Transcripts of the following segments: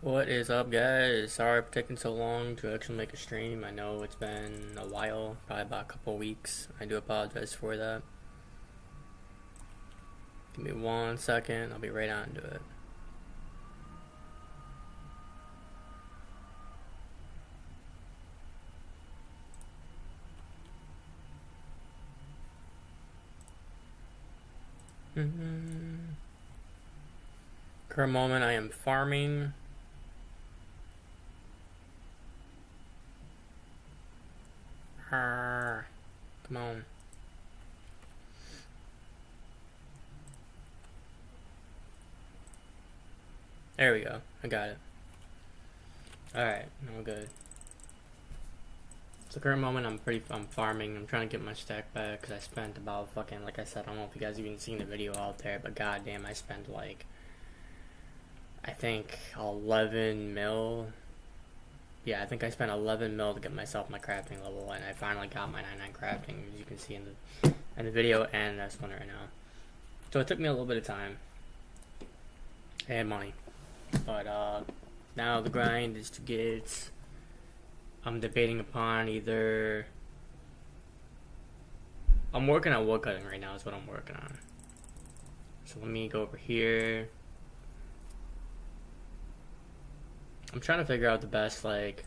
What is up, guys? Sorry for taking so long to actually make a stream. I know it's been a while, probably about a couple weeks. I do apologize for that. Give me 1 second, I'll be right on to it. Current moment, I am farming. Come on. There we go. I got it. Alright, I'm good. So current moment, I'm farming. I'm trying to get my stack back because I spent about fucking, like I said, I don't know if you guys even seen the video out there, but goddamn, I spent like, I think 11 mil. Yeah, I think I spent 11 mil to get myself my crafting level, and I finally got my 99 crafting, as you can see in the video and this one right now. So it took me a little bit of time and money, but now the grind is to get. I'm debating upon either. I'm working on wood cutting right now. Is what I'm working on. So let me go over here. I'm trying to figure out the best like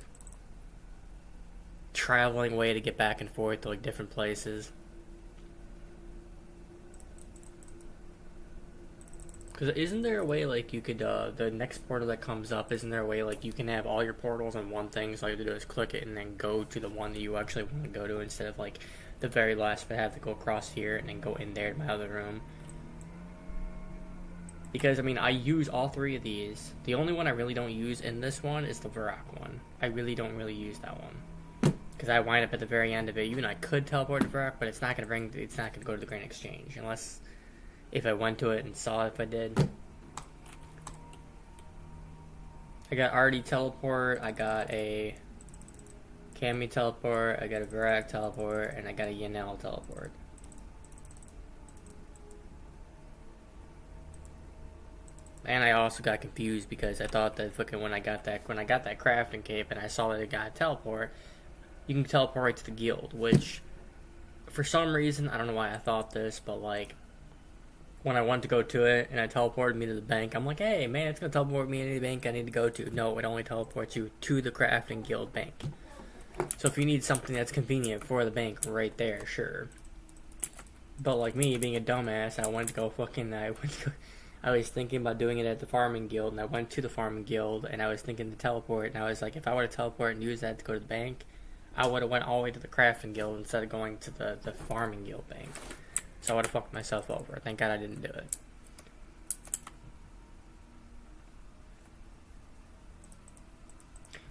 traveling way to get back and forth to like different places. Because isn't there a way like you could, the next portal that comes up, isn't there a way like you can have all your portals on one thing, so all you have to do is click it and then go to the one that you actually want to go to instead of like the very last bit, have to go across here and then go in there to my other room. Because I mean, I use all three of these. The only one I really don't use in this one is the Varrock one. I really don't really use that one. Because I wind up at the very end of it. Even I could teleport to Varrock, but it's not gonna go to the Grand Exchange unless if I went to it and saw if I did. I got Artie teleport, I got a Cammy teleport, I got a Varrock teleport, and I got a Yanel teleport. And I also got confused because I thought that fucking when I got that crafting cape and I saw that it got a teleport, you can teleport right to the guild, which for some reason, I don't know why I thought this, but like when I went to go to it and it teleported me to the bank, I'm like, hey man, it's gonna teleport me to the bank I need to go to. No, it only teleports you to the crafting guild bank. So if you need something that's convenient for the bank right there, sure. But like me being a dumbass, I was thinking about doing it at the farming guild, and I went to the farming guild, and I was thinking to teleport, and I was like, if I were to teleport and use that to go to the bank, I would have went all the way to the crafting guild instead of going to the farming guild bank. So I would have fucked myself over. Thank God I didn't do it.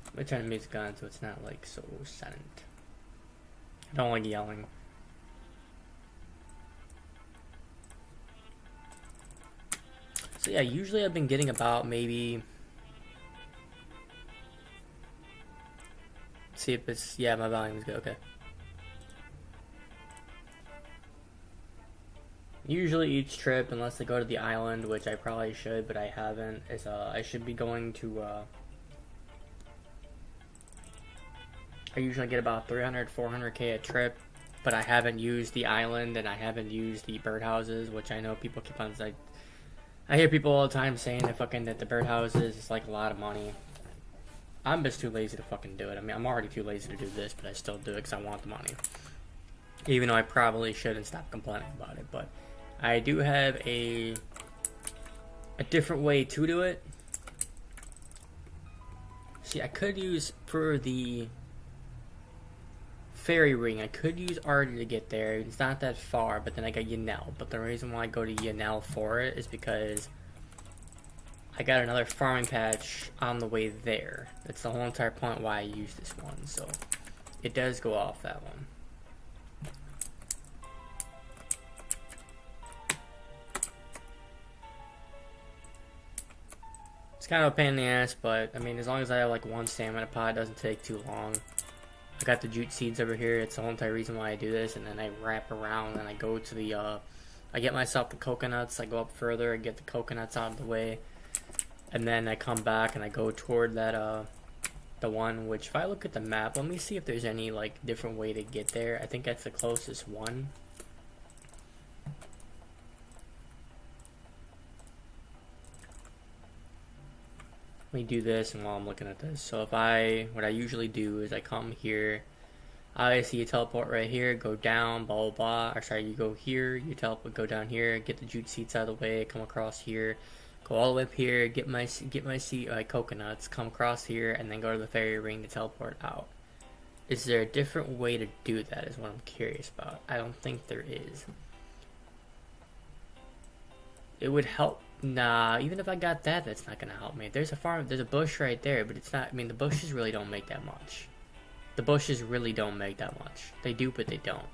I'm gonna turn the music on so it's not like so silent. I don't like yelling. So yeah, usually I've been getting about maybe. See if it's, yeah, my volume is good. Okay. Usually each trip, unless I go to the island, which I probably should, but I haven't, is I should be going to. I usually get about 300, 400k a trip, but I haven't used the island and I haven't used the birdhouses, which I know people keep on like. I hear people all the time saying that the birdhouses is like a lot of money. I'm just too lazy to fucking do it. I mean, I'm already too lazy to do this, but I still do it because I want the money. Even though I probably shouldn't stop complaining about it, but I do have a different way to do it. See, I could use for the fairy ring, I could use Artie to get there. It's not that far, but then I got Yanel. But the reason why I go to Yanel for it is because I got another farming patch on the way there. That's the whole entire point why I use this one. So it does go off that one. It's kind of a pain in the ass, but I mean, as long as I have like one stamina pod, it doesn't take too long. I got the jute seeds over here. It's the whole entire reason why I do this, and then I wrap around and I go to the I get myself the coconuts. I go up further, I get the coconuts out of the way, and then I come back and I go toward that the one, which if I look at the map, let me see if there's any like different way to get there. I think that's the closest one. Let me do this, and while I'm looking at this, so if what I usually do is I come here, I see a teleport right here, go down, blah blah blah, or sorry, you go here, you teleport, go down here, get the jute seats out of the way, come across here, go all the way up here, get my seat, coconuts, come across here, and then go to the fairy ring to teleport out. Is there a different way to do that is what I'm curious about. I don't think there is. It would help. Nah, even if I got that, that's not gonna help me. There's a bush right there, but it's not, I mean, the bushes really don't make that much. The bushes really don't make that much. They do, but they don't.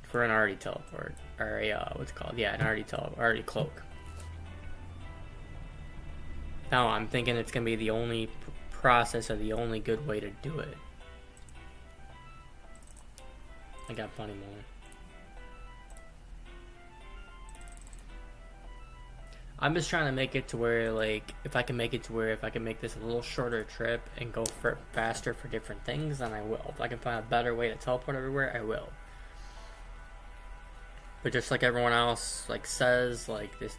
For an already teleport. Or a, what's it called? Yeah, an already cloak. Now, I'm thinking it's gonna be the only process or the only good way to do it. I got plenty more. I'm just trying to make it to where, like, if I can make this a little shorter trip and go faster for different things, then I will. If I can find a better way to teleport everywhere, I will. But just like everyone else, like, says, like, this,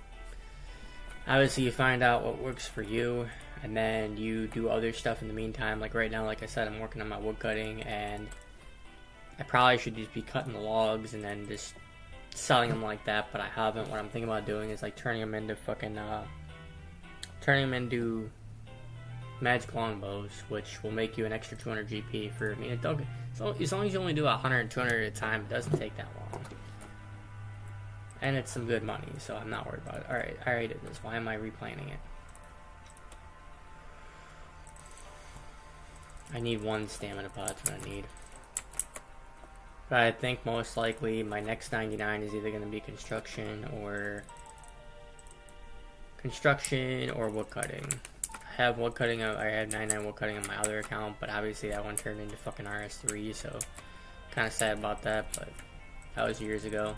obviously you find out what works for you, and then you do other stuff in the meantime. Like right now, like I said, I'm working on my wood cutting, and I probably should just be cutting the logs and then just selling them like that, but I haven't. What I'm thinking about doing is like turning them into magic longbows, which will make you an extra 200 GP for, I mean, as long as you only do 100 and 200 at a time, it doesn't take that long. And it's some good money, so I'm not worried about it. Alright, I already did this. Why am I replanning it? I need one stamina pod, that's what I need. But I think most likely my next 99 is either going to be construction or wood cutting. I have wood cutting, I have 99 wood cutting on my other account, but obviously that one turned into fucking RS3, so kind of sad about that, but that was years ago.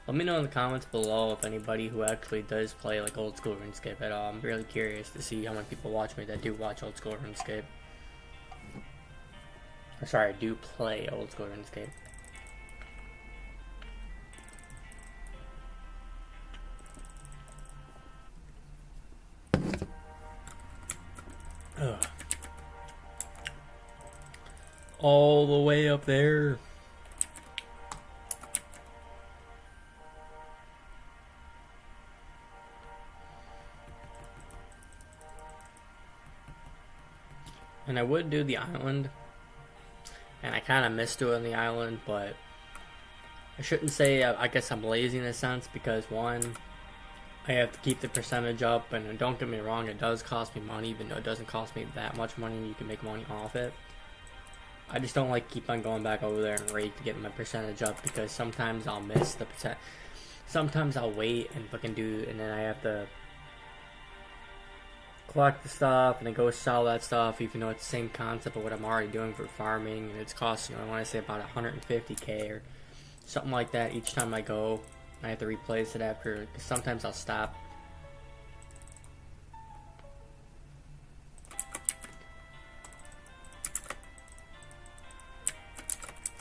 Let me know in the comments below if anybody who actually does play like old school RuneScape at all. I'm really curious to see how many people watch me that do watch old school RuneScape. Or sorry, do play old school RuneScape. Ugh. All the way up there. And I would do the island, and I kind of missed doing the island, but I shouldn't say, I guess I'm lazy in a sense, because one, I have to keep the percentage up, and don't get me wrong, it does cost me money, even though it doesn't cost me that much money, and you can make money off it. I just don't like keep on going back over there and rate to get my percentage up, because sometimes I'll miss the percent, sometimes I'll wait and fucking do, and then I have to collect the stuff and then go sell that stuff, even though it's the same concept of what I'm already doing for farming, and it's costing, I want to say about 150k or something like that each time I go. I have to replace it after, because sometimes I'll stop.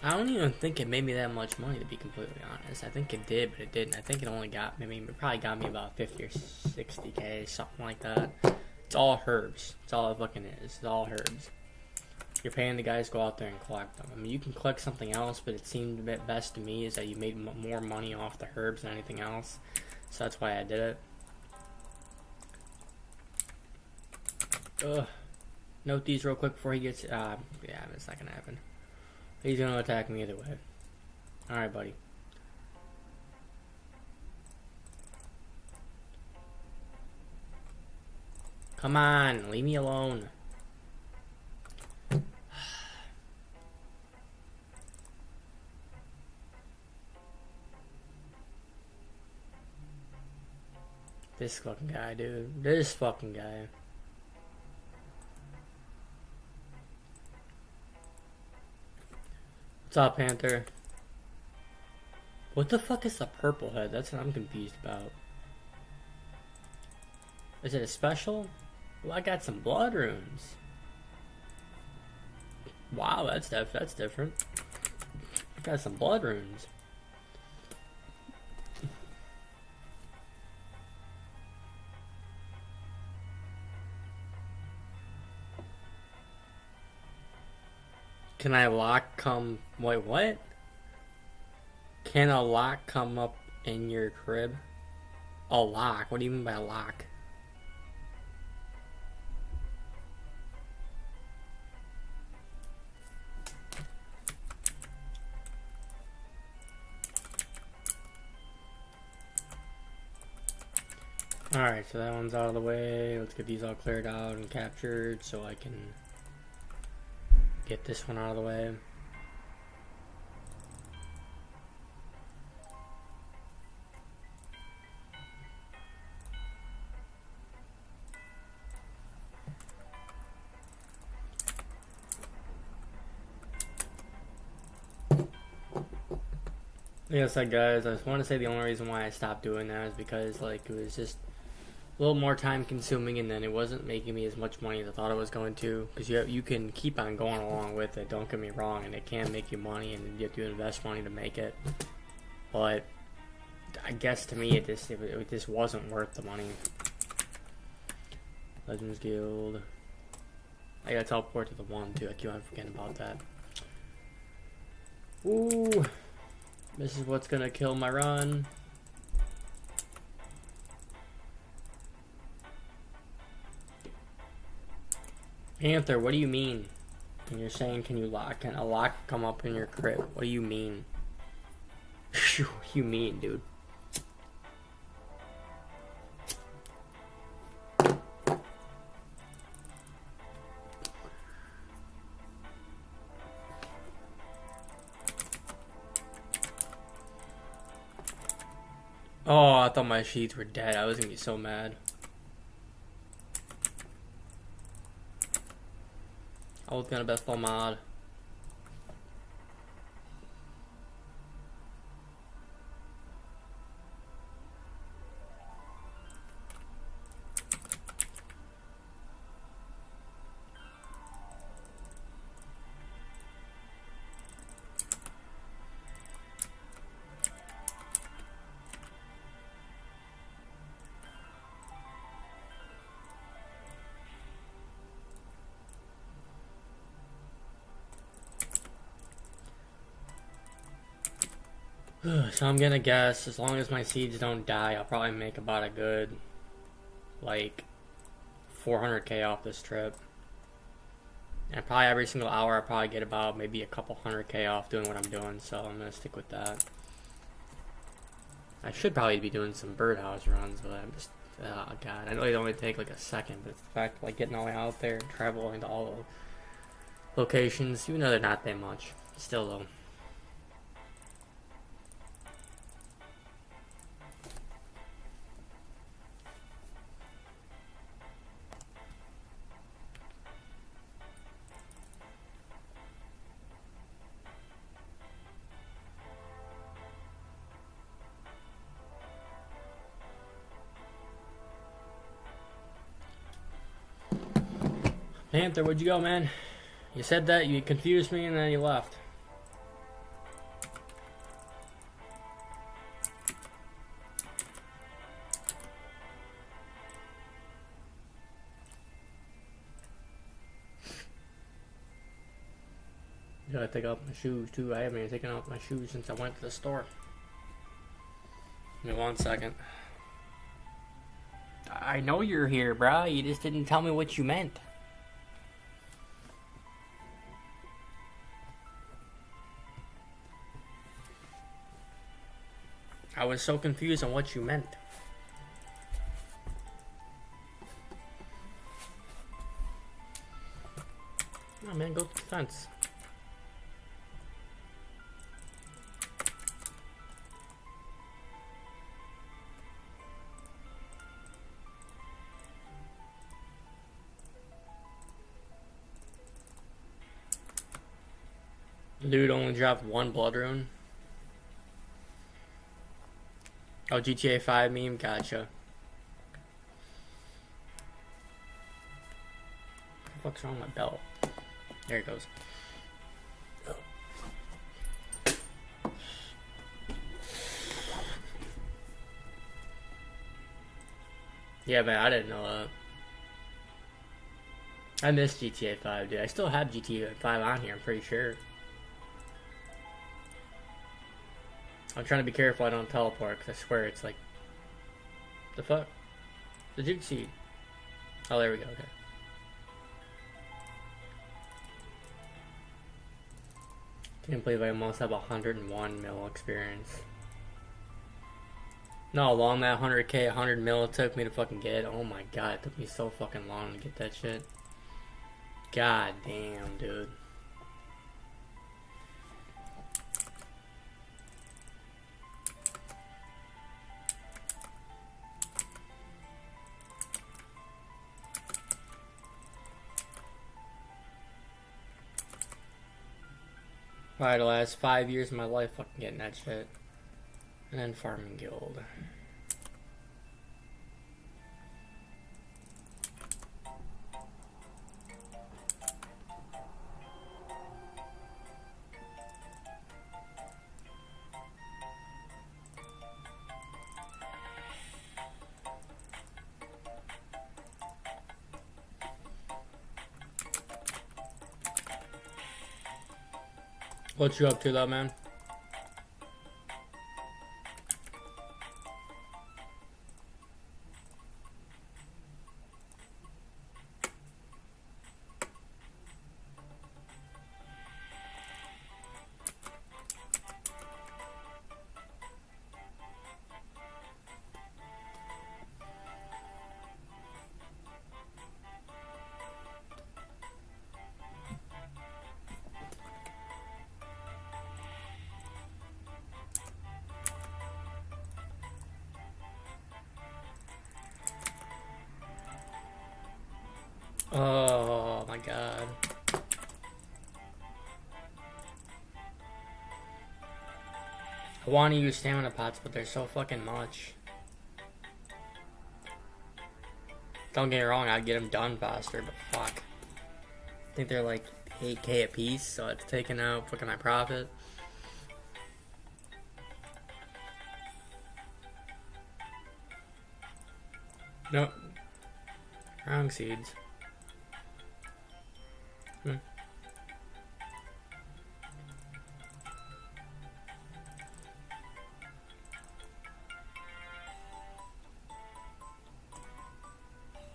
I don't even think it made me that much money, to be completely honest. I think it did, but it didn't. I think it only got, I mean, it probably got me about 50 or 60k, something like that. It's all herbs. It's all it fucking is. It's all herbs. You're paying the guys to go out there and collect them. I mean, you can collect something else, but it seemed a bit best to me is that you made more money off the herbs than anything else. So that's why I did it. Ugh. Note these real quick before he gets, yeah, it's not gonna happen. He's gonna attack me either way. Alright, buddy. Come on, leave me alone. This fucking guy, dude. This fucking guy. What's up, Panther? What the fuck is the purple head? That's what I'm confused about. Is it a special? Well, I got some blood runes. Wow, that's different. I got some blood runes. Can I lock come... Wait, what? Can a lock come up in your crib? A lock? What do you mean by a lock? Alright, so that one's out of the way. Let's get these all cleared out and captured so I can get this one out of the way. Like I said, guys, I just want to say the only reason why I stopped doing that is because, like, it was just a little more time consuming, and then it wasn't making me as much money as I thought it was going to. Because you can keep on going along with it, don't get me wrong, and it can make you money, and you have to invest money to make it. But I guess to me, it just wasn't worth the money. Legends Guild. I gotta teleport to the one too. I keep on forgetting about that. Ooh. This is what's gonna kill my run. Panther, what do you mean? And you're saying, can a lock come up in your crib? What do you mean? What do you mean, dude? Oh, I thought my sheets were dead. I was gonna be so mad. I was gonna bet full mod. So I'm gonna guess, as long as my seeds don't die, I'll probably make about a good, like, 400k off this trip. And probably every single hour I probably get about maybe a couple 100k off doing what I'm doing, so I'm gonna stick with that. I should probably be doing some birdhouse runs, but I'm just, oh god, I know they only take like a second, but it's the fact of like getting all the way out there and traveling to all the locations, even though they're not that much, still though. Panther, where'd you go, man? You said that, you confused me, and then you left. I gotta take off my shoes, too. I haven't even taken off my shoes since I went to the store. Give me 1 second. I know you're here, bruh. You just didn't tell me what you meant. I was so confused on what you meant. Oh man, go to the fence. Dude only dropped 1 blood rune. Oh, GTA 5 meme? Gotcha. What the fuck's wrong with my belt? There it goes. Yeah, man, I didn't know that. I miss GTA 5, dude. I still have GTA 5 on here, I'm pretty sure. I'm trying to be careful I don't teleport, because I swear it's like... The fuck? The Duke Seed. Oh, there we go, okay. Can't believe I almost have 101 mil experience. No, how long that 100k, 100 mil it took me to fucking get. Oh my god, it took me so fucking long to get that shit. God damn, dude. Probably the last 5 years of my life fucking getting that shit. And then farming guild. What you up to though, man? Oh my god. I want to use stamina pots, but they're so fucking much. Don't get me wrong, I'd get them done faster, but fuck. I think they're like 8k a piece, so it's taking out fucking my profit. Nope. Wrong seeds.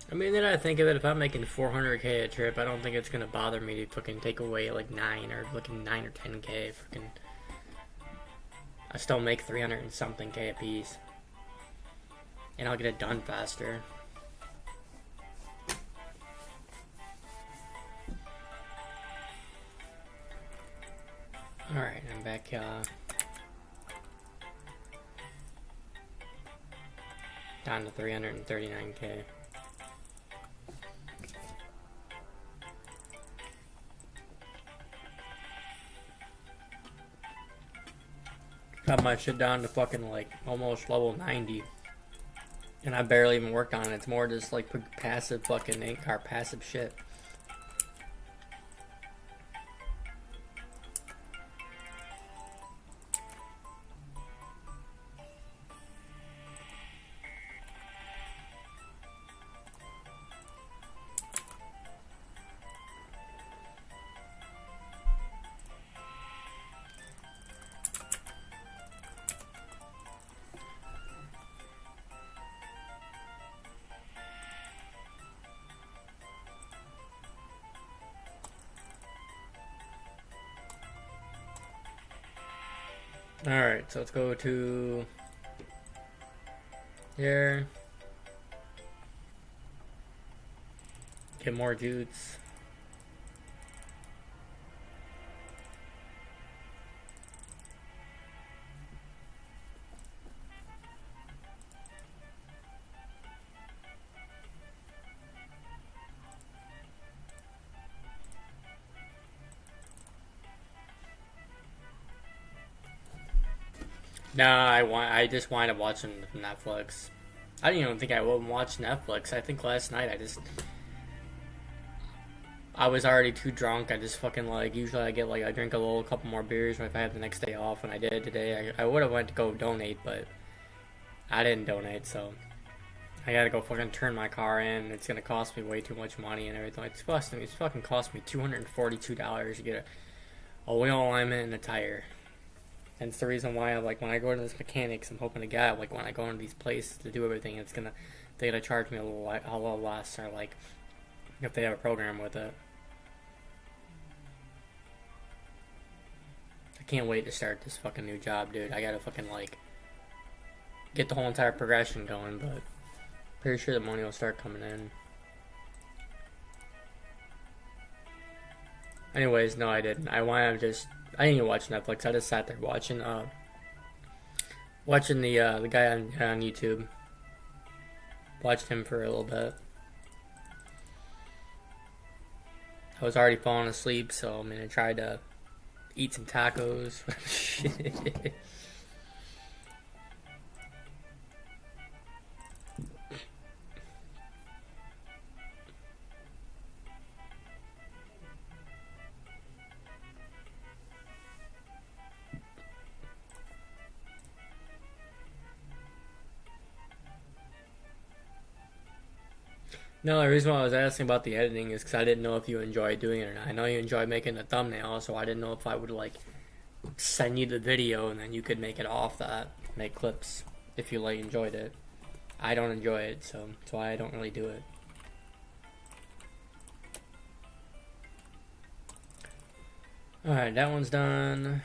I mean, then I think of it, if I'm making 400k a trip, I don't think it's gonna bother me to fucking take away like 9 or 10k. Fucking, I still make 300 and something k a piece, and I'll get it done faster. All right, I'm back. Down to 339k. Got my shit down to fucking like almost level 90. And I barely even worked on it. It's more just like passive fucking 8-car passive shit. Alright, so let's go to here. Get more jutes. Nah, I just wind up watching Netflix. I didn't even think I would watch Netflix. I think last night I was already too drunk. I just fucking like, usually I drink a couple more beers if I have the next day off, and I did today. I would have went to go donate, but I didn't donate, so I gotta go fucking turn my car in. It's gonna cost me way too much money and everything. It's fucking cost me $242 to get a wheel alignment and a tire. And it's the reason why when I go to this mechanics, I'm hoping to God, like when I go into these places to do everything, they're gonna charge me a little less, or like if they have a program with it. I can't wait to start this fucking new job, dude. I gotta fucking like get the whole entire progression going, but pretty sure the money will start coming in. Anyways, no, I didn't. I didn't even watch Netflix. I just sat there watching the guy on YouTube. Watched him for a little bit. I was already falling asleep, so I tried to eat some tacos. No, the reason why I was asking about the editing is because I didn't know if you enjoyed doing it or not. I know you enjoy making the thumbnail, so I didn't know if I would like send you the video and then you could make it off that, make clips if you like enjoyed it. I don't enjoy it, so that's why I don't really do it. Alright, that one's done.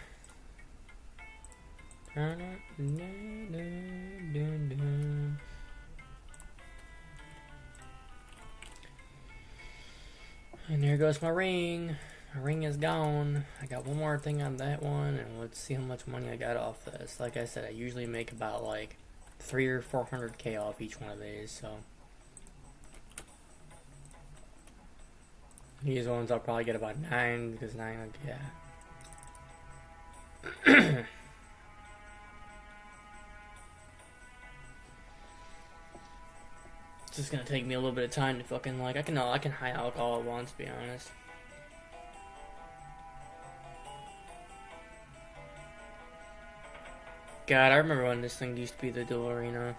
And there goes my ring. My ring is gone. I got one more thing on that one, and let's see how much money I got off this. Like I said, I usually make about like 300 or 400k off each one of these, so these ones I'll probably get about 9, because 9, yeah. It's just gonna take me a little bit of time to fucking like, I can high alcohol all at once, to be honest. God, I remember when this thing used to be the dual arena.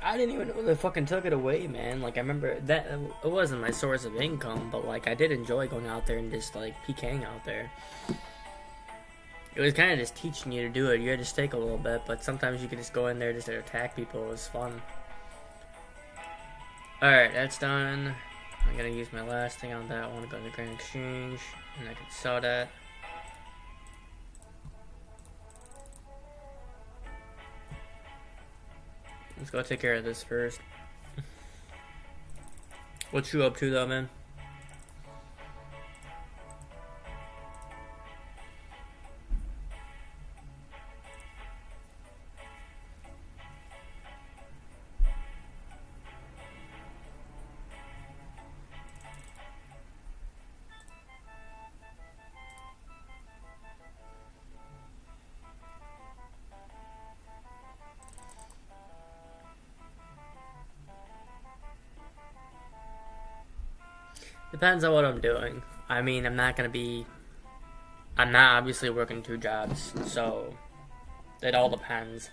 I didn't even know they fucking took it away, man. Like, I remember that it wasn't my source of income, but like I did enjoy going out there and just like PKing out there. It was kind of just teaching you to do it. You had to stake a little bit, but sometimes you could just go in there just to attack people. It was fun. Alright, that's done. I'm gonna use my last thing on that. I want to go to the Grand Exchange, and I can sell that. Let's go take care of this first. What you up to, though, man? Depends on what I'm doing. I mean, I'm not obviously working 2 jobs, so it all depends.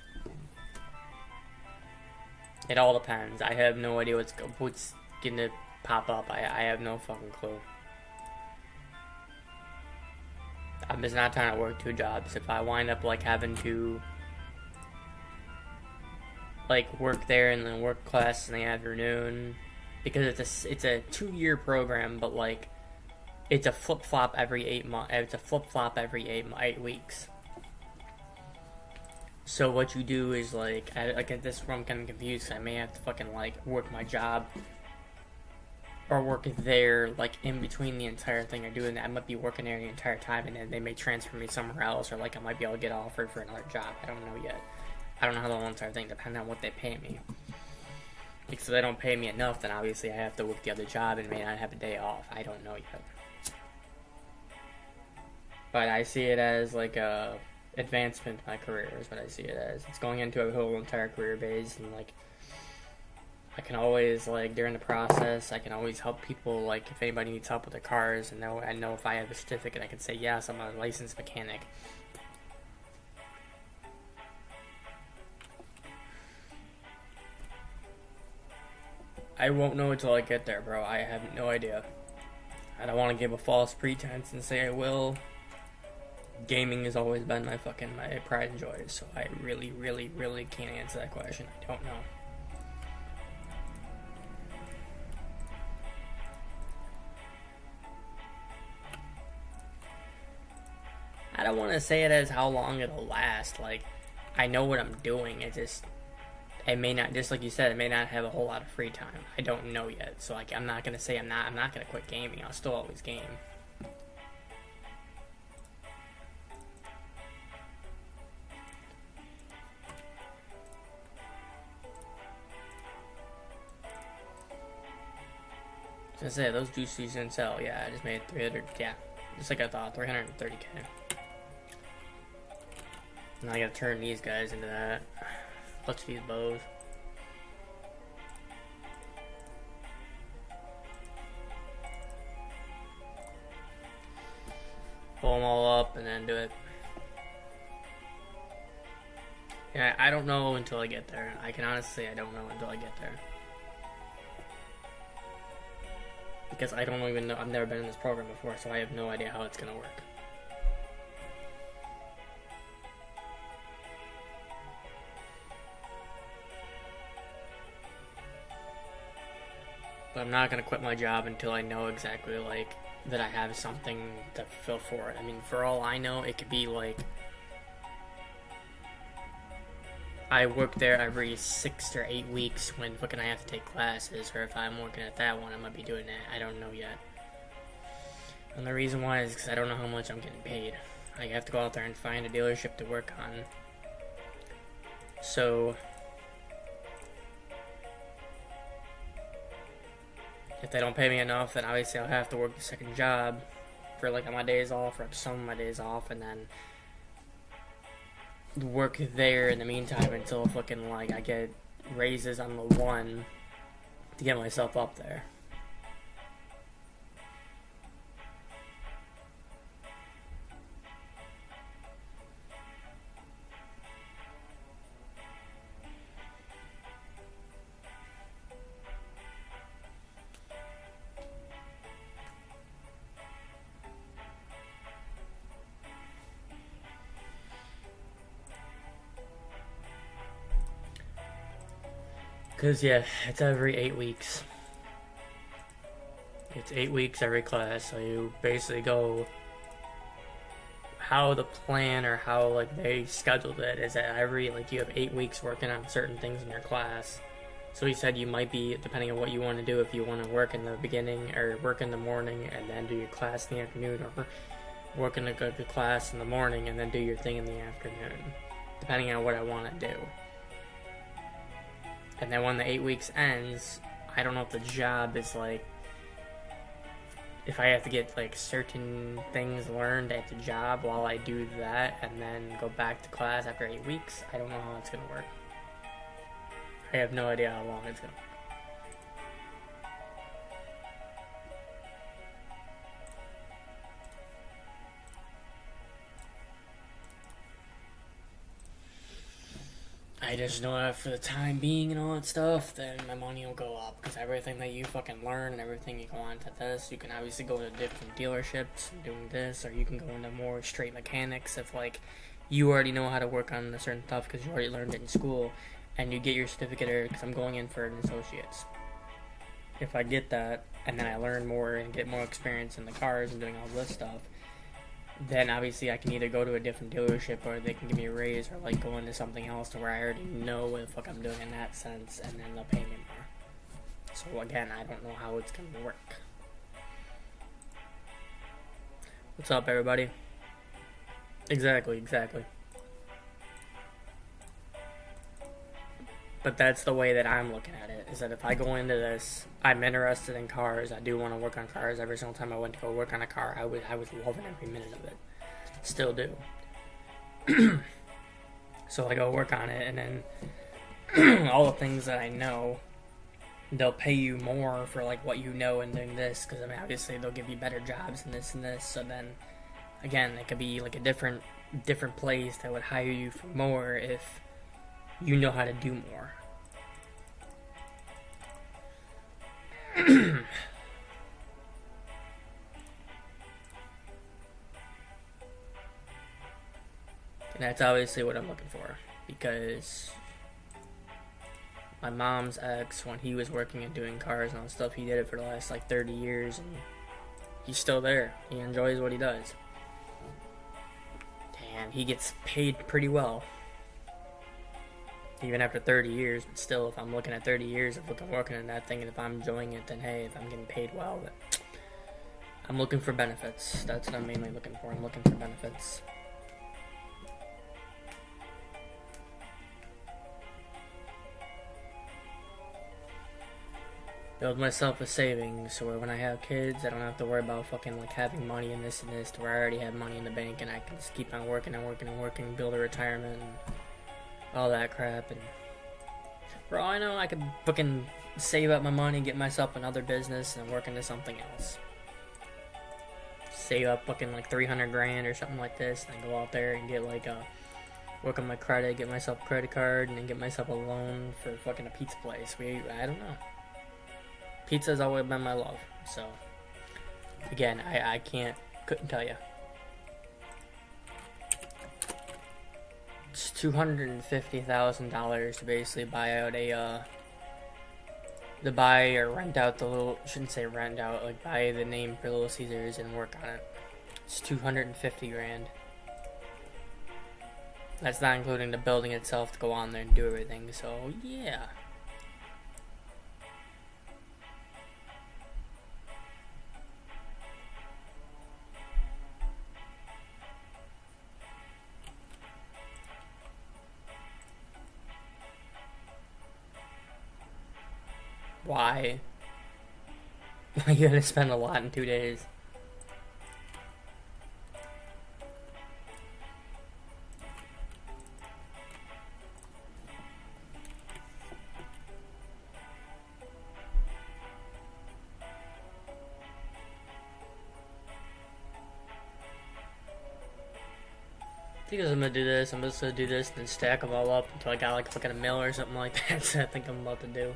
It all depends. I have no idea what's gonna pop up. I have no fucking clue. I'm just not trying to work 2 jobs. If I wind up like having to like work there and then work class in the afternoon, because it's a 2-year program, but like it's a flip flop every 8 months. It's a flip flop every 8 weeks. So what you do is like at this point I'm kind of confused. I may have to fucking like work my job or work there like in between the entire thing I'm doing. I might be working there the entire time, and then they may transfer me somewhere else, or like I might be able to get offered for another job. I don't know yet. I don't know how the whole entire thing depends on what they pay me. Because if they don't pay me enough, then obviously I have to work the other job and may not have a day off. I don't know yet. But I see it as like advancement in my career is what I see it as. It's going into a whole entire career base, and like I can always, like, during the process, I can always help people, like, if anybody needs help with their cars, and I know if I have a certificate, I can say, yes, I'm a licensed mechanic. I won't know until I get there, bro. I have no idea. I don't want to give a false pretense and say I will. Gaming has always been my pride and joy, so I really, really, really can't answer that question. I don't know. I don't want to say it as how long it'll last. Like, I know what I'm doing. It may not, just like you said, it may not have a whole lot of free time. I don't know yet. So, like, I'm not going to say I'm not going to quit gaming. I'll still always game. Just say those juices didn't sell. Yeah, I just made 300. Yeah, just like I thought, 330k. Now I gotta turn these guys into that. Clutch these bows. Pull them all up and then do it. Yeah, I don't know until I get there. I can honestly say I don't know until I get there. Because I don't even know, I've never been in this program before, so I have no idea how it's gonna work. But I'm not gonna quit my job until I know exactly, like, that I have something to fulfill for it. I mean, for all I know, it could be like I work there every 6 or 8 weeks when fucking I have to take classes, or if I'm working at that one, I might be doing that. I don't know yet. And the reason why is because I don't know how much I'm getting paid. I have to go out there and find a dealership to work on. So if they don't pay me enough, then obviously I'll have to work the second job for like on my days off, or some of my days off, and then work there in the meantime until fucking like I get raises on the one to get myself up there. Because, yeah, it's every 8 weeks. It's 8 weeks every class, so you basically go... How the plan, or how, like, they scheduled it is that you have 8 weeks working on certain things in your class. So he said you might be, depending on what you want to do, if you want to work in the beginning, or work in the morning, and then do your class in the afternoon, or work in the class in the morning, and then do your thing in the afternoon. Depending on what I want to do. And then when the 8 weeks ends, I don't know if the job is like, if I have to get like certain things learned at the job while I do that and then go back to class after 8 weeks. I don't know how it's going to work. I have no idea how long it's going to work. I just know that for the time being and all that stuff, then my money will go up. Because everything that you fucking learn and everything you go on to this, you can obviously go to different dealerships and doing this, or you can go into more straight mechanics if, like, you already know how to work on a certain stuff because you already learned it in school, and you get your certificate, or because I'm going in for an associate's. If I get that, and then I learn more and get more experience in the cars and doing all this stuff, then obviously I can either go to a different dealership, or they can give me a raise, or like go into something else to where I already know what the fuck I'm doing in that sense, and then they'll pay me more. So again, I don't know how it's gonna work. What's up, everybody? Exactly. But that's the way that I'm looking at it, is that if I go into this, I'm interested in cars, I do want to work on cars. Every single time I went to go work on a car, I was loving every minute of it. Still do. So I go work on it, and then all the things that I know, they'll pay you more for like what you know and doing this, because I mean obviously they'll give you better jobs and this and this. So then again, it could be like a different place that would hire you for more if you know how to do more. And that's obviously what I'm looking for, because my mom's ex, when he was working and doing cars and all that stuff, he did it for the last like 30 years, and he's still there. He enjoys what he does. Damn, he gets paid pretty well. Even after 30 years, but still, if I'm looking at 30 years of working in that thing, and if I'm enjoying it, then hey, if I'm getting paid well, then I'm looking for benefits. That's what I'm mainly looking for. I'm looking for benefits. Build myself a savings so where when I have kids, I don't have to worry about fucking like having money in this and this, to where I already have money in the bank and I can just keep on working and working and working, build a retirement and all that crap. And for all I know, I could fucking save up my money, get myself another business, and work into something else. Save up fucking like 300 grand or something like this, and then go out there and get like a work on my credit, get myself a credit card, and then get myself a loan for fucking a pizza place. I don't know. Pizza's always been my love, so again, I couldn't tell you. It's $250,000 to basically buy out to buy or rent out the little, shouldn't say rent out, like buy the name for Little Caesars and work on it. It's 250 grand. That's not including the building itself to go on there and do everything, so yeah. Why? Why you gotta spend a lot in 2 days? Because I'm gonna do this, I'm just gonna do this and then stack them all up until I got like fucking a mill or something like that. So I think I'm about to do.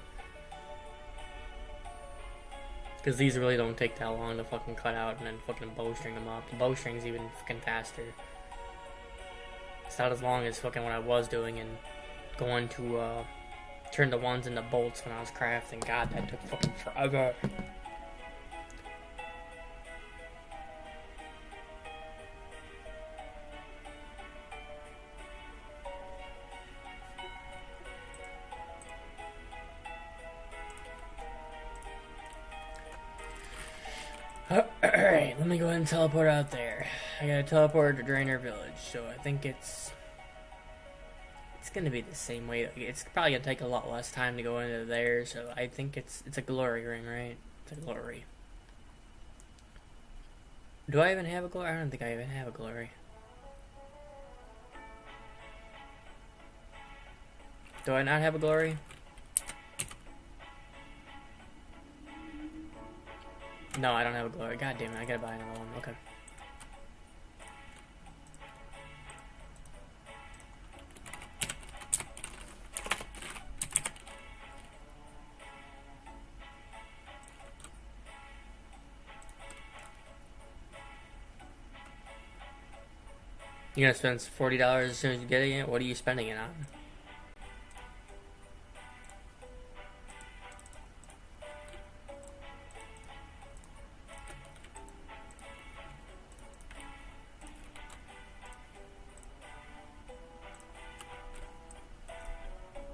Because these really don't take that long to fucking cut out and then fucking bowstring them up. The bowstring's even fucking faster. It's not as long as fucking what I was doing and going to turn the ones into bolts when I was crafting. God, that took fucking forever. Alright, let me go ahead and teleport out there. I gotta teleport to Drainer Village, so I think it's gonna be the same way. It's probably gonna take a lot less time to go into there, so I think it's a glory ring, right? It's a glory. Do I even have a glory? I don't think I even have a glory. Do I not have a glory? No, I don't have a glory. God damn it, I gotta buy another one. Okay. You're gonna spend $40 as soon as you get it? What are you spending it on?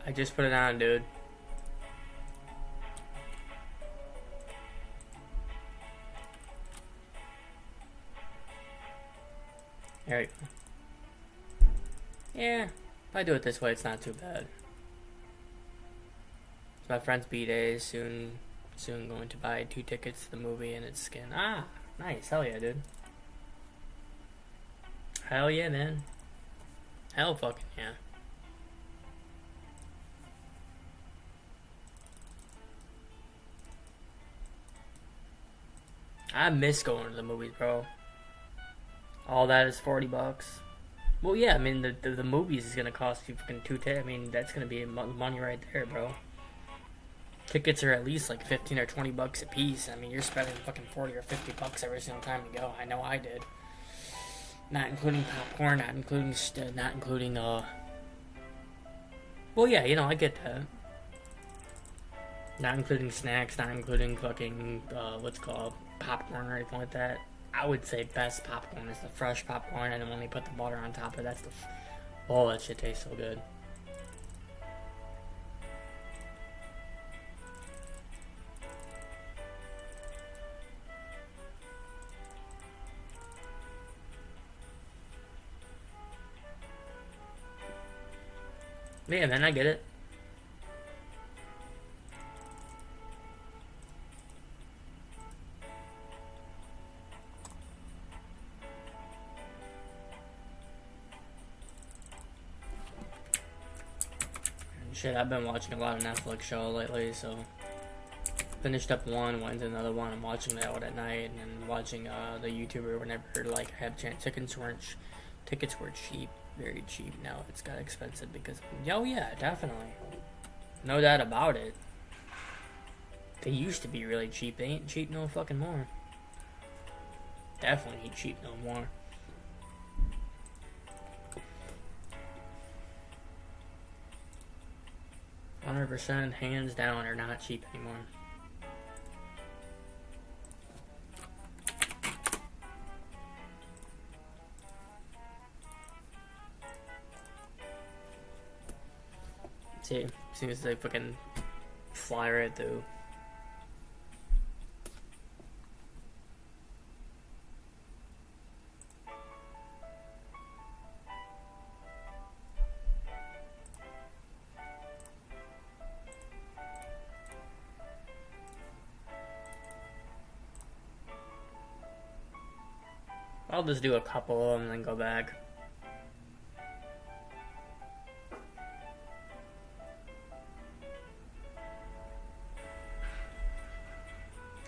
I just put it on, dude. There you go. Yeah, if I do it this way, it's not too bad. It's my friend's B-Day, soon going to buy 2 tickets to the movie and its skin. Ah, nice. Hell yeah, dude. Hell yeah, man. Hell fucking yeah. I miss going to the movies, bro. All that is $40. Well, yeah, I mean, the movies is gonna cost you fucking $210. I mean, that's gonna be money right there, bro. Tickets are at least like 15 or 20 bucks a piece. I mean, you're spending fucking 40 or 50 bucks every single time you go. I know I did. Not including popcorn, not including, well, yeah, you know, I get that. Not including snacks, not including fucking, what's called, popcorn or anything like that. I would say best popcorn is the fresh popcorn, and then when they put the butter on top of it, that's the... Oh, that shit tastes so good. Yeah, man, I get it. Shit, I've been watching a lot of Netflix shows lately, so finished up one, went to another one. I'm watching that one at night, and then watching the YouTuber whenever like I have chance. Tickets were cheap, very cheap. Now it's got expensive because oh yeah, definitely, no doubt about it. They used to be really cheap. They ain't cheap no fucking more. Definitely ain't cheap no more. %, hands down, are not cheap anymore. See, as soon as they fucking fly right through. I'll just do a couple of them and then go back.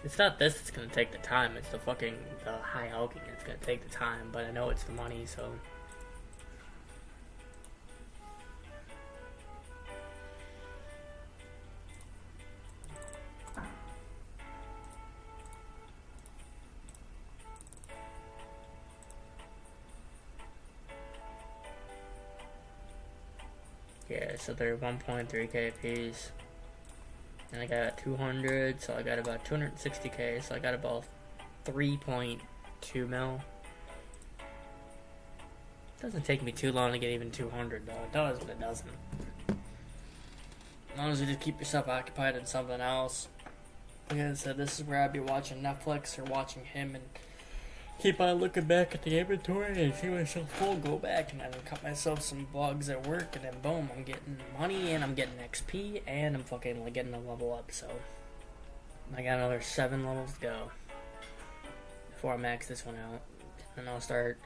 It's not this that's gonna take the time, it's the fucking high hulking that's gonna take the time, but I know it's the money, so... Yeah, so they're 1.3k a piece. And I got 200, so I got about 260k, so I got about 3.2 mil. Doesn't take me too long to get even 200 though. It does, but it doesn't. As long as you just keep yourself occupied in something else. Like I said, this is where I'd be watching Netflix or watching him and keep on looking back at the inventory and see myself full, go back and then cut myself some bugs at work, and then boom, I'm getting money and I'm getting XP and I'm fucking like getting a level up. So I got another 7 levels to go before I max this one out, and I'll start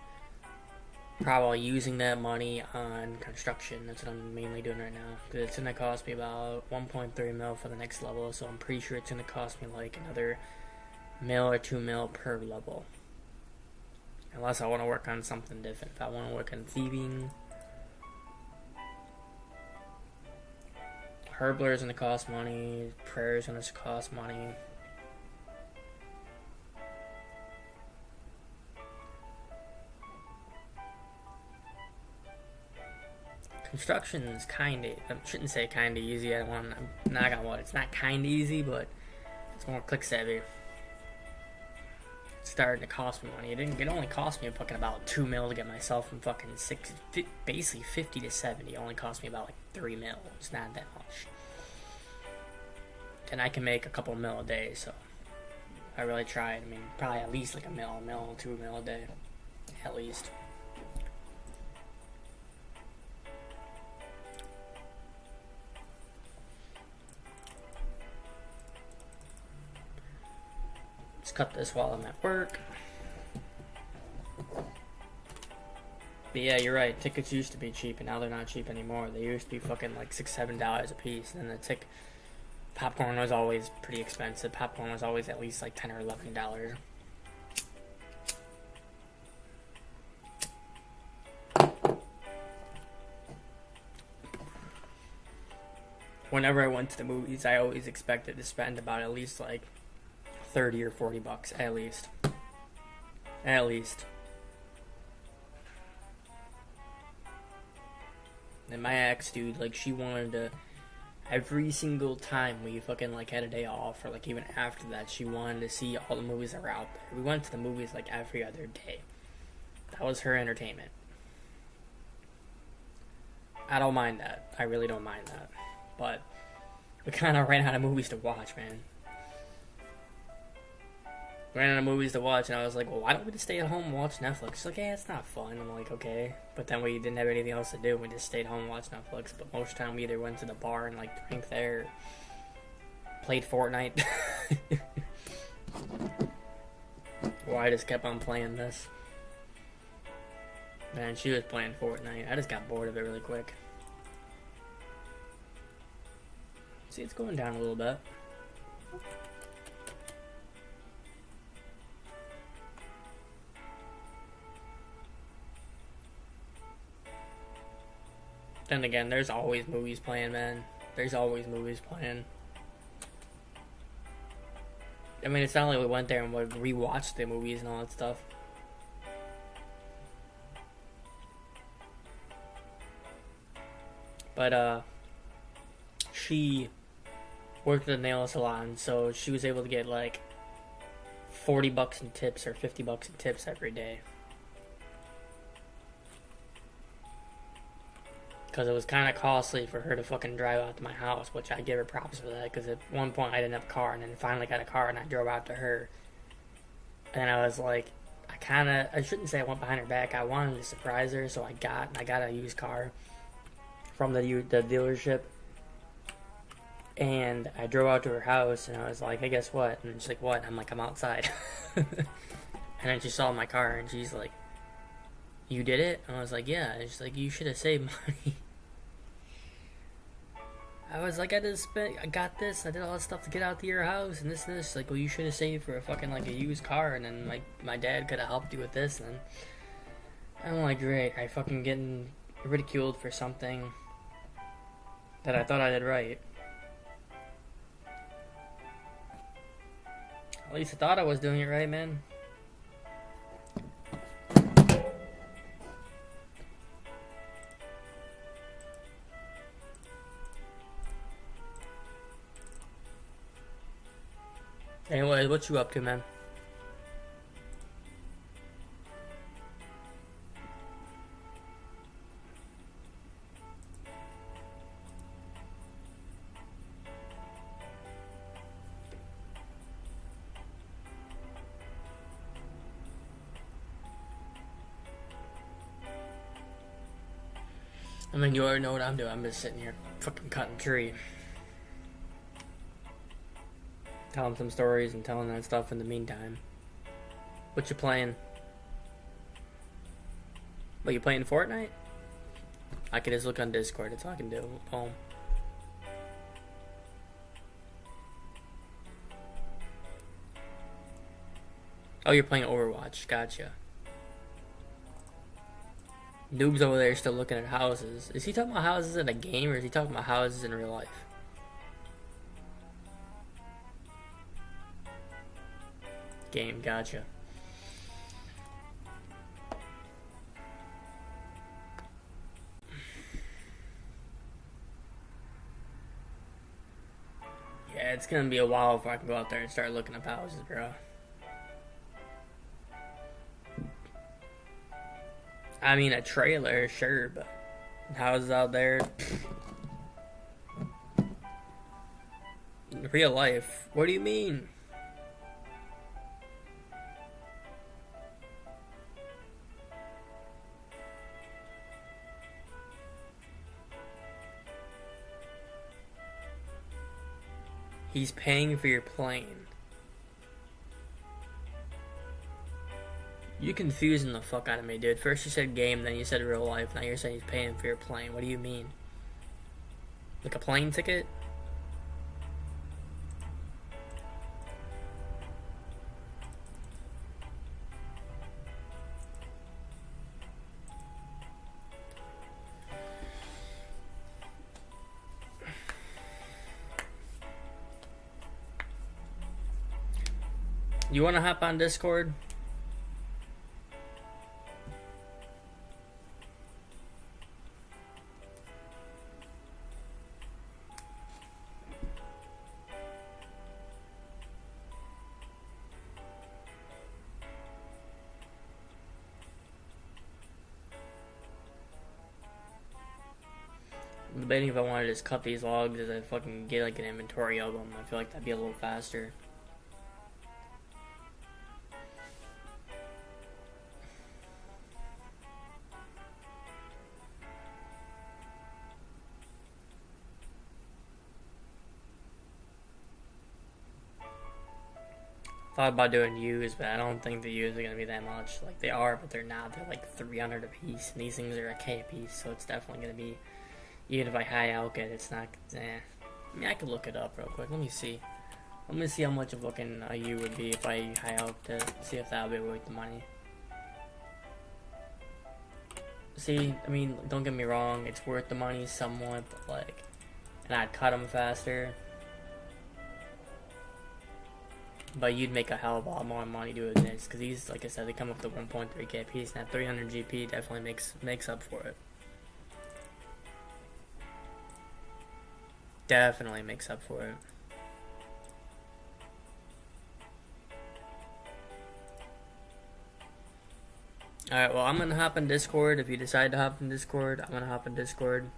probably using that money on construction. That's what I'm mainly doing right now, because it's gonna cost me about 1.3 mil for the next level, so I'm pretty sure it's gonna cost me like another mil or 2 mil per level. Unless I want to work on something different. If I want to work on thieving, Herbler is going to cost money. Prayer is going to cost money. Construction is kind of, I shouldn't say kind of easy. I'm not gonna lie. It's not kind of easy, but it's more click savvy. Starting to cost me money. It only cost me fucking about 2 mil to get myself from fucking basically 50 to 70. It only cost me about like 3 mil. It's not that much. And I can make a couple mil a day, so I really tried. I mean, probably at least like a mil, 2 mil a day. At least. Cut this while I'm at work. But yeah, you're right. Tickets used to be cheap, and now they're not cheap anymore. They used to be fucking like $6, $7 a piece, and then popcorn was always pretty expensive. Popcorn was always at least like $10 or $11. Whenever I went to the movies, I always expected to spend about at least like 30 or 40 bucks, at least. At least. And my ex, dude, like, she wanted to, every single time we fucking, like, had a day off, or, like, even after that, she wanted to see all the movies that were out there. We went to the movies, like, every other day. That was her entertainment. I don't mind that. I really don't mind that. But we kind of ran out of movies to watch, man. Ran out of movies to watch, and I was like, well, why don't we just stay at home and watch Netflix? She's like, yeah, it's not fun. I'm like, okay. But then we didn't have anything else to do. We just stayed home and watched Netflix. But most of the time, we either went to the bar and, like, drank there, played Fortnite. Or I just kept on playing this. Man, she was playing Fortnite. I just got bored of it really quick. See, it's going down a little bit. Then again, there's always movies playing, man. There's always movies playing. I mean, it's not like we went there and we rewatched the movies and all that stuff. But, she worked at a nail salon, so she was able to get, like, 40 bucks in tips or 50 bucks in tips every day. Because it was kind of costly for her to fucking drive out to my house, which I give her props for that, because at one point I didn't have a car, and then finally got a car, and I drove out to her. And I was like, I shouldn't say I went behind her back, I wanted to surprise her, so I got a used car from the dealership. And I drove out to her house, and I was like, hey, guess what? And she's like, what? I'm like, I'm outside. And then she saw my car, and she's like, you did it? And I was like, yeah. And she's like, you should have saved money. I was like, I got this, I did all that stuff to get out to your house, and this. She's like, well, you should have saved for a fucking, like, a used car, and then, like, my dad could have helped you with this, and then I'm like, great, I fucking getting ridiculed for something that I thought I did right. At least I thought I was doing it right, man. Anyways, what you up to, man? I mean, you already know what I'm doing. I'm just sitting here fucking cutting a tree. Telling some stories and telling that stuff in the meantime. What you playing? What, you playing Fortnite? I can just look on Discord. That's all I can do. Home. Oh, you're playing Overwatch. Gotcha. Noob's over there still looking at houses. Is he talking about houses in a game, or is he talking about houses in real life? Game, gotcha. Yeah, it's gonna be a while before I can go out there and start looking up houses, bro. I mean, a trailer, sure, but houses out there. In real life, what do you mean? He's paying for your plane. You confusing the fuck out of me, dude. First you said game, then you said real life. Now you're saying he's paying for your plane. What do you mean? Like a plane ticket? You wanna hop on Discord? I'm debating if I wanted to just cut these logs as I fucking get like an inventory of them. I feel like that'd be a little faster. Thought about doing U's, but I don't think the U's are gonna be that much. Like they are, but they're not. They're like 300 a piece, and these things are a K a piece, so it's definitely gonna be. Even if I high alk it, it's not. I mean, I could look it up real quick. Let me see. Let me see how much a fucking a U would be if I high alked it. See if that would be worth the money. See, I mean, don't get me wrong. It's worth the money somewhat, but like, and I'd cut them faster. But you'd make a hell of a lot more money doing this, because these, like I said, they come up to 1.3k a piece, and that 300 GP definitely makes up for it. Definitely makes up for it. Alright, well, I'm gonna hop in Discord. If you decide to hop in Discord, I'm gonna hop in Discord.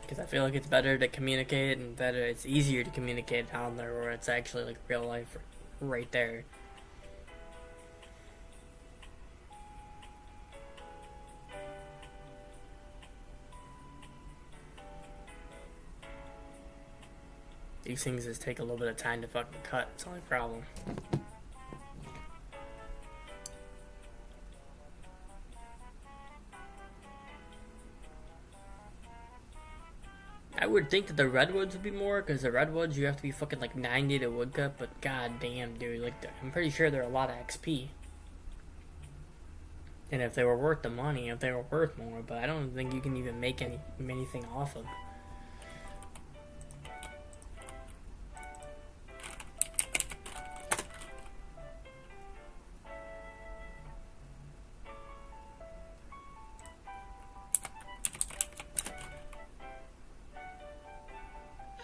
Because I feel like it's better to communicate, and it's easier to communicate down there where it's actually like real life right there. These things just take a little bit of time to fucking cut. It's the only problem. I would think that the redwoods would be more, because the redwoods you have to be fucking like 90 to woodcut, but god damn, dude, like I'm pretty sure they're a lot of XP. And if they were worth the money, if they were worth more, but I don't think you can even make anything off of.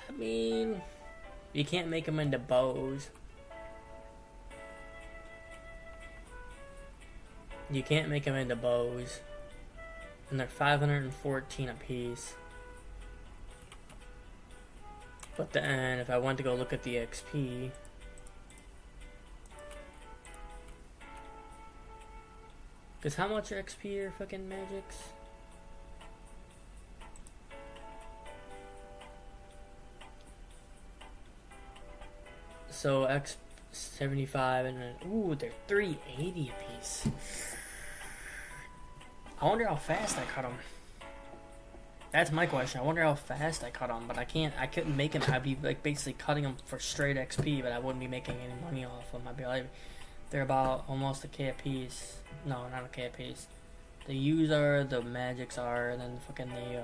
I mean, you can't make them into bows. You can't make them into bows. And they're 514 a piece. But then, if I want to go look at the XP... Because how much XP are fucking magics? So X 75 and then ooh, they're 380 a piece. I wonder how fast I cut them. That's my question. I wonder how fast I cut them, but I couldn't make them. I'd be like basically cutting them for straight XP, but I wouldn't be making any money off them. I'd be like, they're about almost a K a piece. No, not a K a piece. The U's are, the magics are, and then fucking the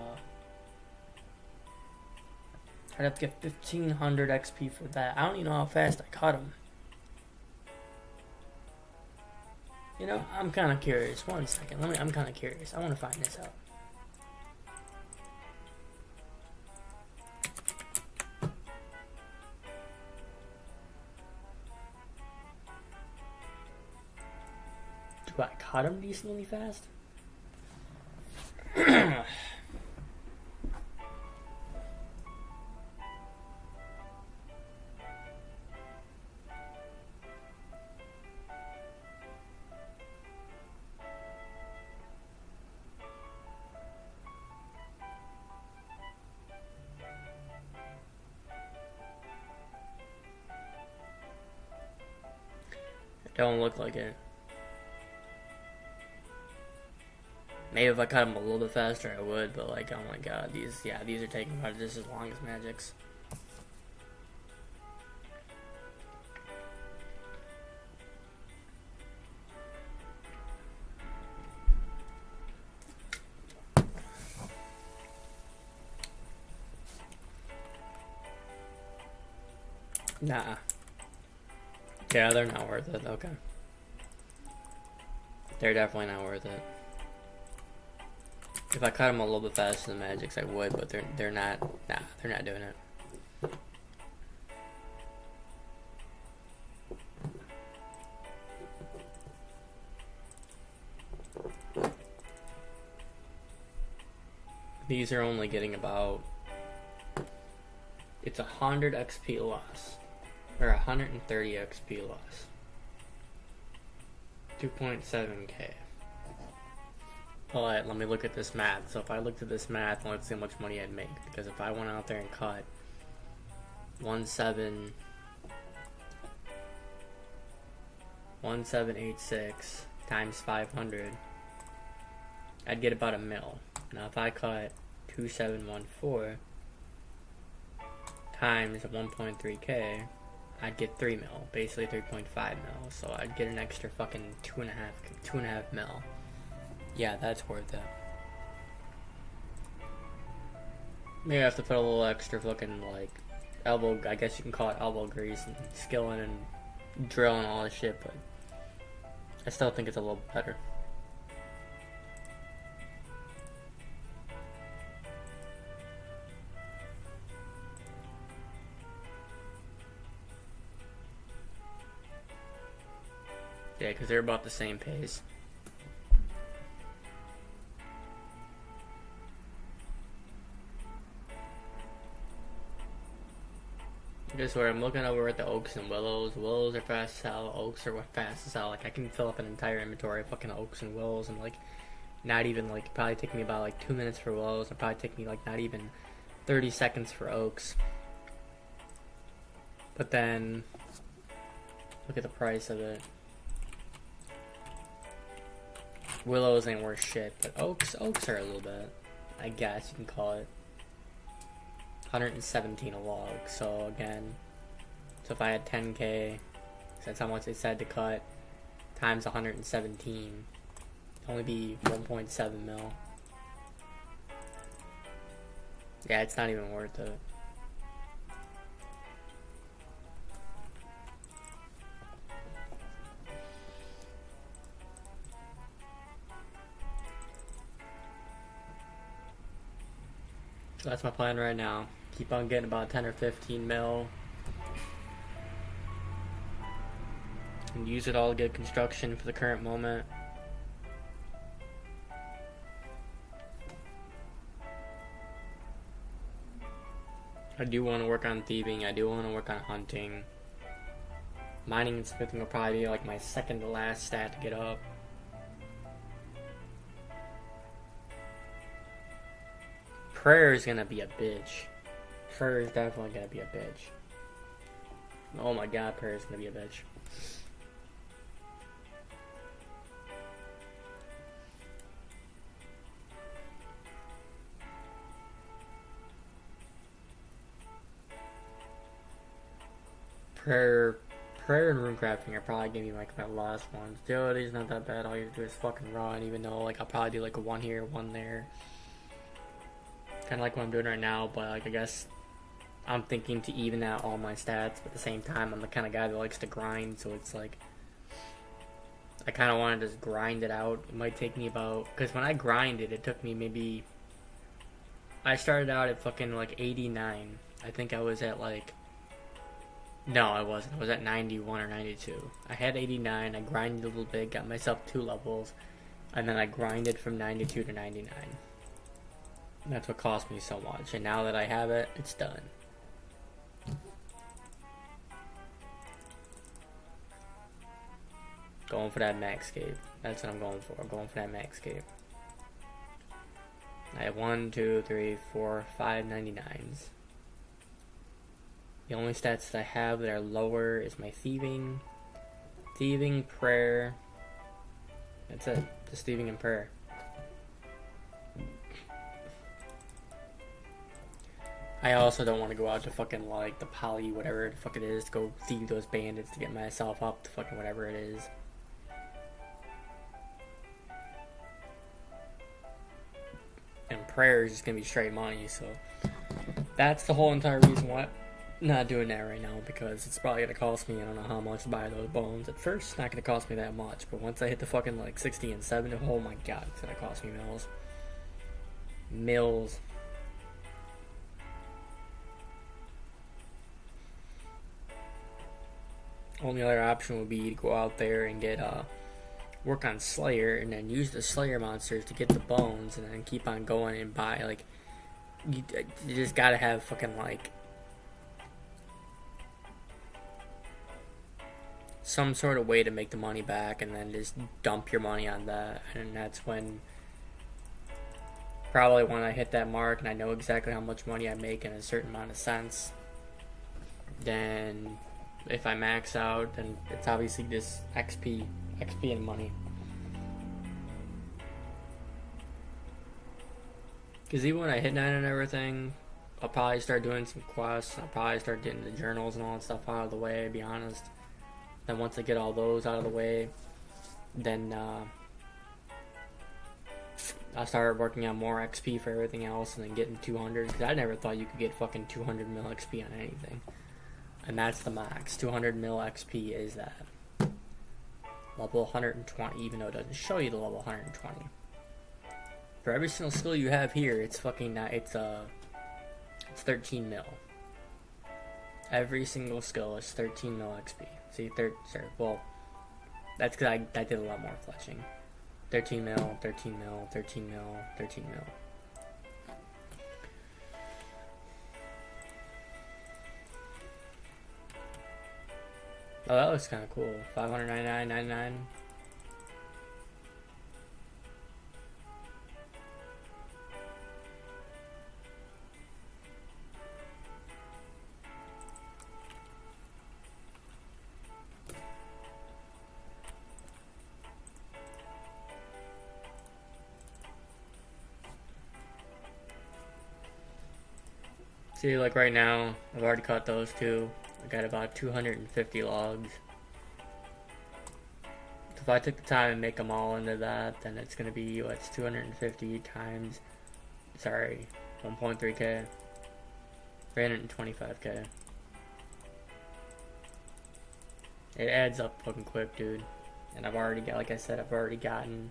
I'd have to get 1500 XP for that. I don't even know how fast I cut them. You know, I'm kind of curious. One second. I'm kind of curious. I want to find this out. Do I cut them decently fast? Don't look like it. Maybe if I cut them a little bit faster, I would, but like, oh my god, these are taking about just as long as Magic's. Nah. Yeah, they're not worth it, okay. They're definitely not worth it. If I cut them a little bit faster than Magic's, I would, but they're not. Nah, they're not doing it. These are only getting about. It's 100 XP loss, or 130 XP loss. 2.7k. Alright, let me look at this math. So if I looked at this math, let's see how much money I'd make. Because if I went out there and cut 1786 times 500, I'd get about a mil. Now if I cut 2714 times 1.3k, I'd get 3 mil, basically 3.5 mil. So I'd get an extra fucking 2.5 mil. Yeah, that's worth it. Maybe I have to put a little extra fucking, like, elbow, I guess you can call it elbow grease and skilling and drilling and all this shit, but I still think it's a little better. Yeah, because they're about the same pace. Just where I'm looking over at the oaks and willows. Willows are fast to sell. Oaks are fast to sell. Like, I can fill up an entire inventory of fucking oaks and willows, and like, not even like, probably take me about like 2 minutes for willows. It'll probably take me like not even 30 seconds for oaks. But then, look at the price of it. Willows ain't worth shit, but oaks are a little bit, I guess you can call it. 117 a log, so again, so if I had 10k, that's how much they said to cut, times 117, it'd only be 1.7 mil. Yeah, it's not even worth it. So that's my plan right now. Keep on getting about 10 or 15 mil. And use it all to get construction for the current moment. I do want to work on thieving. I do want to work on hunting. Mining and smithing will probably be like my second to last stat to get up. Prayer is gonna be a bitch. Prayer is definitely gonna be a bitch. Oh my god, prayer is gonna be a bitch. Prayer and rune crafting are probably gonna be like my last ones. Agility's not that bad. All you have to do is fucking run, even though like I'll probably do like a one here, one there. Kind of like what I'm doing right now, but like I guess I'm thinking to even out all my stats, but at the same time I'm the kind of guy that likes to grind, so it's like I kind of want to just grind it out. It might take me about, because when I grinded, it took me maybe, I started out at fucking like 89. I think I was at like, no I wasn't, I was at 91 or 92. I had 89, I grinded a little bit, got myself 2 levels, and then I grinded from 92 to 99. That's what cost me so much, and now that I have it, it's done. Going for that max cape. That's what I'm going for. I'm going for that max cape. I have 1, 2, 3, 4, 5 99s. The only stats that I have that are lower is my thieving, Thieving, prayer. That's it. Just thieving and prayer. I also don't want to go out to fucking like the poly, whatever the fuck it is, to go thieve those bandits to get myself up to fucking whatever it is. And prayer is just gonna be straight money, so that's the whole entire reason why I'm not doing that right now, because it's probably gonna cost me, I don't know how much to buy those bones. At first, it's not gonna cost me that much, but once I hit the fucking like 60 and 70, oh my god, it's gonna cost me mills. Mills. Only other option would be to go out there and get work on Slayer, and then use the Slayer monsters to get the bones, and then keep on going and buy, like, you just gotta have fucking, like, some sort of way to make the money back, and then just dump your money on that. And that's when, probably when I hit that mark and I know exactly how much money I make in a certain amount of cents, then if I max out, then it's obviously just XP and money. Because even when I hit 9 and everything, I'll probably start doing some quests. I'll probably start getting the journals and all that stuff out of the way, to be honest. Then once I get all those out of the way, then I'll start working on more XP for everything else, and then getting 200. Because I never thought you could get fucking 200 mil XP on anything. And that's the max. 200 mil XP is that. Level 120, even though it doesn't show you the level 120. For every single skill you have here, it's fucking, it's 13 mil. Every single skill is 13 mil XP. See, well, that's because I did a lot more fletching. 13 mil, 13 mil, 13 mil, 13 mil. Oh, that looks kind of cool. 599.99. See, like right now, I've already cut those two. I got about 250 logs. So if I took the time and make them all into that, then it's going to be, what's 250 times, 1.3k, 325k. It adds up fucking quick, dude. And I've already got, like I said, I've already gotten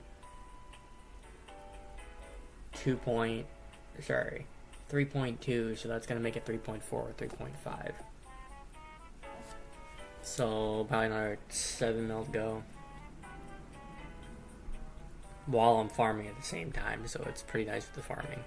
3.2, so that's going to make it 3.4 or 3.5. So probably another 7 mil to go. While I'm farming at the same time, so it's pretty nice with the farming.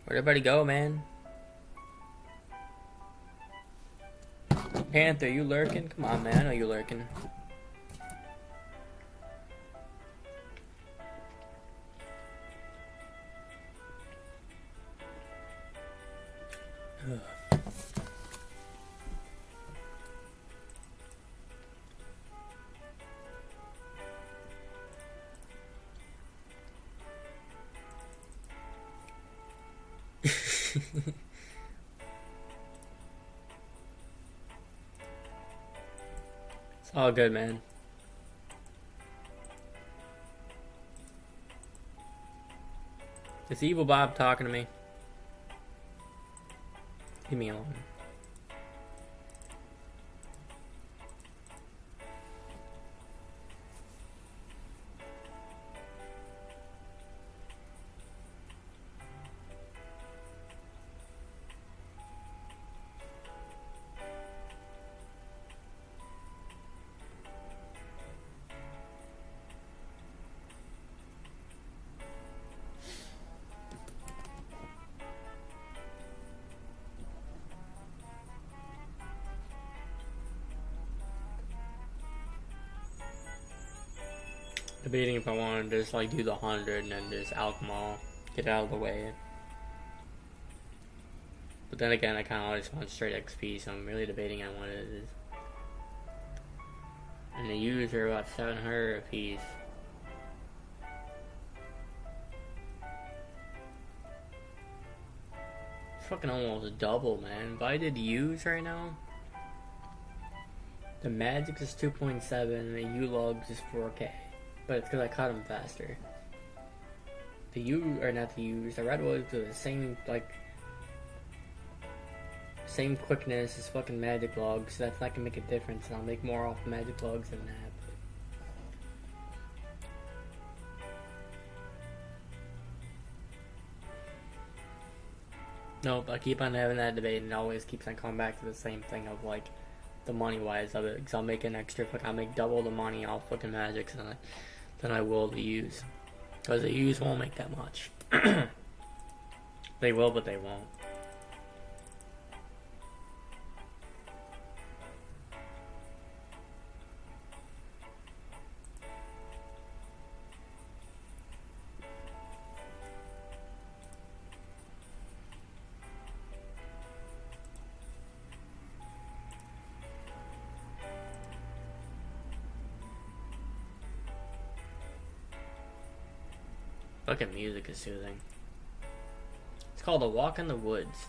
Where'd everybody go, man? Panther, you lurking? Come on, man. I know you lurking. It's all good, man. It's Evil Bob talking to me. Leave me alone. Debating if I want to just like do the 100 and then just alchemy, get it out of the way. But then again, I kind of always want straight XP, so I'm really debating on what it is. And the U's are about 700 a piece. It's fucking almost double, man. If I did U's right now, the Magic is 2.7 and the U-Logs is 4K. But it's because I caught them faster. The U, or not the U's, the red ones are the same, like, same quickness as fucking magic logs, so that's not gonna make a difference, and I'll make more off magic logs than that. Nope, I keep on having that debate, and it always keeps on coming back to the same thing of like the money wise of it, because I'll make an extra, I'll make double the money off fucking magics than I will the U's, because the U's won't make that much. They will, but they won't. Fucking music is soothing. It's called A Walk in the Woods.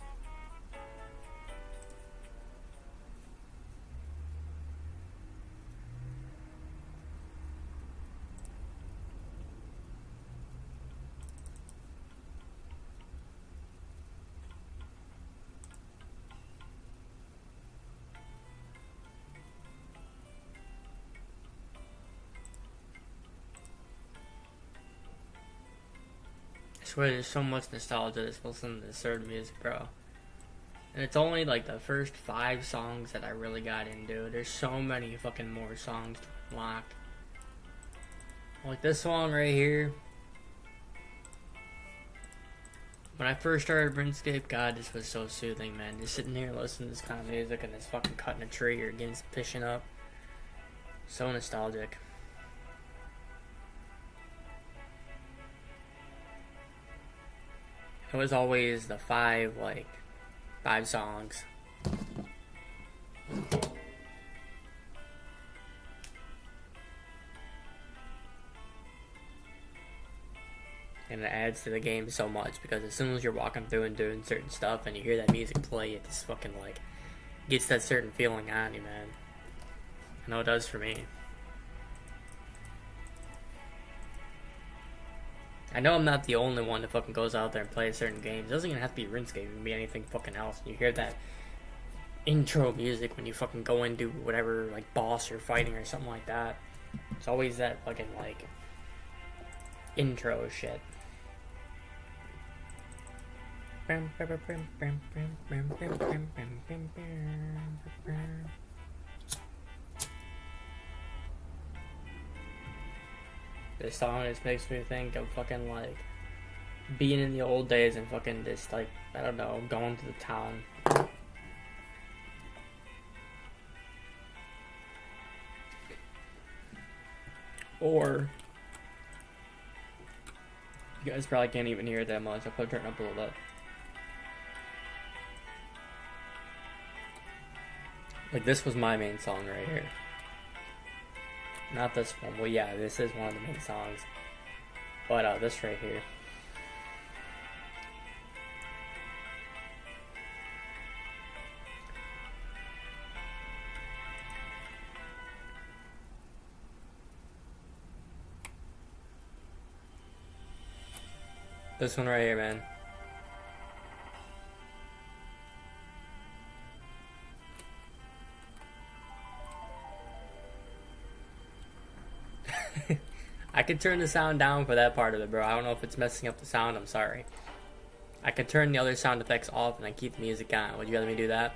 I swear there's so much nostalgia that's listening to this certain music, bro. And it's only like the first 5 songs that I really got into. There's so many fucking more songs to unlock. Like this song right here. When I first started RuneScape, God, this was so soothing, man. Just sitting here listening to this kind of music and this fucking cutting a tree or getting some fishing up. So nostalgic. It was always the 5 songs. And it adds to the game so much, because as soon as you're walking through and doing certain stuff and you hear that music play, it just fucking gets that certain feeling on you, man. I know it does for me. I know I'm not the only one that fucking goes out there and plays certain games. It doesn't even have to be RuneScape. It can be anything fucking else. You hear that intro music when you fucking go into whatever, boss you're fighting or something like that. It's always that fucking, intro shit. This song just makes me think of fucking being in the old days and fucking just I don't know, going to the town. Or you guys probably can't even hear it that much. I'll probably turn it up a little bit. This was my main song right here. Not this one. Well, yeah, this is one of the main songs. But this right here. This one right here, man. I could turn the sound down for that part of it, bro. I don't know if it's messing up the sound. I'm sorry. I could turn the other sound effects off and then keep the music on. Would you rather me do that?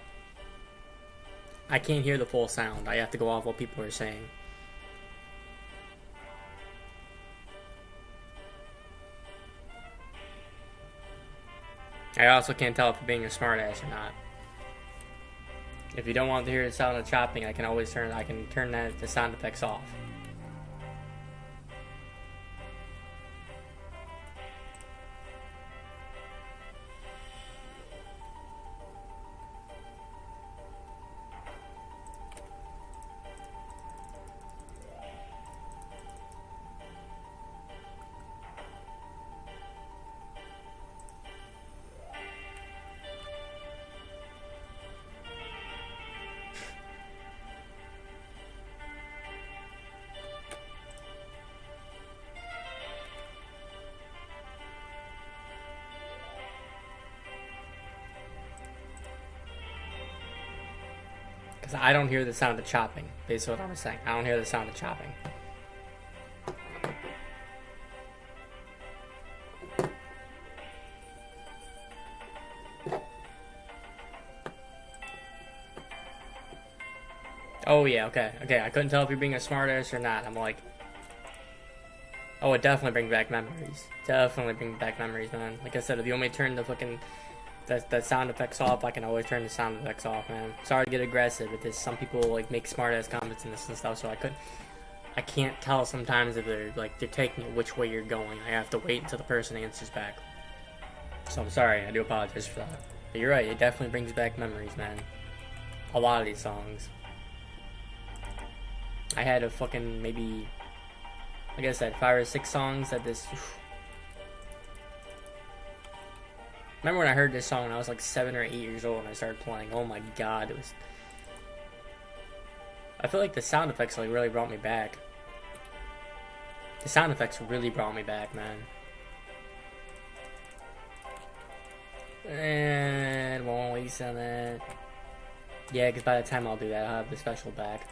I can't hear the full sound. I have to go off what people are saying. I also can't tell if you're being a smartass or not. If you don't want to hear the sound of chopping, I can turn the sound effects off. Because I don't hear the sound of chopping. Basically what I'm saying. I don't hear the sound of chopping. Oh yeah, okay. Okay, I couldn't tell if you're being a smartass or not. I'm like... Oh, it definitely brings back memories. Definitely brings back memories, man. Like I said, if you want me to turn the fucking... That sound effects off, I can always turn the sound effects off, man. Sorry to get aggressive, but some people like make smart ass comments in this and stuff, so I can't tell sometimes if they're taking it which way you're going. I have to wait until the person answers back. So I'm sorry, I do apologize for that. But you're right, it definitely brings back memories, man. A lot of these songs. I had a fucking maybe, like I said, 5 or 6 songs that this. Remember when I heard this song when I was like 7 or 8 years old and I started playing? Oh my god, it was... I feel like the sound effects like really brought me back. The sound effects really brought me back, man. And won't waste on that. Yeah, because by the time I'll do that, I'll have the special back.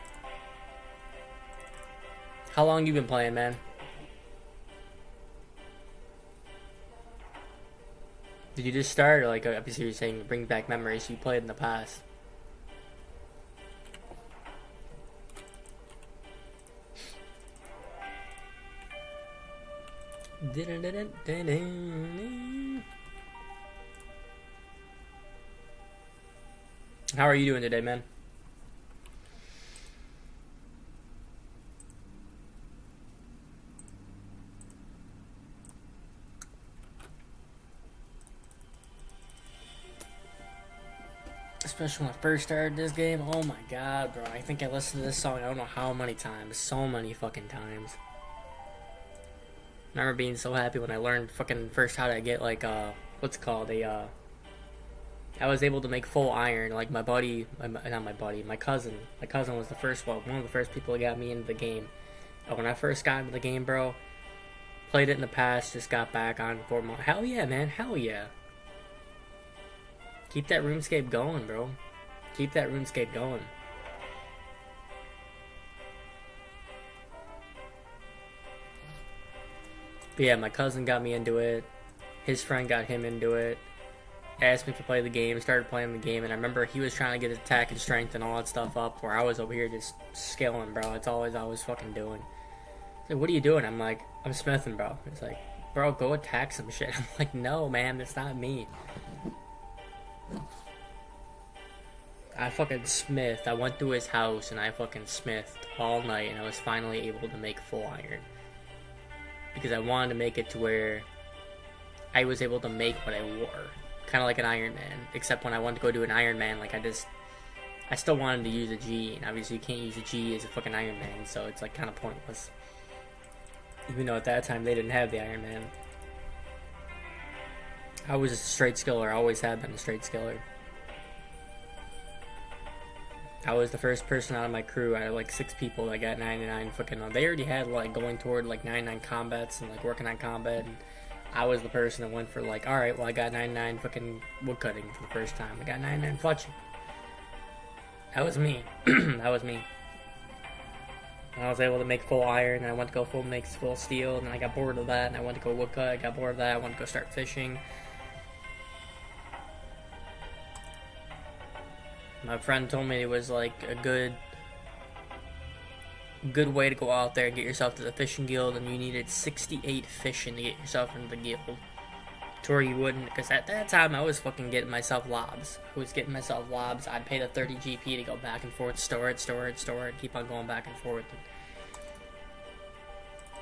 How long you been playing, man? Did you just start, or like, obviously you're saying bring back memories you played in the past? How are you doing today, man? Especially when I first started this game. Oh my god, bro. I think I listened to this song I don't know how many times. So many fucking times. I remember being so happy when I learned fucking first how to get like what's it called? I was able to make full iron. Like my buddy, not my buddy, my cousin. My cousin was the first one of the first people that got me into the game. When I first got into the game, bro, played it in the past, just got back on for more. Hell yeah, man. Hell yeah. Keep that RuneScape going, bro. Keep that RuneScape going. But yeah, my cousin got me into it. His friend got him into it. Asked me to play the game, started playing the game, and I remember he was trying to get his attack and strength and all that stuff up, where I was over here just scaling, bro. It's always I was fucking doing. He's like, what are you doing? I'm like, I'm smithing, bro. It's like, bro, go attack some shit. I'm like, no, man, that's not me. I fucking smithed. I went to his house and I fucking smithed all night, and I was finally able to make full iron. Because I wanted to make it to where I was able to make what I wore. Kind of like an Iron Man. Except when I wanted to go do an Iron Man, like I still wanted to use a G, and obviously you can't use a G as a fucking Iron Man, so it's like kind of pointless. Even though at that time they didn't have the Iron Man. I was a straight skiller, I always have been a straight skiller. I was the first person out of my crew. I had like 6 people that got 99 fucking. They already had like going toward like 99 combats and like working on combat. And I was the person that went for like, all right, well I got 99 fucking woodcutting for the first time. I got 99 fletching. That was me. That was me. And I was able to make full iron, and I went to go make full steel, and then I got bored of that, and I went to go woodcut. I got bored of that. I went to go start fishing. My friend told me it was like a good way to go out there and get yourself to the fishing guild, and you needed 68 fishing to get yourself into the guild. To where you wouldn't, because at that time I was fucking getting myself lobs. I'd pay the 30 GP to go back and forth, store it, keep on going back and forth.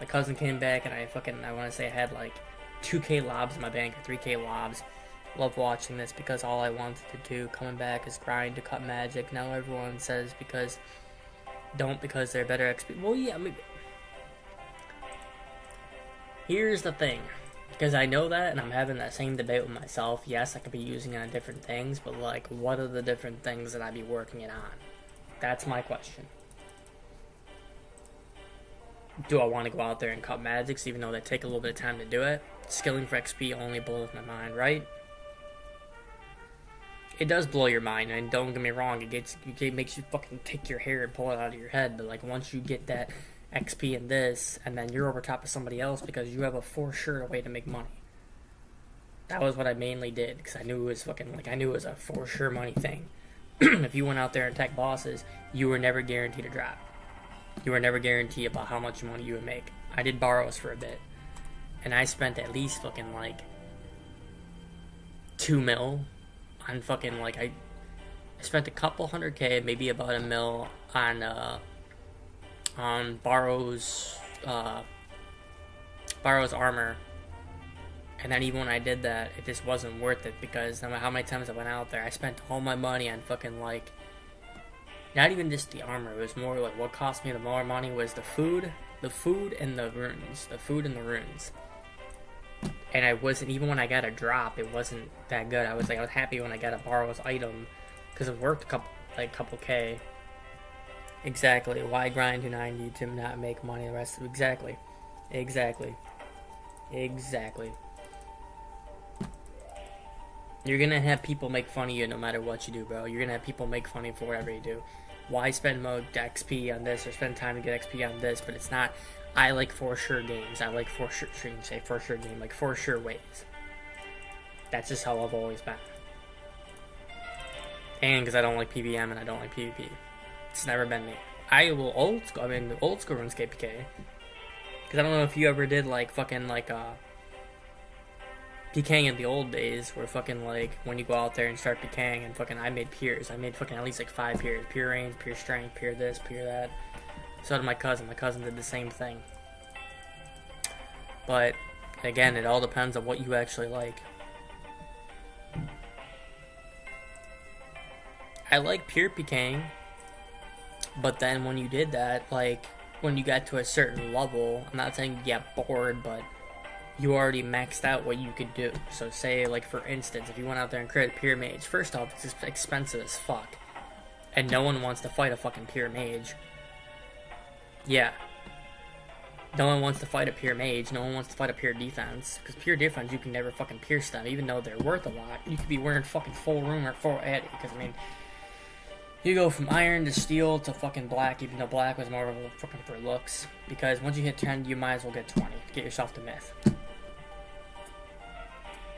My cousin came back and I want to say I had like 2k lobs in my bank, or 3k lobs. Love watching this because all I wanted to do coming back is grind to cut magic. Now everyone says because they're better XP. Well, yeah, I mean, here's the thing, because I know that and I'm having that same debate with myself. Yes, I could be using it on different things, but like, what are the different things that I'd be working it on? That's my question. Do I want to go out there and cut magics even though they take a little bit of time to do it? Skilling for XP only blows my mind, right? it does blow your mind, and don't get me wrong, it makes you fucking take your hair and pull it out of your head, but like once you get that XP in this, and then you're over top of somebody else because you have a for sure way to make money. That was what I mainly did, because I knew it was fucking, like, I knew it was a for sure money thing. If you went out there and tech bosses, you were never guaranteed a drop. You were never guaranteed about how much money you would make. I did borrows for a bit, and I spent at least fucking like 2 mil on fucking, like, I spent a couple $100K, maybe about $1 mil on borrows armor. And then even when I did that, it just wasn't worth it, because no matter how many times I went out there, I spent all my money on fucking, like, not even just the armor. It was more like what cost me the more money was the food and the runes. The food and the runes. And I wasn't, even when I got a drop, it wasn't that good. I was happy when I got a borrow's item, because it worked a couple K. Exactly. Why grind to 90 to not make money the rest of Exactly. You're gonna have people make fun of you no matter what you do, bro. You're gonna have people make fun of you for whatever you do. Why spend more XP on this or spend time to get XP on this? But it's not. I like for sure games. I like for sure game, like for sure ways. That's just how I've always been. And because I don't like PVM and I don't like PvP. It's never been me. I will old school RuneScape PK. Because I don't know if you ever did like fucking like PKing in the old days, where fucking like when you go out there and start PKing and fucking I made peers. I made fucking at least like 5 peers. Pure range, pure strength, pure this, pure that. So did my cousin. My cousin did the same thing. But again, it all depends on what you actually like. I like pure PKing, but then when you did that, like when you got to a certain level, I'm not saying you get bored, but you already maxed out what you could do. So say, like, for instance, if you went out there and created a pure mage, first off, it's just expensive as fuck. And no one wants to fight a fucking pure mage. Yeah. No one wants to fight a pure mage. No one wants to fight a pure defense. Because pure defense, you can never fucking pierce them, even though they're worth a lot. You could be wearing fucking full room or full eddy. Because, I mean, you go from iron to steel to fucking black, even though black was more of a fucking for looks. Because once you hit 10, you might as well get 20. Get yourself to myth.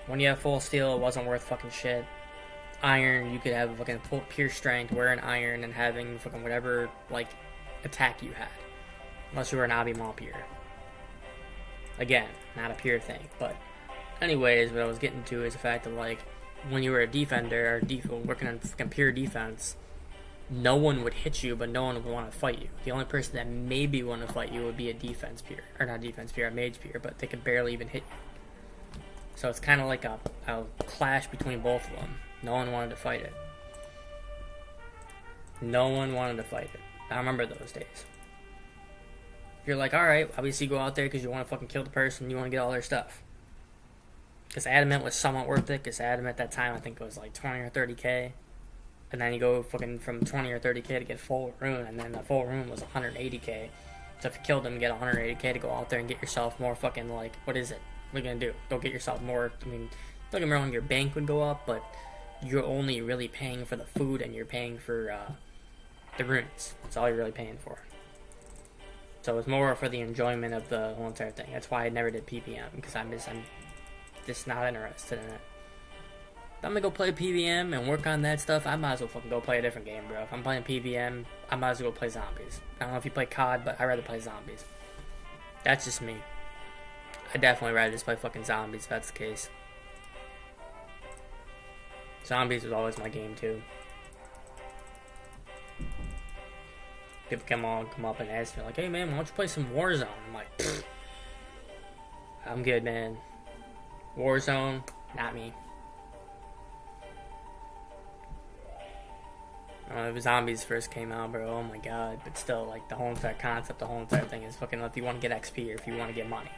When you have full steel, it wasn't worth fucking shit. Iron, you could have a fucking full pure strength, wearing iron, and having fucking whatever, like, attack you had. Unless you were an Abimon pure. Again, not a pure thing. But, anyways, what I was getting to is the fact that, like, when you were a defender, or working on fucking pure defense, no one would hit you, but no one would want to fight you. The only person that maybe want to fight you would be a defense pure. Or not defense pure, a mage pure, but they could barely even hit you. So it's kind of like a clash between both of them. No one wanted to fight it. No one wanted to fight it. I remember those days. You're like, alright, obviously you go out there because you want to fucking kill the person, you want to get all their stuff. Because Adamant was somewhat worth it, because Adamant at that time, I think it was like 20 or 30k. And then you go fucking from 20 or 30k to get full rune, and then the full rune was 180k. So if you killed them, you get 180k to go out there and get yourself more fucking, like, what is it? What are you gonna do? Go get yourself more. I mean, don't get me wrong, your bank would go up, but you're only really paying for the food and you're paying for the runes. That's all you're really paying for. So it's more for the enjoyment of the whole entire thing. That's why I never did PVM, because I'm just not interested in it. If I'm gonna go play PVM and work on that stuff, I might as well fucking go play a different game, bro. If I'm playing PVM, I might as well go play zombies. I don't know if you play COD, but I'd rather play zombies. That's just me. I'd definitely rather just play fucking zombies if that's the case. Zombies was always my game too. People come up and ask me like, hey man, why don't you play some Warzone? I'm like, pfft. I'm good, man. Warzone, not me. If zombies first came out, bro, oh my god. But still, like, the whole entire concept, the whole entire thing is fucking, if you want to get XP or if you want to get money.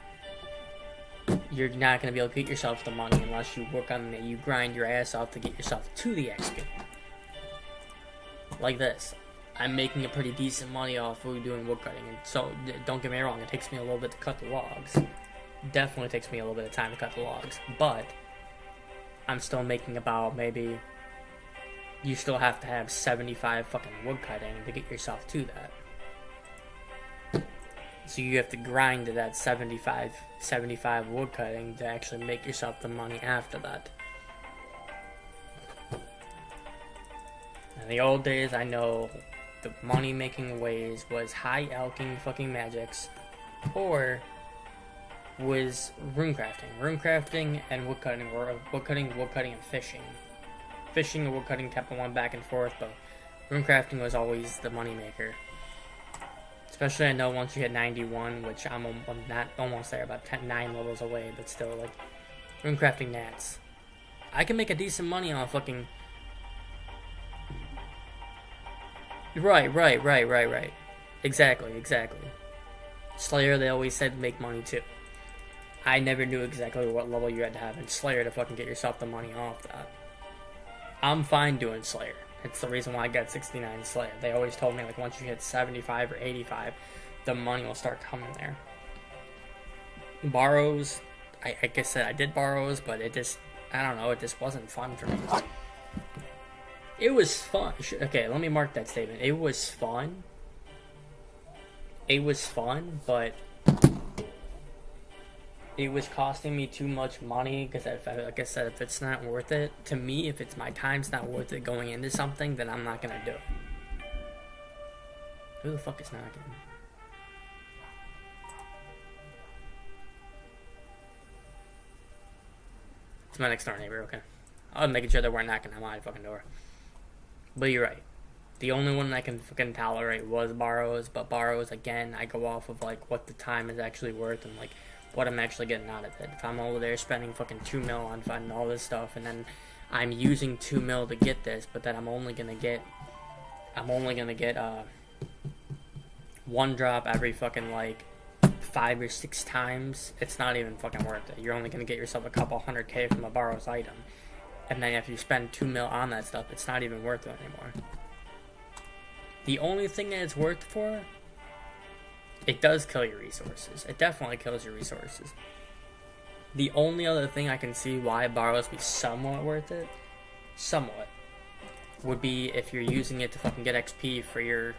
You're not going to be able to get yourself the money unless you work on it. You grind your ass off to get yourself to the XP. Like this. I'm making a pretty decent money off of doing woodcutting. And so, don't get me wrong, it takes me a little bit to cut the logs. Definitely takes me a little bit of time to cut the logs. But, I'm still making about maybe you still have to have 75 fucking wood cutting to get yourself to that. So you have to grind to that 75 wood cutting to actually make yourself the money after that. In the old days, I know the money making ways was high alching fucking magics, or was rune crafting and wood cutting, or wood cutting and fishing. Fishing and wood cutting kept going back and forth, but rune crafting was always the money maker. Especially, I know once you hit 91, which I'm not almost there, about 9 levels away, but still, like, rune crafting nats. I can make a decent money on fucking. Right. Exactly. Slayer, they always said make money too. I never knew exactly what level you had to have in Slayer to fucking get yourself the money off that. I'm fine doing Slayer. It's the reason why I got 69 Slayer. They always told me, like, once you hit 75 or 85, the money will start coming there. Borrows, like I said, I did borrows, but it just, I don't know, it just wasn't fun for me. It was fun. Okay, let me mark that statement. It was fun. But it was costing me too much money, because like I said, if it's not worth it, to me, if it's my time's not worth it going into something, then I'm not gonna do it. Who the fuck is knocking? It's my next door neighbor, okay. I was making sure they weren't knocking on my fucking door. But you're right. The only one I can fucking tolerate was borrows, but borrows, again, I go off of, like, what the time is actually worth and, like, what I'm actually getting out of it. If I'm over there spending fucking 2 mil on finding all this stuff, and then I'm using 2 mil to get this, but then I'm only gonna get 1 drop every fucking, like, 5 or 6 times, it's not even fucking worth it. You're only gonna get yourself a couple 100k from a borrows item. And then if you spend 2 mil on that stuff, it's not even worth it anymore. The only thing that it's worth for, it does kill your resources. It definitely kills your resources. The only other thing I can see why borrows be somewhat worth it, would be if you're using it to fucking get XP for your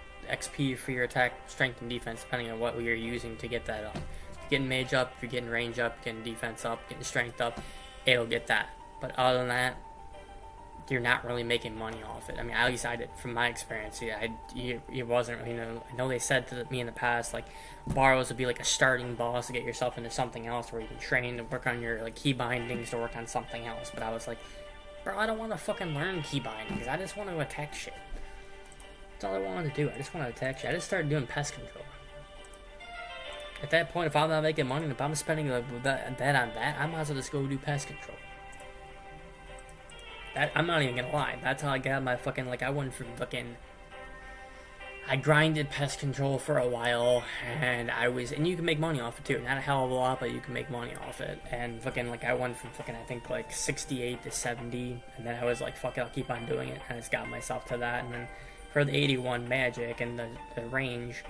attack, strength, and defense, depending on what you're using to get that up. If you're getting mage up, if you're getting range up, getting defense up, getting strength up, it'll get that. But other than that, you're not really making money off it. I mean, at least I did, from my experience. Yeah, it wasn't, you know, I know they said to me in the past, like, borrows would be like a starting boss to get yourself into something else where you can train to work on your, like, key bindings to work on something else. But I was like, bro, I don't want to fucking learn key bindings. I just want to attack shit. That's all I wanted to do. I just want to attack shit. I just started doing pest control. At that point, if I'm not making money, if I'm spending that on that, I might as well just go do pest control. I'm not even gonna lie. That's how I got my fucking, like, I went from fucking, I grinded pest control for a while, and you can make money off it too. Not a hell of a lot, but you can make money off it. And fucking, like, I went from fucking, I think, like, 68 to 70, and then I was like, fuck it, I'll keep on doing it, and I just got myself to that. And then for the 81 magic and the range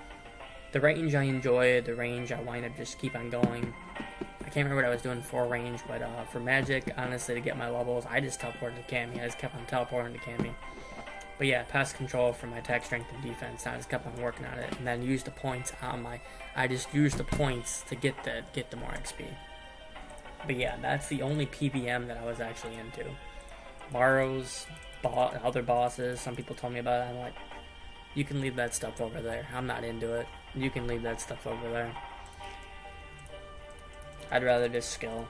I enjoy, the range I wind up just keep on going. I can't remember what I was doing for range, but for magic, honestly, to get my levels, I just teleported to Cammy. I just kept on teleporting to Cammy. But yeah, pest control for my attack, strength, and defense. I just kept on working on it, and then used the points on I just used the points to get the more XP. But yeah, that's the only PVM that I was actually into. Borrows, other bosses. Some people told me about it. I'm like, you can leave that stuff over there. I'm not into it. You can leave that stuff over there. I'd rather just skill.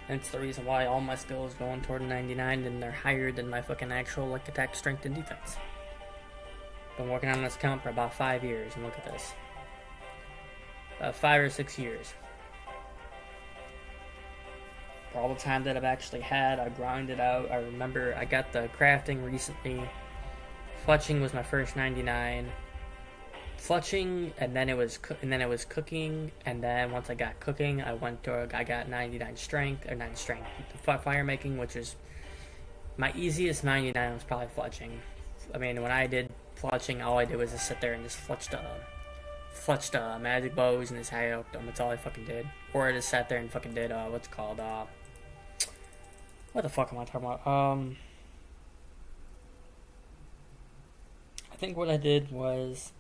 And it's the reason why all my skills going toward 99 and they're higher than my fucking actual, like, attack, strength, and defense. Been working on this account for about 5 years, and look at this. About 5 or 6 years. For all the time that I've actually had, I grinded out. I remember I got the crafting recently. Fletching was my first 99. Fletching, and then it was cooking, and then once I got cooking, I got 99 strength, or 9 strength. Fire making, which is my easiest 99, was probably fletching. I mean, when I did fletching, all I did was just sit there and just fletched magic bows and just hooked them. That's all I fucking did. Or I just sat there and fucking did what's it called, what the fuck am I talking about? think what I did was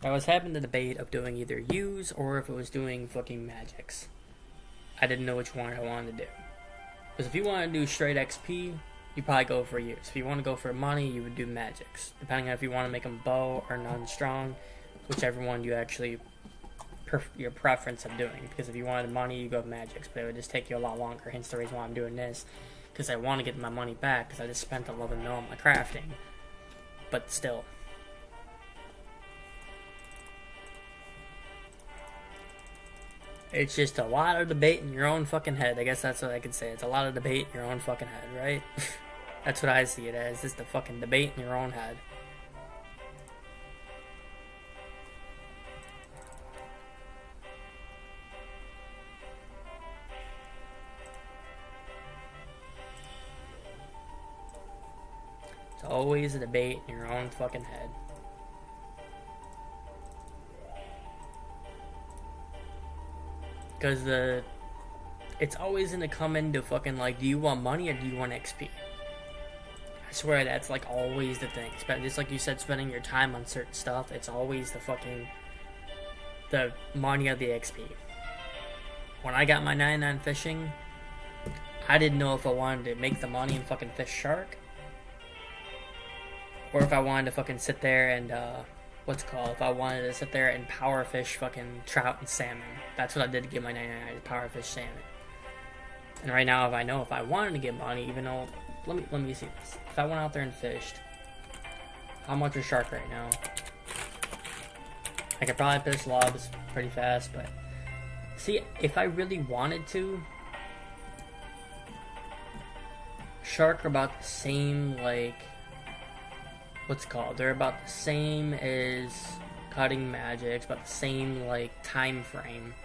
I was having the debate of doing either use or if it was doing fucking magics. I didn't know which one I wanted to do. Because if you want to do straight XP, you probably go for use. If you want to go for money, you would do magics. Depending on if you want to make them bow or non-strong, whichever one you actually your preference of doing. Because if you wanted money, you go with magics, but it would just take you a lot longer. Hence the reason why I'm doing this, because I want to get my money back. Because I just spent 11 mil on my crafting, but still. It's just a lot of debate in your own fucking head. I guess that's what I could say. It's a lot of debate in your own fucking head, right? That's what I see it as. It's the fucking debate in your own head. It's always a debate in your own fucking head. Because it's always gonna come into fucking like, do you want money or do you want XP? I swear that's like always the thing. Just like you said, spending your time on certain stuff, it's always the money of the XP. When I got my 99 fishing, I didn't know if I wanted to make the money and fucking fish shark, or if I wanted to fucking sit there and if I wanted to sit there and power fish fucking trout and salmon. That's what I did to get my 99, power fish salmon. And right now, if I wanted to get money, even though, let me see this. If I went out there and fished, how much is shark right now? I could probably fish lobs pretty fast, but see, if I really wanted to, shark are about the same, like, they're about the same as cutting magics, about the same, like, time frame.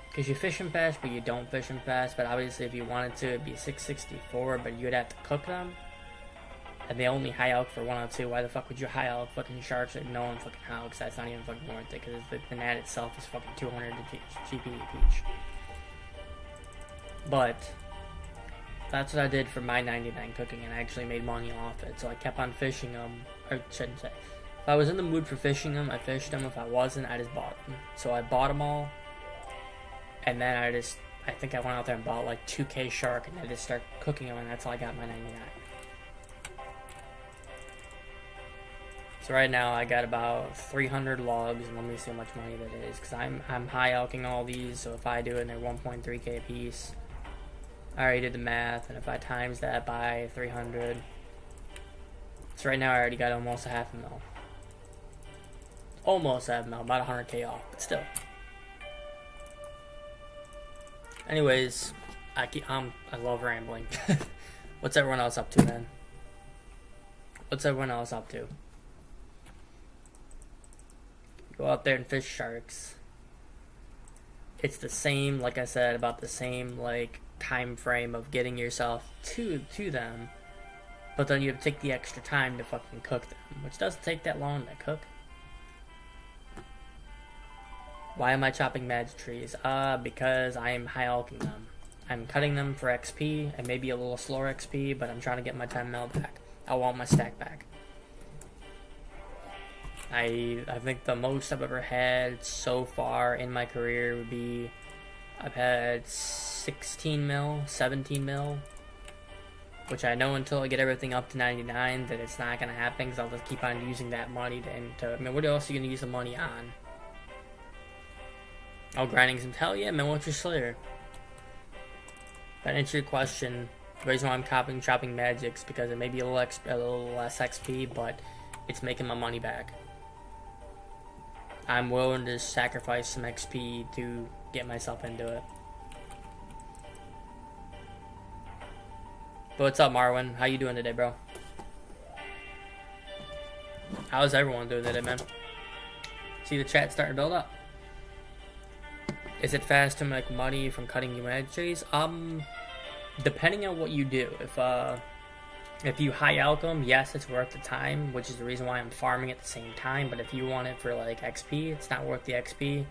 Because you fish them fast, but you don't fish them fast. But obviously, if you wanted to, it'd be 664, but you'd have to cook them. And they only high elk for 102. Why the fuck would you high elk fucking sharks at no one fucking high elks? That's not even fucking worth it, because the net itself is fucking 200 GP each. But that's what I did for my 99 cooking, and I actually made money off it. So I kept on fishing them, or shouldn't say. If I was in the mood for fishing them, I fished them. If I wasn't, I just bought them. So I bought them all, and then I think I went out there and bought like 2K shark, and I just started cooking them, and that's how I got my 99. So right now I got about 300 logs, and let me see how much money that is, because I'm high elking all these. So if I do it, and they're 1.3K a piece. I already did the math, and if I times that by 300, so right now I already got almost a half a mil. Almost half a mil, about 100K off, but still. Anyways, I love rambling. What's everyone else up to, man? What's everyone else up to? Go out there and fish sharks. It's the same, like I said, about the same, like, time frame of getting yourself to them, but then you have to take the extra time to fucking cook them, which doesn't take that long to cook. Why am I chopping magic trees? Because I am high elking them. I'm cutting them for XP, and maybe a little slower XP, but I'm trying to get my 10 mil back. I want my stack back. I think the most I've ever had so far in my career would be, I've had 16 mil, 17 mil, which I know until I get everything up to 99 that it's not going to happen, because I'll just keep on using that money I mean, what else are you going to use the money on? Oh, grinding some, hell yeah, man, what's your Slayer? That answers your question. The reason why I'm chopping magics, because it may be a little less XP, but it's making my money back. I'm willing to sacrifice some XP to get myself into it. But what's up, Marwin? How you doing today, bro? How's everyone doing today, man? See the chat starting to build up. Is it fast to make money from cutting your magic trees? Depending on what you do. If you high elk them, yes, it's worth the time, which is the reason why I'm farming at the same time. But if you want it for like XP, it's not worth the XP.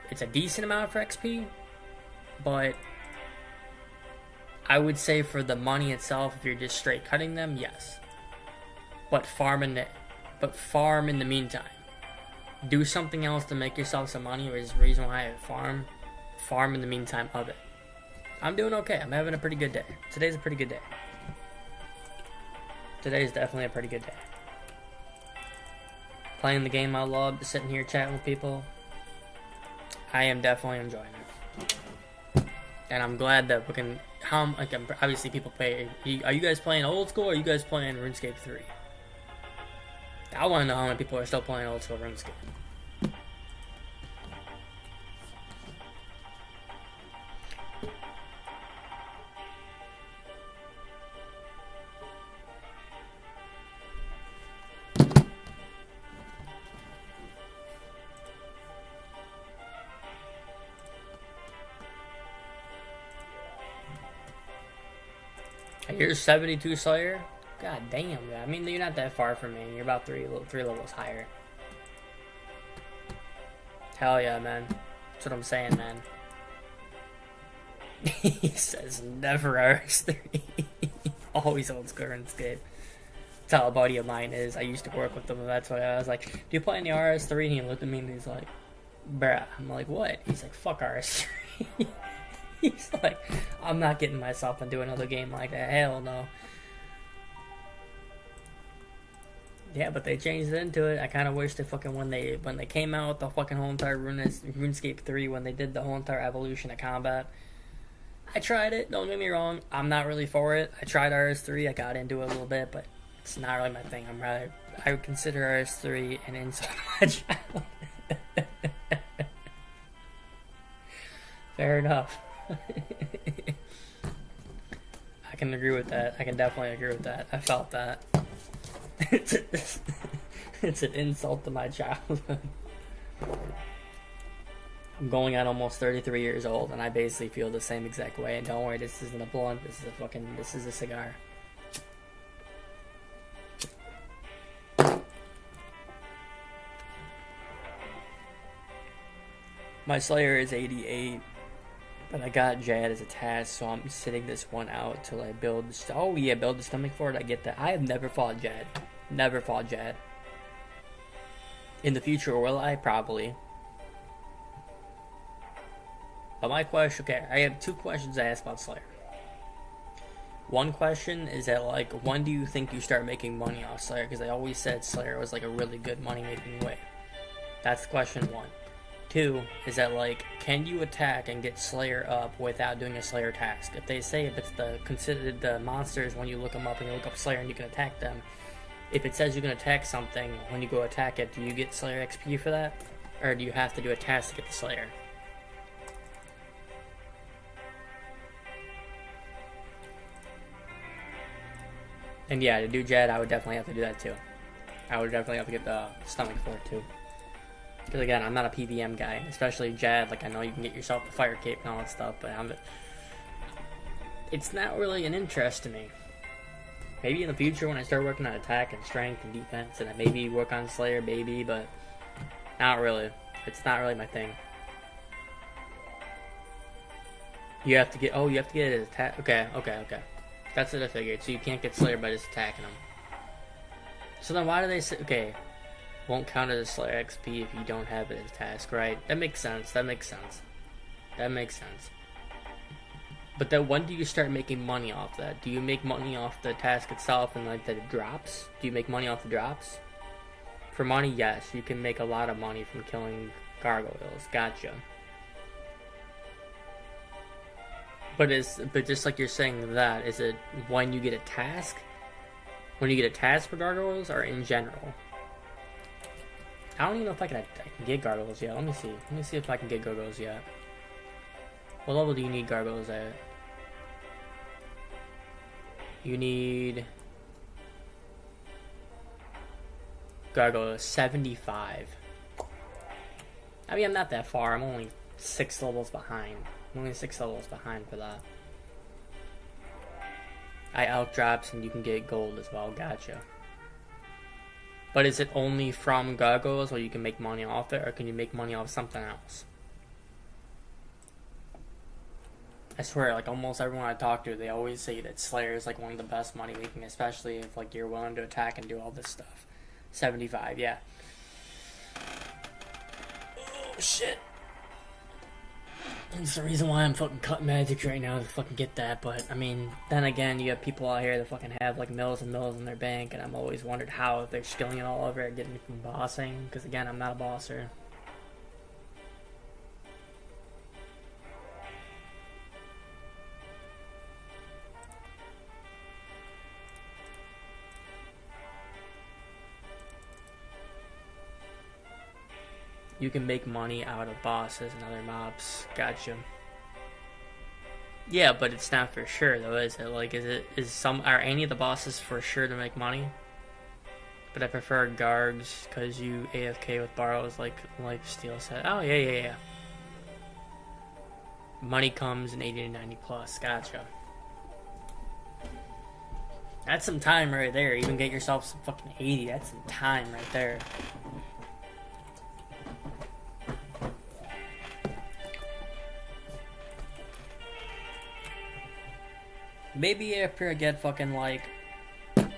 It's a decent amount for XP, but I would say for the money itself, if you're just straight cutting them, yes. but farm in the meantime. Do something else to make yourself some money, which is the reason why I farm in the meantime of it. I'm doing okay. I'm having a pretty good day. Today's a pretty good day. Today is definitely a pretty good day. Playing the game I love, sitting here chatting with people. I am definitely enjoying it. And I'm glad that we can... obviously people play... Are you guys playing old school or are you guys playing RuneScape 3? I want to know how many people are still playing old school RuneScape. Here's 72 Slayer. God damn, I mean, you're not that far from me. You're about three levels higher. Hell yeah, man. That's what I'm saying, man. He says never RS3. Always old school RuneScape. That's how a buddy of mine is. I used to work with him, and that's why I was like, do you play any RS3? And he looked at me and he's like, bruh. I'm like, what? He's like, fuck RS3. He's like, I'm not getting myself into another game like that. Hell no. Yeah, but they changed it into it. I kind of wish they fucking when they came out with the fucking whole entire RuneScape 3, when they did the whole entire evolution of combat. I tried it. Don't get me wrong. I'm not really for it. I tried RS3. I got into it a little bit, but it's not really my thing. I would consider RS3 an insult to my child. Fair enough. I can agree with that. I can definitely agree with that. I felt that. It's an insult to my childhood. I'm going on almost 33 years old, and I basically feel the same exact way. And don't worry, this isn't a blunt. This is a cigar. My Slayer is 88. But I got Jad as a task, so I'm sitting this one out till I build the... Oh yeah, build the stomach for it, I get that. I have never fought Jad. Never fought Jad. In the future, will I? Probably. But my question... Okay, I have two questions I ask about Slayer. One question is that, like, when do you think you start making money off Slayer? Because I always said Slayer was, like, a really good money-making way. That's question one. Two is that, like, can you attack and get Slayer up without doing a Slayer task? If they say if it's considered the monsters when you look them up and you look up Slayer and you can attack them, if it says you can attack something when you go attack it, do you get Slayer XP for that? Or do you have to do a task to get the Slayer? And yeah, to do Jad, I would definitely have to do that too. I would definitely have to get the stomach for it too. Because again, I'm not a PVM guy, especially Jad. Like, I know you can get yourself the fire cape and all that stuff, but it's not really an interest to me. Maybe in the future when I start working on attack and strength and defense, and I maybe work on Slayer, maybe, but not really. It's not really my thing. You have to get it attack. Okay. That's what I figured. So you can't get Slayer by just attacking them. So then why do they say, okay, won't count as a Slayer XP if you don't have it as a task, right? That makes sense. But then when do you start making money off that? Do you make money off the task itself and like that it drops? Do you make money off the drops? For money, yes. You can make a lot of money from killing gargoyles. Gotcha. But just like you're saying that, is it when you get a task? When you get a task for gargoyles or in general? I don't even know if I can get gargoyles yet. Let me see. Let me see if I can get gargoyles yet. What level do you need gargoyles at? You need gargoyles 75. I mean, I'm not that far. I'm only 6 levels behind. I'm only 6 levels behind for that. I outdrops and you can get gold as well. Gotcha. But is it only from gargoyles where you can make money off it, or can you make money off something else? I swear, like almost everyone I talk to, they always say that Slayer is like one of the best money making, especially if like you're willing to attack and do all this stuff. 75, yeah. Oh shit. That's the reason why I'm fucking cutting magic right now to fucking get that. But I mean, then again, you have people out here that fucking have like mills and mills in their bank, and I'm always wondered how if they're skilling it all over it, getting from bossing. Because again, I'm not a bosser. You can make money out of bosses and other mobs. Gotcha. Yeah, but it's not for sure though, is it? Like, are any of the bosses for sure to make money? But I prefer guards because you AFK with borrows like Steel said. Oh yeah. Money comes in 80 to 90 plus. Gotcha. That's some time right there. Even get yourself some fucking 80. That's some time right there. Maybe after I get fucking like, I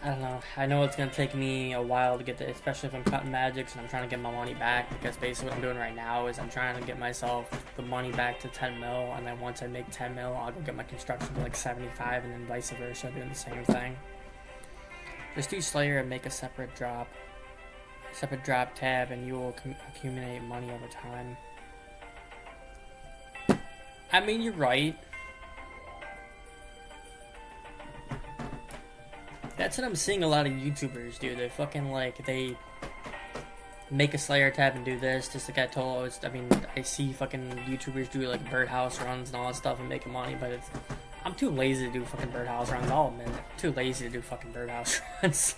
don't know. I know it's gonna take me a while to get the, especially if I'm cutting magics and I'm trying to get my money back, because basically what I'm doing right now is I'm trying to get myself the money back to 10 mil, and then once I make 10 mil, I'll go get my construction to like 75, and then vice versa, doing the same thing. Just do Slayer and make a separate drop tab, and you will accumulate money over time. I mean, you're right. That's what I'm seeing a lot of YouTubers do. They fucking like, they make a Slayer tab and do this. Just like I told, I see fucking YouTubers do like birdhouse runs and all that stuff and making money, but I'm too lazy to do fucking birdhouse runs. I'll admit it. I'm too lazy to do fucking birdhouse runs.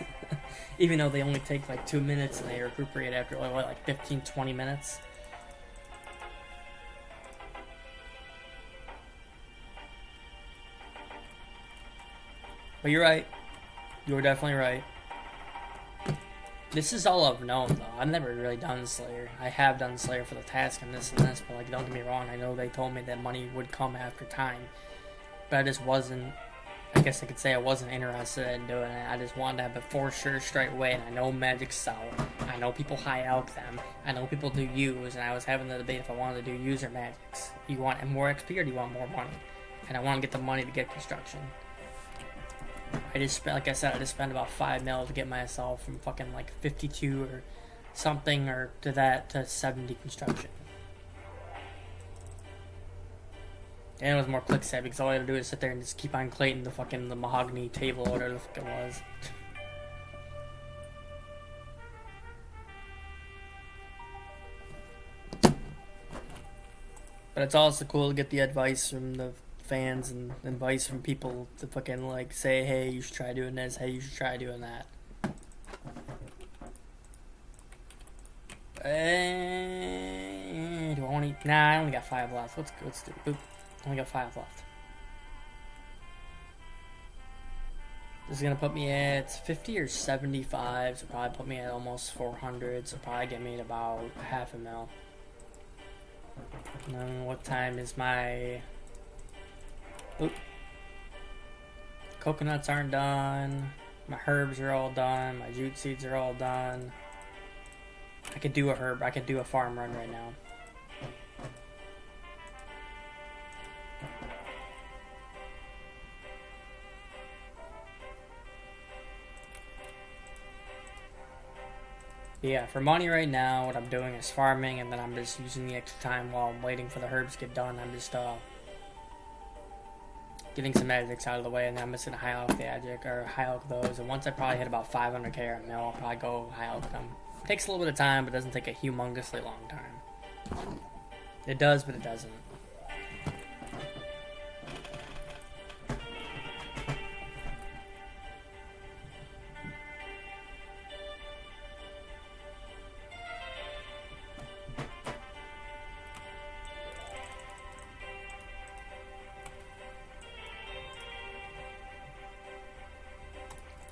Even though they only take like 2 minutes and they recuperate after like 15, 20 minutes. But you're right. You're definitely right. This is all I've known, though. I've never really done Slayer. I have done Slayer for the task and this, but like, don't get me wrong. I know they told me that money would come after time, but I just wasn't. I guess I could say I wasn't interested in doing it. I just wanted to have it for sure straight away. And I know magic sell. I know people high alch them. I know people do use, and I was having the debate if I wanted to do user magics. You want more XP or do you want more money? And I want to get the money to get construction. I just spent, like I said, I just spent about 5 mil to get myself from fucking like 52 or something or to 70 construction. And it was more click savvy because all I had to do is sit there and just keep on clayting the mahogany table or whatever the fuck it was. But it's also cool to get the advice from the fans and advice from people to fucking like say, hey, you should try doing this, hey, you should try doing that. Do I want to? Nah, I only got 5 left. Let's do it. Boop. I only got 5 left. This is gonna put me at 50 or 75, so probably put me at almost 400, so probably get me at about half a mil. And then what time is my... Oop. Coconuts aren't done. My herbs are all done. My jute seeds are all done. I could do a farm run right now. Yeah, for money right now, what I'm doing is farming, and then I'm just using the extra time while I'm waiting for the herbs to get done. I'm just getting some magics out of the way, and then I'm just gonna high alch the magic or high alch those. And once I probably hit about 500k or a mil, I'll probably go high alch them. Takes a little bit of time, but doesn't take a humongously long time. It does, but it doesn't.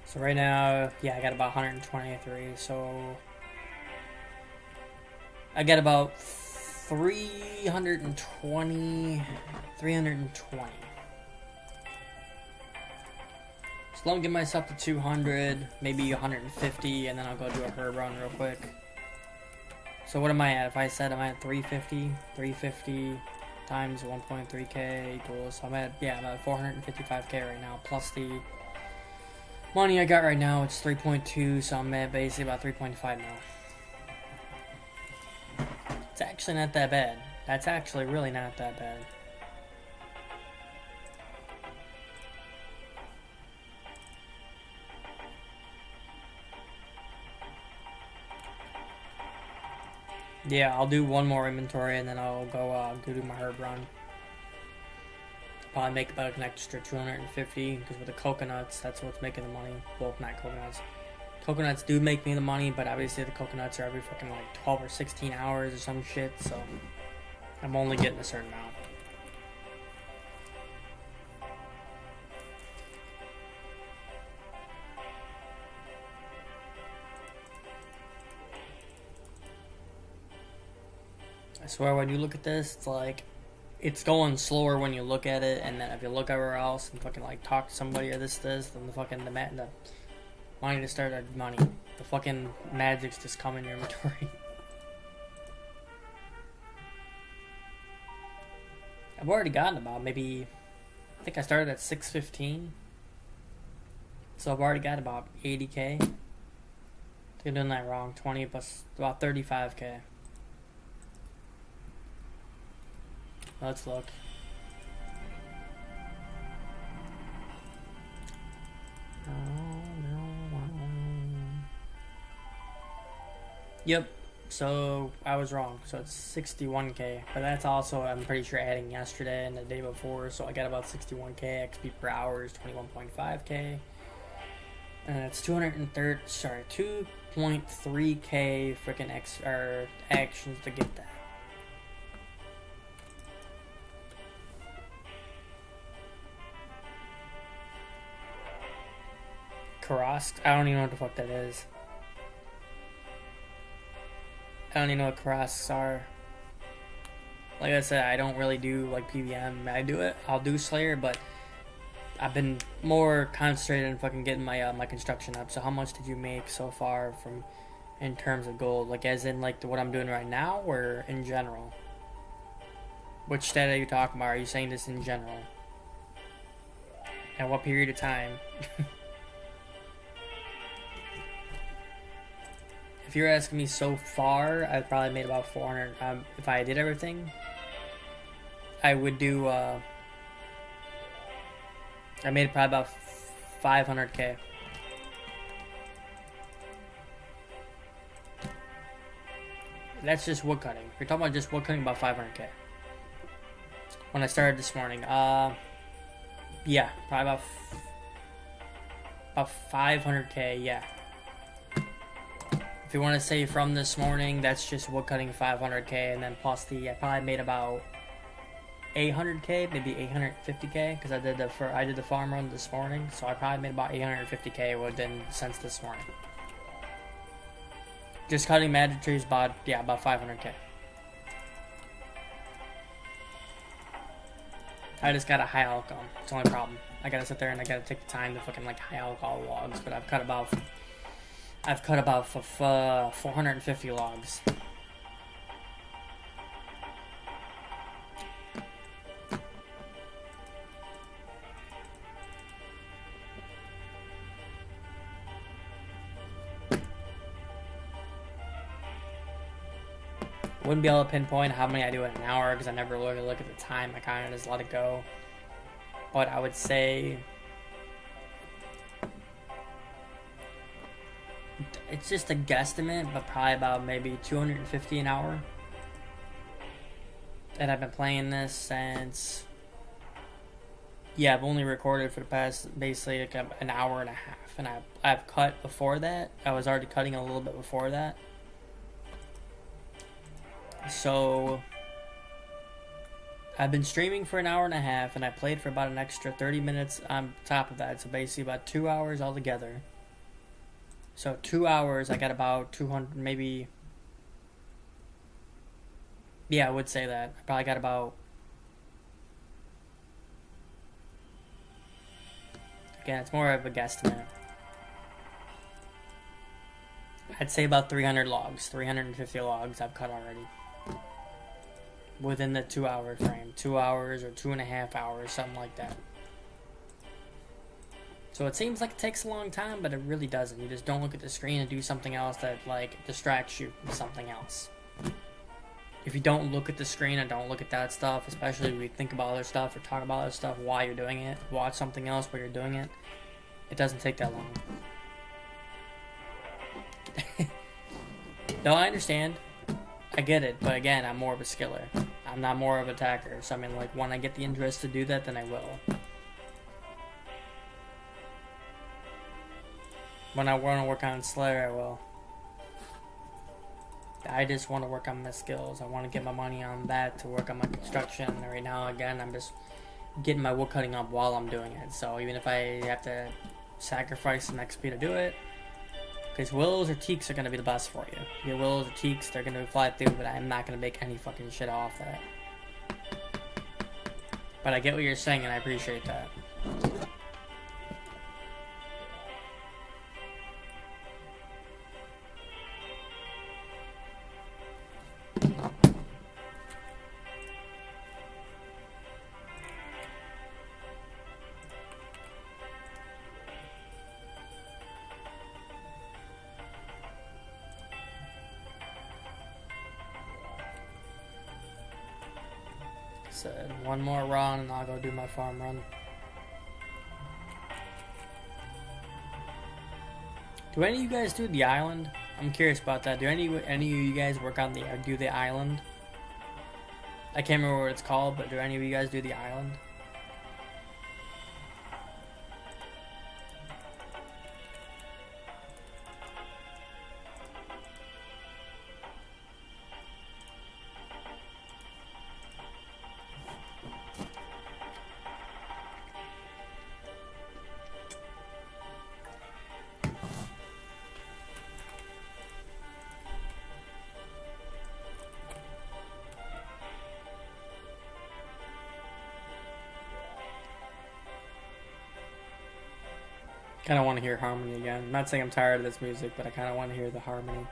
So right now, yeah, I got about 123, so I got about 320. So let me get myself to 200, maybe 150, and then I'll go do a herb run real quick. So what am I at? If I said I'm at 350 times 1.3k equals, I'm at 455k right now, plus the money I got right now, it's 3.2, so I'm at basically about 3.5 now. It's actually not that bad. That's actually really not that bad. Yeah, I'll do one more inventory and then I'll go do my herb run. Probably make about an extra 250 because with the coconuts, that's what's making the money. Well, not coconuts. Coconuts do make me the money, but obviously the coconuts are every fucking like 12 or 16 hours or some shit, so I'm only getting a certain amount. I swear when you look at this, it's like, it's going slower when you look at it, and then if you look everywhere else and fucking like talk to somebody or this, then the fucking, the money to start money. The fucking magic's just come in your inventory. I've already gotten about maybe, I think I started at 615. So I've already got about 80k. I think I'm doing that wrong. 20 plus about 35k. Let's look. Yep, so I was wrong. So it's 61k, but that's also, I'm pretty sure, adding yesterday and the day before. So I got about 61k. XP per hour is 21.5k. And it's 2.3k freaking actions to get that. Karast? I don't even know what the fuck that is. I don't even know what Karasts are. Like I said, I don't really do like PVM. I'll do Slayer, but I've been more concentrated on fucking getting my my construction up. So how much did you make so far from in terms of gold? Like as in like what I'm doing right now, or in general? Which stat are you talking about? Are you saying this in general? At what period of time? If you're asking me so far, I've probably made about 400. If I did everything, I would do. I made probably about 500k. That's just wood cutting. If you're talking about just wood cutting, about 500k. When I started this morning, yeah, probably about 500k. Yeah. If you want to say from this morning, that's just wood cutting 500k, and then plus I probably made about 800k, maybe 850k, because I did the farm run this morning, so I probably made about 850k since this morning. Just cutting magic trees, about 500k. I just got a high alcohol. It's the only problem. I gotta sit there and I gotta take the time to fucking like high alcohol logs, but I've cut about 450 logs. Wouldn't be able to pinpoint how many I do in an hour because I never really look at the time. I kind of just let it go. But I would say it's just a guesstimate, but probably about maybe 250 an hour. And I've been playing this since, I've only recorded for the past basically like an hour and a half, and I've cut before that. I was already cutting a little bit before that. So I've been streaming for an hour and a half, and I played for about an extra 30 minutes on top of that. So basically about 2 hours altogether. So 2 hours, I got about 200, maybe Yeah, I would say that. I probably got about... Again, it's more of a guesstimate. I'd say about 300 logs, 350 logs I've cut already. Within the 2 hour frame. 2 hours or 2.5 hours, something like that. So it seems like it takes a long time, but it really doesn't. You just don't look at the screen and do something else that, like, distracts you from something else. If you don't look at the screen and don't look at that stuff, especially if you think about other stuff or talk about other stuff while you're doing it, watch something else while you're doing it, it doesn't take that long. No, I understand. I get it, but again, I'm more of a skiller. I'm not more of an attacker. So I mean, like, when I get the interest to do that, then I will. When I want to work on Slayer, I will. I just want to work on my skills. I want to get my money on that to work on my construction. And right now, again, I'm just getting my wood cutting up while I'm doing it. So even if I have to sacrifice some XP to do it, because willows or teaks are going to be the best for you. Your willows or teaks, they're going to fly through, but I'm not going to make any fucking shit off that. But I get what you're saying, and I appreciate that. Said one more run and I'll go do my farm run. Do any of you guys do the island? I'm curious about that. Do any of you guys work on do the island? I can't remember what it's called, but do any of you guys do the island? Kind of want to hear harmony again. I'm not saying I'm tired of this music, but I kind of want to hear the harmony.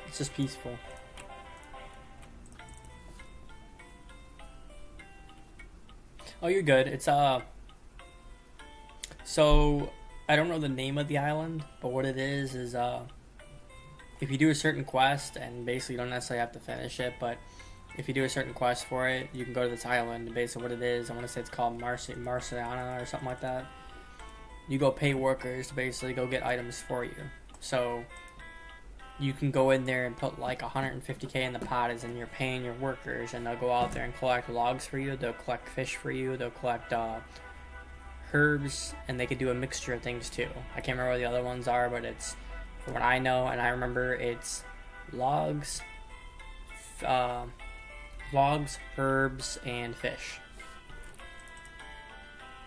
It's just peaceful. Oh, you're good. It's so I don't know the name of the island, but what it is if you do a certain quest, and basically you don't necessarily have to finish it, but if you do a certain quest for it, you can go to this island. And basically what it is, I want to say it's called Marciana or something like that. You go pay workers to basically go get items for you. So you can go in there and put like 150k in the pot, as in you're paying your workers, and they'll go out there and collect logs for you. They'll collect fish for you. They'll collect herbs, and they could do a mixture of things too. I can't remember what the other ones are, but it's, from what I know and I remember, it's logs, herbs, and fish.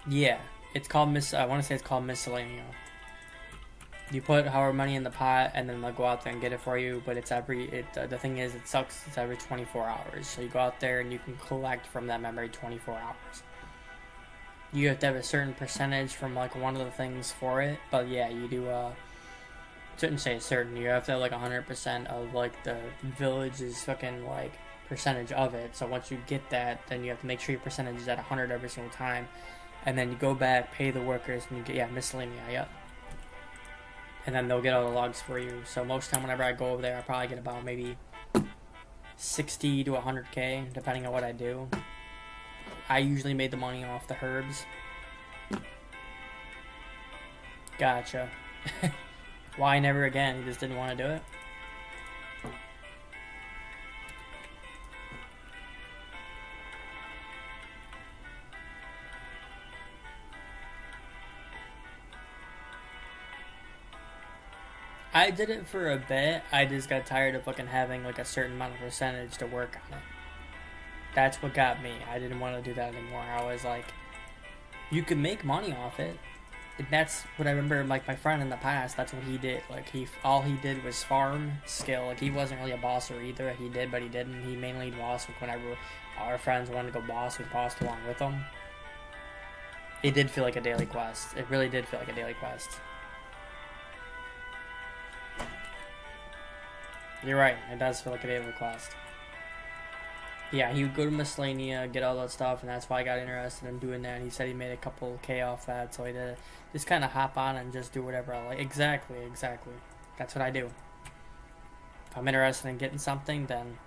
Yeah. It's called I want to say it's called Miscellanea. You put however money in the pot, and then they'll go out there and get it for you. But it's the thing is, it sucks. It's every 24 hours. So you go out there and you can collect from them every 24 hours. You have to have a certain percentage from like one of the things for it. But yeah, you do. Shouldn't say certain. You have to have like 100% of like the village's fucking like percentage of it. So once you get that, then you have to make sure your percentage is at 100 every single time. And then you go back, pay the workers, and you get, miscellaneous, yep. And then they'll get all the logs for you. So most of the time whenever I go over there, I probably get about maybe 60 to 100k, depending on what I do. I usually made the money off the herbs. Gotcha. Why never again? You just didn't want to do it? I did it for a bit. I just got tired of fucking having like a certain amount of percentage to work on it. That's what got me. I didn't want to do that anymore. I was like, you can make money off it. that's what I remember. Like my friend in the past, that's what he did. Like all he did was farm skill. Like he wasn't really a bosser either. He did, but he didn't. He mainly bossed. Like whenever our friends wanted to go boss, we bossed along with them. It did feel like a daily quest. It really did feel like a daily quest. You're right. It does feel like a daily quest. Yeah, he would go to Miscellanea, get all that stuff, and that's why I got interested in doing that. He said he made a couple K off that, so he did just kind of hop on and just do whatever I like. Exactly. That's what I do. If I'm interested in getting something, then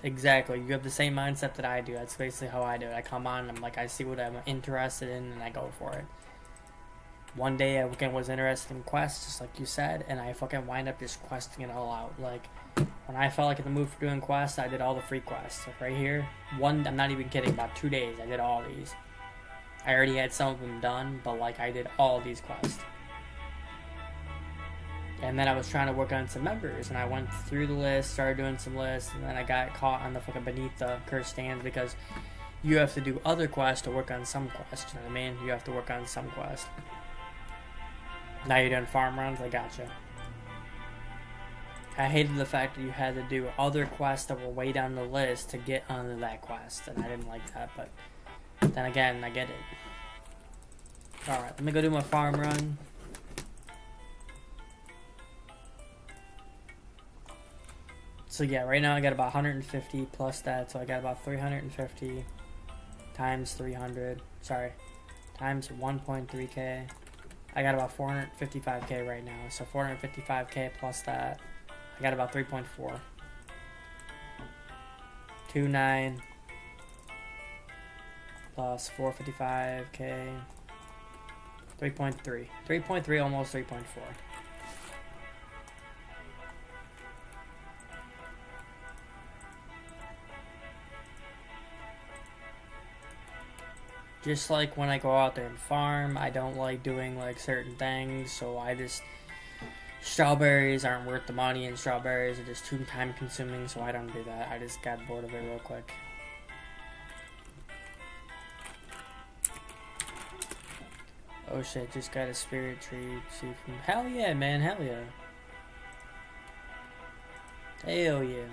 exactly. You have the same mindset that I do. That's basically how I do it. I come on, and I'm like, I see what I'm interested in, and I go for it. One day I fucking was interested in quests, just like you said, and I fucking wind up just questing it all out. Like, when I felt like in the mood for doing quests, I did all the free quests. Like right here, I'm not even kidding, about 2 days I did all these. I already had some of them done, but like I did all these quests. And then I was trying to work on some members, and I went through the list, started doing some lists, and then I got caught on the fucking beneath the cursed stands because you have to do other quests to work on some quests, you know what I mean? You have to work on some quests. Now you're doing farm runs, I gotcha. I hated the fact that you had to do other quests that were way down the list to get onto that quest, and I didn't like that, but then again, I get it. Alright, let me go do my farm run. So yeah, right now I got about 150 plus that, so I got about 350 times 300, times 1.3k. I got about 455k right now, so 455k plus that, I got about 3.4. 2.9 plus 455k, 3.3. 3.3, almost 3.4. Just like when I go out there and farm, I don't like doing like certain things, so I just... Strawberries aren't worth the money, and strawberries are just too time consuming, so I don't do that. I just got bored of it real quick. Oh shit, just got a spirit tree. Hell yeah, man, hell yeah. Hell yeah.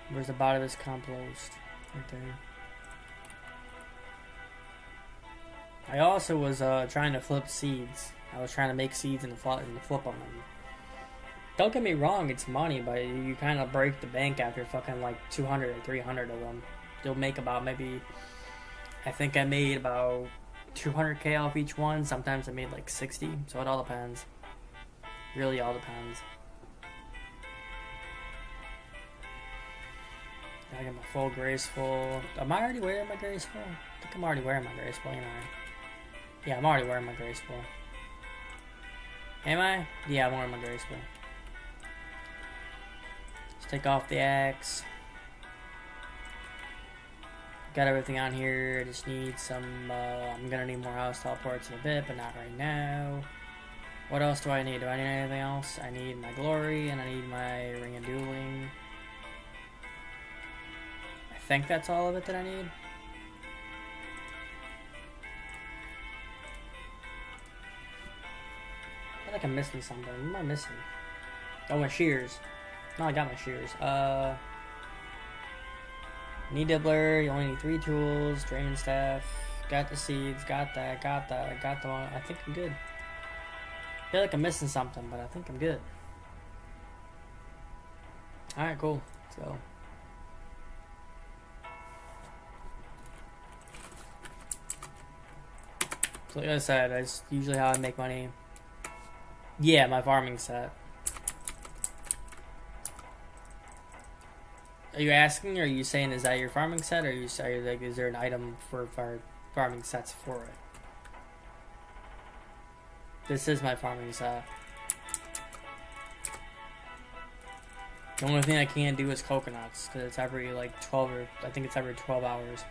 Where's the bottom of this compost? Right there. I also was trying to flip seeds. I was trying to make seeds and flip them. Don't get me wrong, it's money, but you kind of break the bank after fucking like 200 or 300 of them. You'll make about maybe, I think I made about 200k off each one. Sometimes I made like 60, so it all depends. Really all depends. I got my full graceful. Am I already wearing my graceful? I think I'm already wearing my graceful, you know. Yeah, I'm already wearing my graceful. Am I? Yeah, I'm wearing my graceful. Let's take off the axe. Got everything on here. I just need some, I'm gonna need more house teleports in a bit, but not right now. What else do I need? Do I need anything else? I need my glory, and I need my ring of dueling. I think that's all of it that I need. I feel like I'm missing something. What am I missing? Oh, my shears. No, I got my shears. Need Dibbler. You only need 3 tools. Draining staff. Got the seeds. Got that. Got the one. I think I'm good. I feel like I'm missing something, but I think I'm good. Alright, cool. Let's go. So like I said, that's usually how I make money. Yeah, my farming set. Are you asking, or are you saying, is that your farming set, or are you saying, like, is there an item for farming sets for it? This is my farming set. The only thing I can't do is coconuts, because it's every, like, 12 or, I think it's every 12 hours.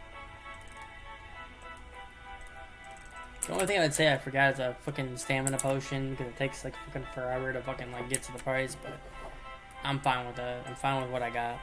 The only thing I'd say I forgot is a fucking stamina potion, because it takes, like, fucking forever to fucking, like, get to the price, but I'm fine with that. I'm fine with what I got.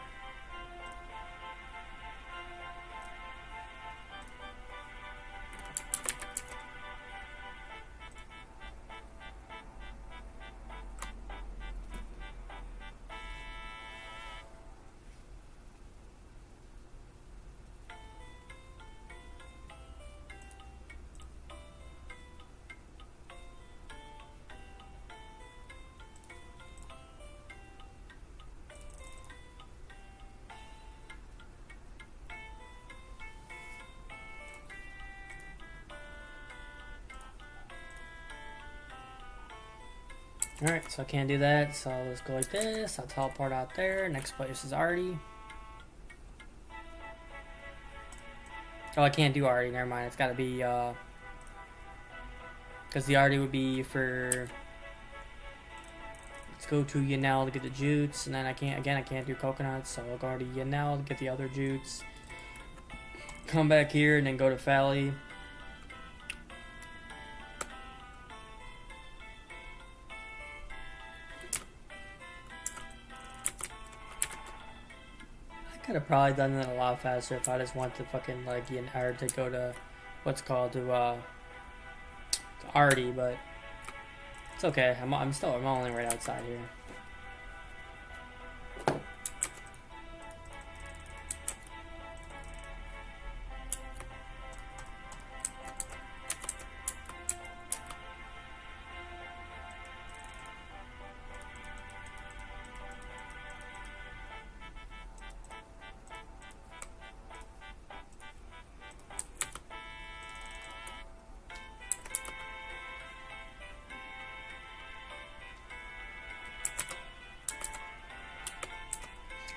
Alright, so I can't do that, so let's go like this. I'll teleport out there. Next place is Artie. Oh, I can't do Artie, never mind. It's gotta be, because the Artie would be for... Let's go to Yanel to get the jutes, and then I can't do coconuts, so I'll go to Yanel to get the other jutes. Come back here, and then go to Fally. Could have probably done that a lot faster if I just went to fucking like or to go to what's called to Artie, but it's okay. I'm only right outside here.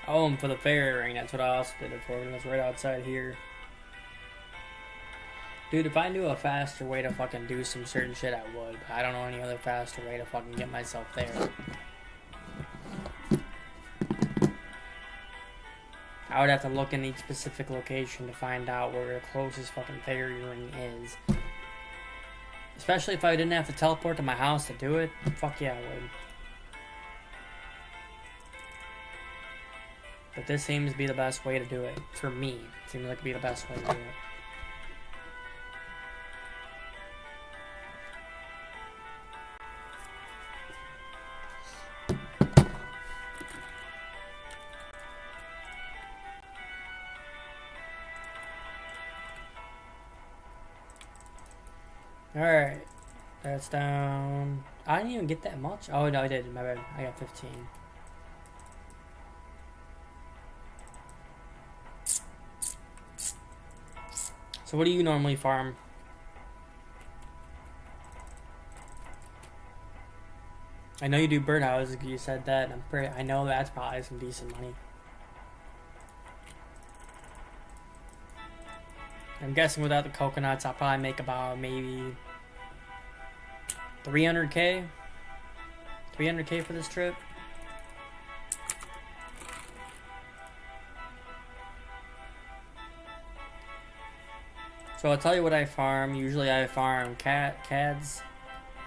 Oh, and for the fairy ring, that's what I also did it for, and it's right outside here. Dude, if I knew a faster way to fucking do some certain shit, I would, but I don't know any other faster way to fucking get myself there. I would have to look in each specific location to find out where the closest fucking fairy ring is. Especially if I didn't have to teleport to my house to do it. Fuck yeah, I would. But this seems to be the best way to do it. For me, it seems like it'd be the best way to do it. Alright. That's down. I didn't even get that much. Oh, no, I did. My bad. I got 15. So what do you normally farm? I know you do birdhouses. You said that. I know that's probably some decent money. I'm guessing without the coconuts, I'll probably make about maybe 300k. 300k for this trip. So I'll tell you what I farm. Usually I farm cads,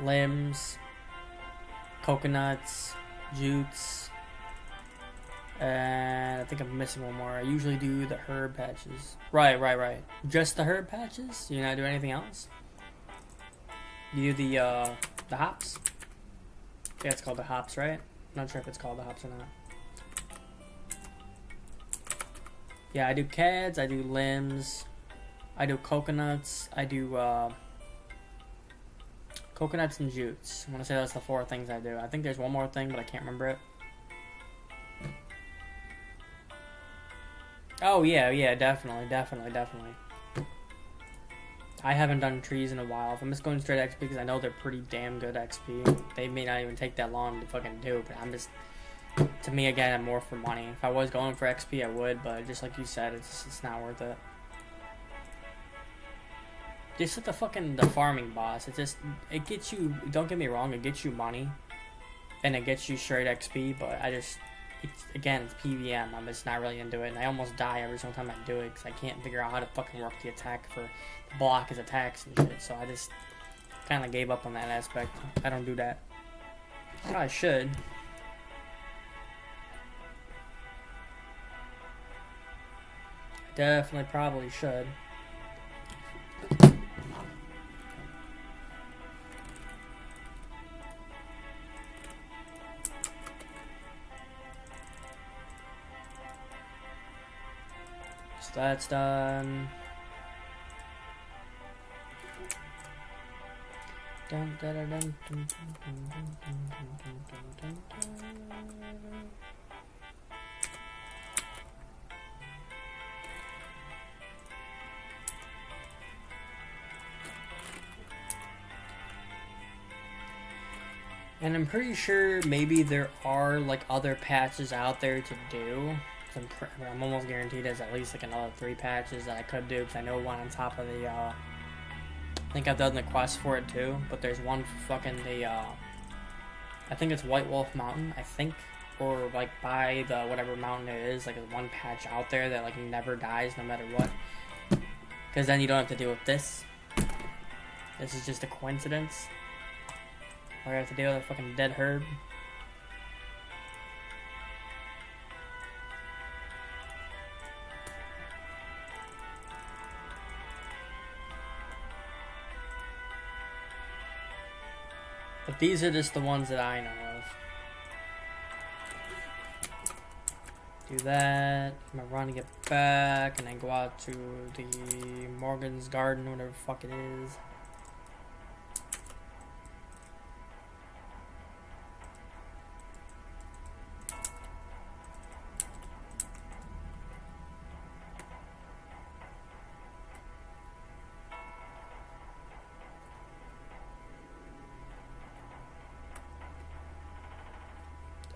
limbs, coconuts, jutes, and I think I'm missing one more. I usually do the herb patches. Right. Just the herb patches? You not do anything else? You do the hops? Yeah, it's called the hops, right? I'm not sure if it's called the hops or not. Yeah, I do cads, I do limbs, I do coconuts, I do coconuts and jutes. I'm gonna say that's the 4 things I do. I think there's one more thing, but I can't remember it. Oh yeah, definitely. I haven't done trees in a while. If I'm just going straight XP because I know they're pretty damn good XP. They may not even take that long to fucking do, but I'm just, to me again, I'm more for money. If I was going for XP, I would, but just like you said, it's not worth it. Just like the farming boss. It gets you, don't get me wrong, it gets you money. And it gets you straight XP, but it's PVM. I'm just not really into it. And I almost die every single time I do it because I can't figure out how to fucking work the attack for block his attacks and shit. So I just kind of gave up on that aspect. I don't do that. I should. Definitely probably should. So that's done. Dun, dun, dun, dun, dun, dun, dun, dun, dun. And I'm pretty sure maybe there are like other patches out there to do. I'm almost guaranteed there's at least like another 3 patches that I could do, because I know one on top of the I think I've done the quest for it too, but there's one for fucking the I think it's White Wolf Mountain, I think, or like by the whatever mountain it is, like there's one patch out there that like never dies no matter what, because then you don't have to deal with this. This is just a coincidence. Or I have to deal with a fucking dead herb. But these are just the ones that I know of. Do that. I'm gonna run and get back, and then go out to the Morgan's Garden, whatever the fuck it is.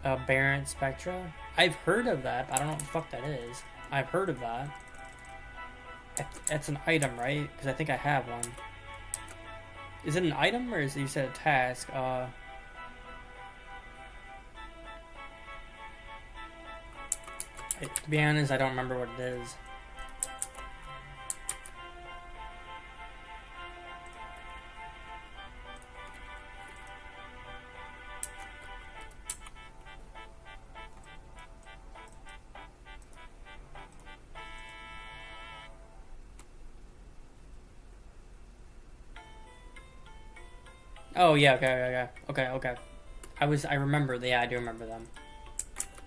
Aberrant Spectra? I've heard of that, but I don't know what the fuck that is. I've heard of that. It's an item, right? Because I think I have one. Is it an item, or is it, you said a task? To be honest, I don't remember what it is. Oh yeah, okay. I remember. Yeah, I do remember them.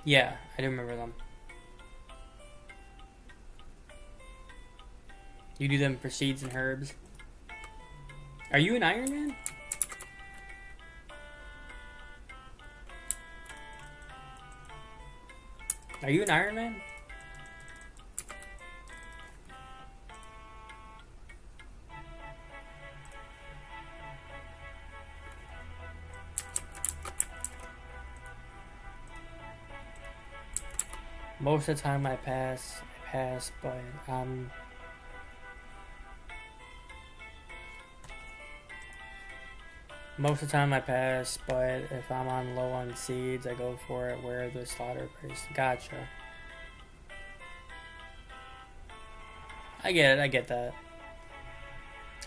Yeah, I do remember them. You do them for seeds and herbs. Are you an Iron Man? Are you an Iron Man? Most of the time I pass, but most of the time I pass, but if I'm on low on seeds, I go for it where the slaughter price. Gotcha. I get that.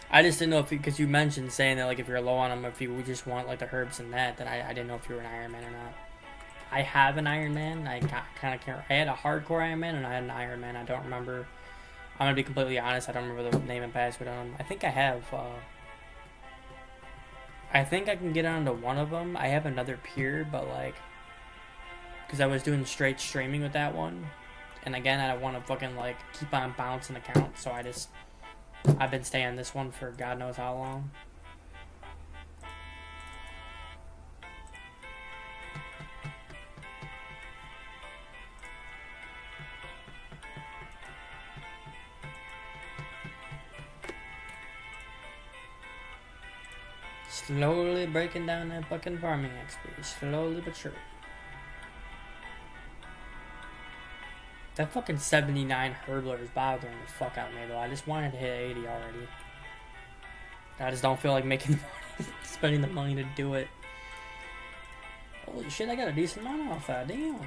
I just didn't know if, because you mentioned saying that like if you're low on them, if you just want like the herbs and that, then I didn't know if you were an Iron Man or not. I have an Iron Man. I kind of can't. I had a hardcore Iron Man and I had an Iron Man. I don't remember. I'm gonna be completely honest. I don't remember the name and password on them. I think I have. I think I can get onto one of them. I have another peer, but like, because I was doing straight streaming with that one, and again, I don't want to fucking like keep on bouncing accounts. So I've been staying this one for God knows how long. Slowly breaking down that fucking farming XP. Slowly but surely. That fucking 79 hurdler is bothering the fuck out of me though. I just wanted to hit 80 already. I just don't feel like making the money, spending the money to do it. Holy shit, I got a decent amount off that. Damn.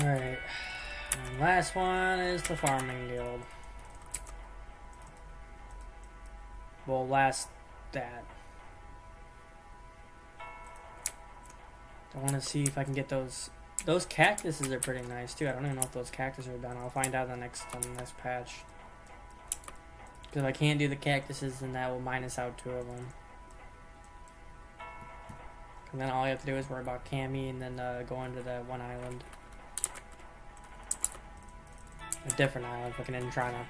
Alright, last one is the farming guild. Well, last that. I want to see if I can get those. Those cactuses are pretty nice too. I don't even know if those cactuses are done. I'll find out on the next patch. Because if I can't do the cactuses, then that will minus out 2 of them. And then all you have to do is worry about Cammy and then go into that one island. A different island, fucking in China.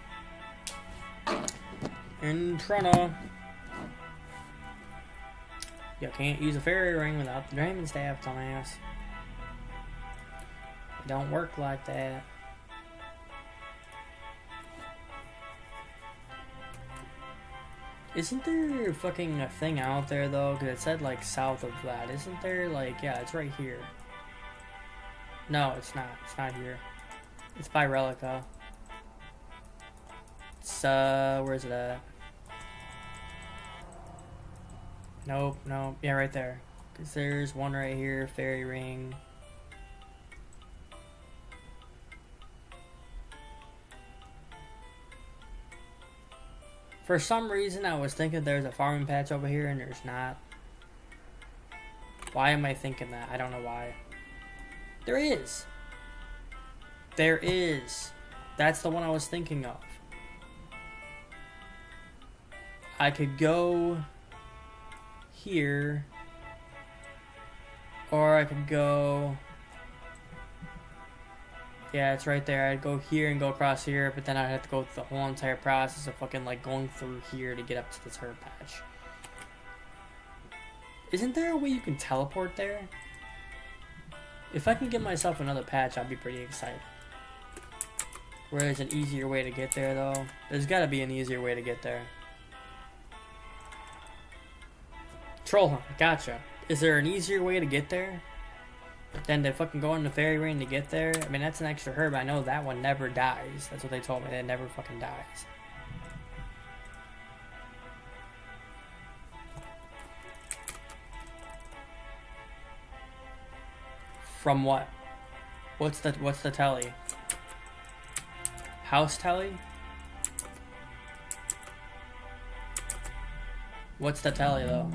in Toronto. You can't use a fairy ring without the Draymond staff, dumbass. It don't work like that. Isn't there fucking a thing out there though? Because it said like south of that. Isn't there like, yeah, it's right here. No, it's not. It's not here. It's by Relica. It's, where's it at? Nope, nope. Yeah, right there. Because there's one right here, fairy ring. For some reason, I was thinking there's a farming patch over here, and there's not. Why am I thinking that? I don't know why. There is. There is. That's the one I was thinking of. I could go here, or I could go, yeah, it's right there. I'd go here and go across here, but then I'd have to go through the whole entire process of fucking like going through here to get up to this herb patch. Isn't there a way you can teleport there? If I can get myself another patch, I'd be pretty excited. Where there's an easier way to get there though. There's gotta be an easier way to get there. Troll hunt, gotcha. Is there an easier way to get there than to fucking go in the fairy ring to get there? I mean, that's an extra herb. I know that one never dies. That's what they told me. It never fucking dies. From what? What's the telly? House telly? What's the telly though?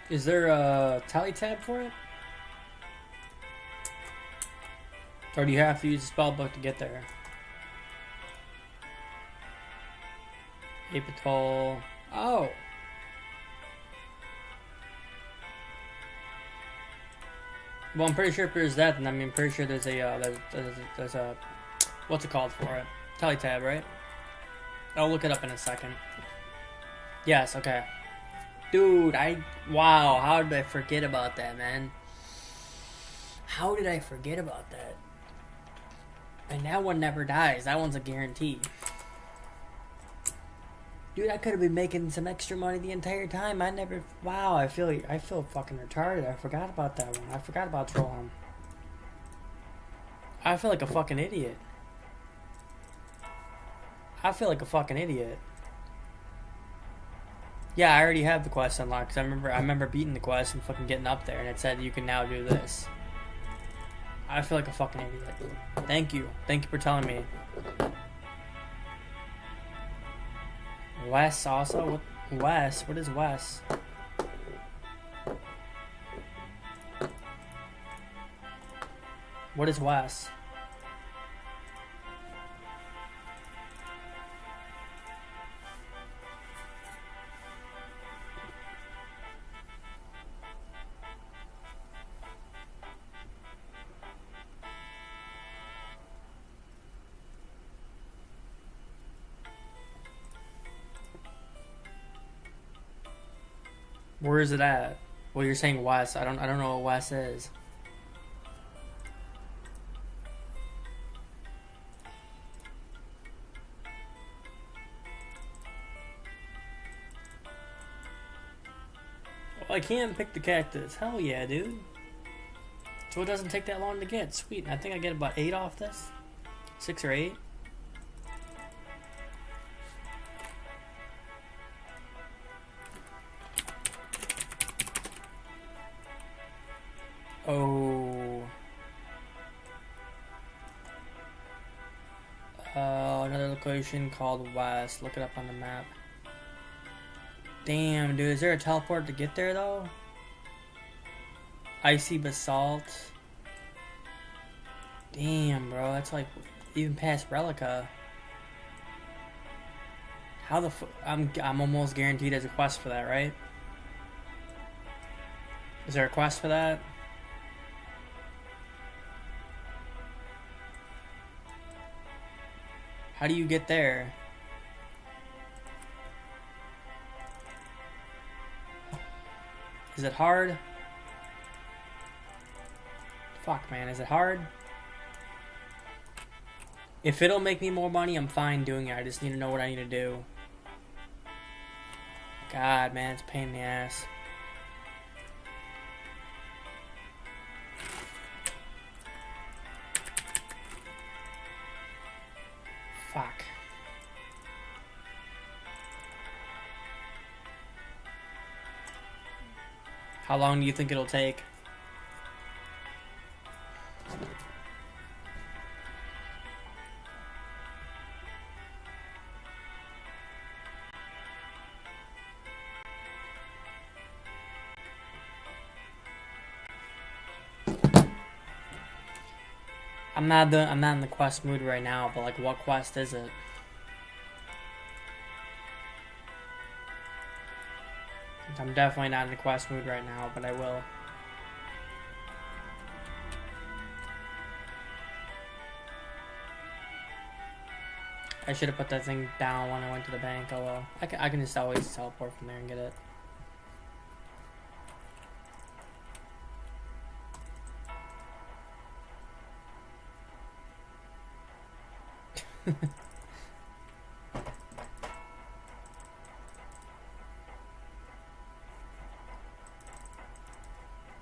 Is there a tally tab for it? Or do you have to use the spell book to get there? Apatol. Oh! Well, I'm pretty sure if there's that, then I'm pretty sure there's a, there's a, what's it called for it? Tally tab, right? I'll look it up in a second. Yes, okay. Dude, wow, how did I forget about that, man? How did I forget about that? And that one never dies. That one's a guarantee. Dude, I could have been making some extra money the entire time. Wow, I feel fucking retarded. I forgot about that one. I forgot about trolling. I feel like a fucking idiot. I feel like a fucking idiot. Yeah, I already have the quest unlocked. Cause I remember beating the quest and fucking getting up there, and it said you can now do this. I feel like a fucking idiot. Thank you for telling me. Wes also? Wes? What is Wes? What is Wes? Where is it at? Well, you're saying Wes. I don't know what Wes is. Well, I can pick the cactus. Hell yeah, dude. So it doesn't take that long to get. Sweet. I think I get about 8 off this. 6 or 8. Oh. another location called West. Look it up on the map. Damn, dude, is there a teleport to get there, though? Icy Basalt. Damn, bro, that's like even past Relica. How the fuck? I'm almost guaranteed there's a quest for that, right? Is there a quest for that? How do you get there? Is it hard? Fuck, man, is it hard? If it'll make me more money, I'm fine doing it. I just need to know what I need to do. God, man, it's a pain in the ass. Fuck. How long do you think it'll take? I'm not in the quest mood right now, but like, what quest is it? I'm definitely not in the quest mood right now, but I will. I should have put that thing down when I went to the bank. Oh well. I can just always teleport from there and get it.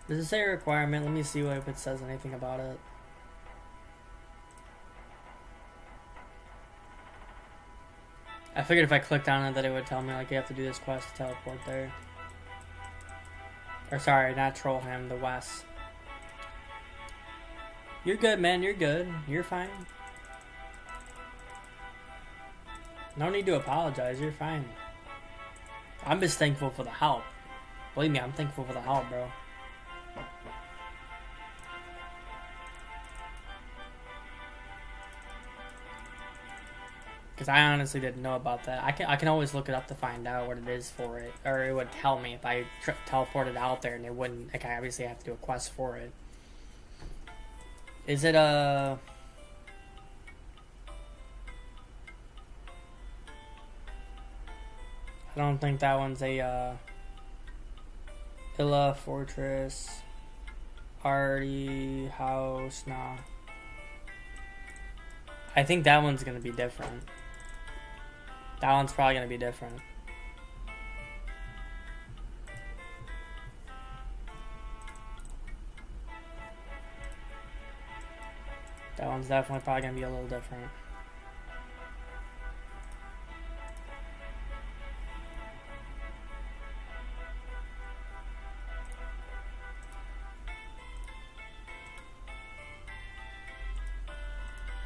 Does it say a requirement? Let me see if it says anything about it. I figured if I clicked on it that it would tell me like you have to do this quest to teleport there. Or sorry, not Trollham, the West. You're good, man, you're good. You're fine. No need to apologize, you're fine. I'm just thankful for the help. Believe me, I'm thankful for the help, bro. Because I honestly didn't know about that. I can always look it up to find out what it is for it. Or it would tell me if I teleported out there and it wouldn't... Like, I obviously have to do a quest for it. Is it a... I don't think that one's a, Illa Fortress, Arty House, nah. I think that one's gonna be different. That one's probably gonna be different. That one's definitely probably gonna be a little different.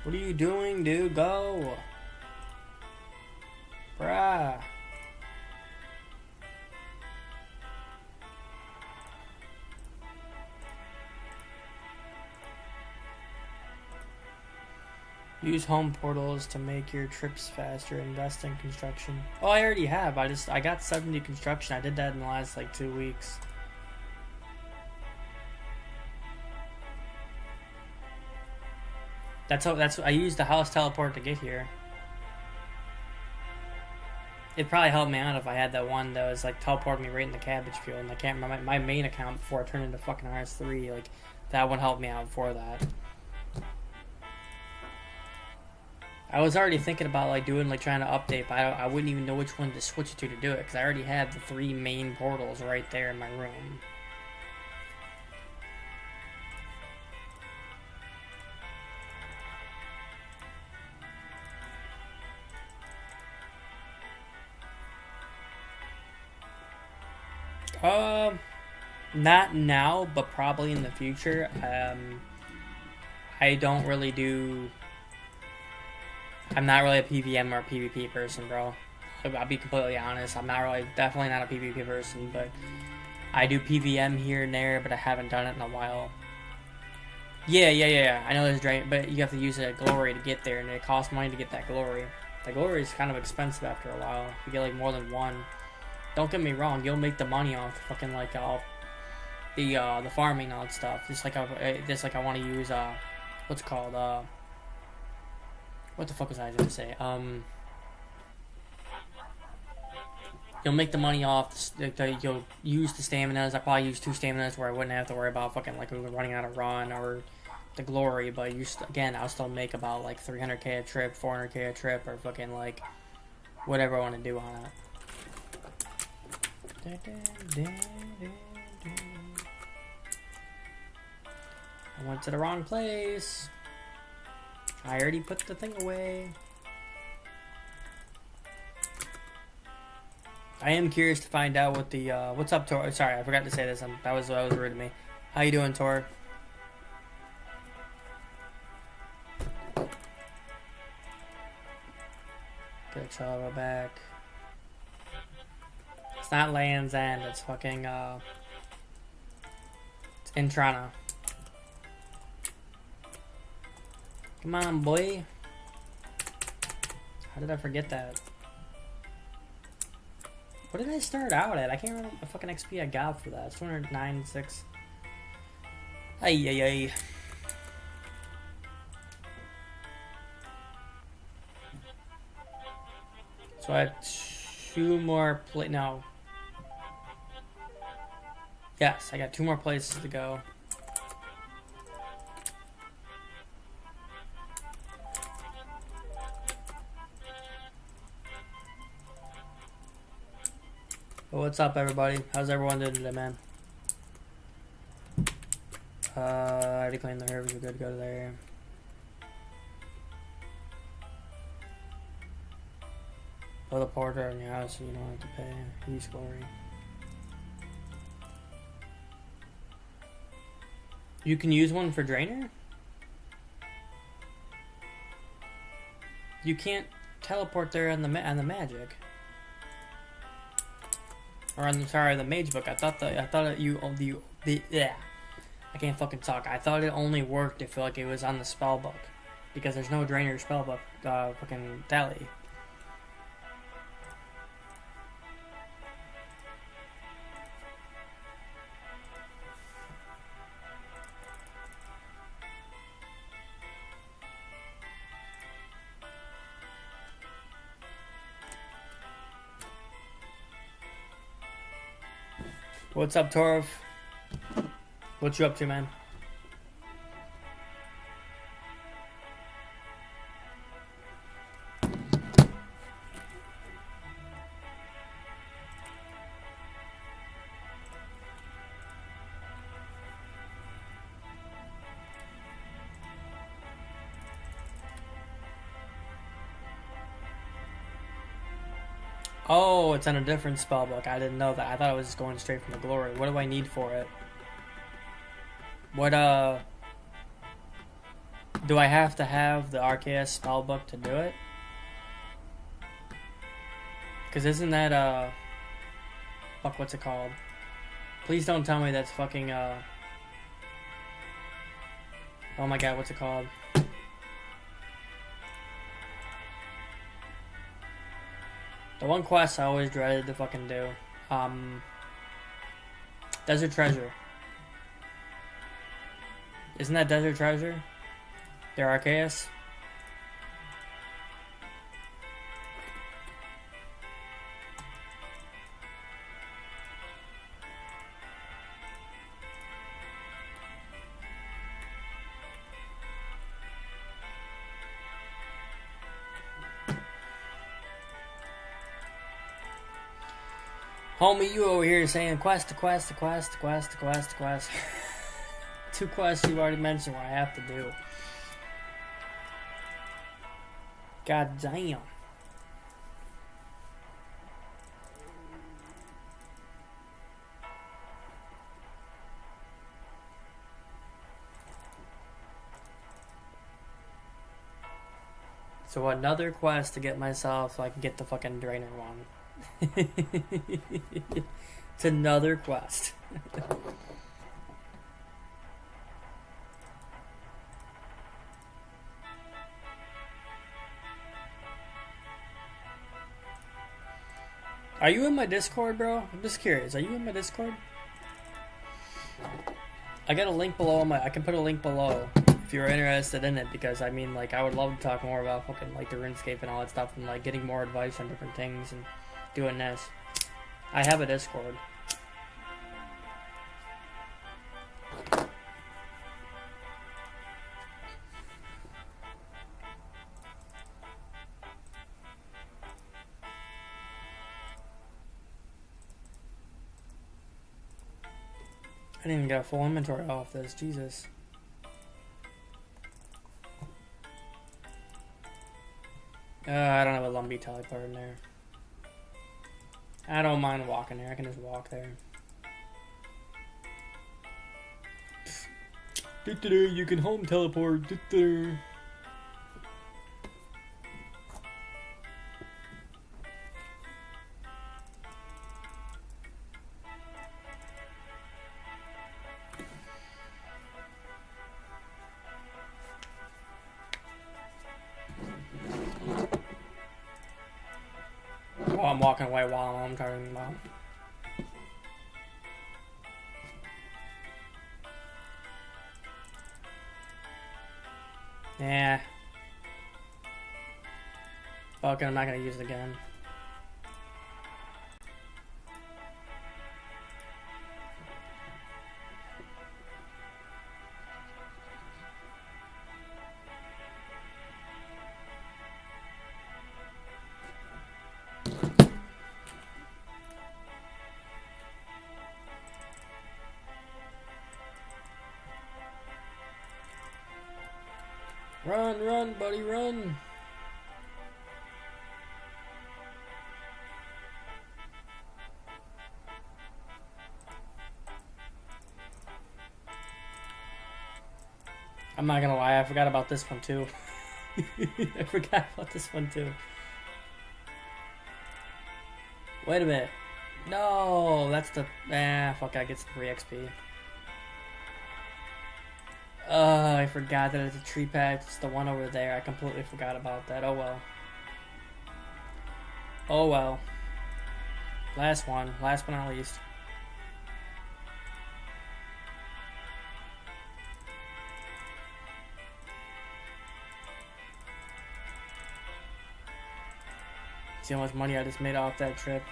What are you doing, dude? Go! Bruh. Use home portals to make your trips faster. Invest in construction. Oh, I already have. I got 70 construction. I did that in the last like 2 weeks. I used the house teleport to get here. It'd probably help me out if I had that one that was like teleporting me right in the cabbage field, and I can't remember my main account before I turned into fucking RS3. Like, that would help me out for that. I was already thinking about like doing like trying to update, but I wouldn't even know which one to switch to do it because I already had the 3 main portals right there in my room. Not now, but probably in the future. I don't really do I'm not really a PVM or a PvP person, bro. I'll be completely honest. I'm not really, definitely not a PvP person, but I do PVM here and there, but I haven't done it in a while. Yeah. I know there's drain, but you have to use a glory to get there, and it costs money to get that glory. The glory is kind of expensive after a while. If you get like more than one. Don't get me wrong, you'll make the money off fucking like the farming and all that stuff. Just like I want to use what's it called what the fuck was I gonna say? You'll make the money off. You'll use the staminas. I probably use 2 staminas where I wouldn't have to worry about fucking like running out of run or the glory. But again, I'll still make about like 300k a trip, 400k a trip, or fucking like whatever I want to do on it. I went to the wrong place. I already put the thing away. I am curious to find out what the what's up, Tor. Sorry, I forgot to say this. That was rude of me. How you doing, Tor? Get Chava back. It's not Land's End. It's fucking it's Intrana. Come on, boy. How did I forget that? What did I start out at? I can't remember the fucking XP I got for that. It's 209.6. Ay. So I have 2 more no. Yes, I got 2 more places to go. Well, what's up, everybody? How's everyone doing today, man? I already claimed the herbs. We're good to go there. Build a portrait in your house so you don't have to pay. Use glory. You can use one for Drainer? You can't teleport there on the magic. Or on the mage book. I thought I can't fucking talk. I thought it only worked if like it was on the spell book, because there's no Drainer spell book fucking tally. What's up, Torv? What you up to, man? Oh, it's on a different spell book. I didn't know that. I thought it was just going straight from the glory. What do I need for it? What, do I have to have the RKS spell book to do it? Because isn't that, fuck, what's it called? Please don't tell me that's fucking, oh my god, what's it called? The one quest I always dreaded to fucking do. Desert Treasure. Isn't that Desert Treasure? The Arceus? Homie, you over here saying quest. 2 quests you already mentioned what I have to do. God damn. So another quest to get myself so I can get the fucking drainer one. It's another quest. Are you in my Discord, bro? I'm just curious. Are you in my Discord? I got a link below on my. I can put a link below if you're interested in it, because I mean, like, I would love to talk more about fucking like the RuneScape and all that stuff, and like getting more advice on different things and doing this. I have a Discord. I didn't even get a full inventory off this. Jesus. I don't have a lumpy teleport in there. I don't mind walking there. I can just walk there. You can home teleport. Oh, I'm walking away while I'm talking about. Yeah. Fuck it, I'm not gonna use it again. Run, run, buddy, run! I'm not gonna lie, I forgot about this one too. I forgot about this one too. Wait a minute. No, that's the... fuck, I get some free XP. I forgot that it's a tree patch. It's the one over there. I completely forgot about that. Oh well. Oh well. Last one. Last but not least. See how much money I just made off that trip.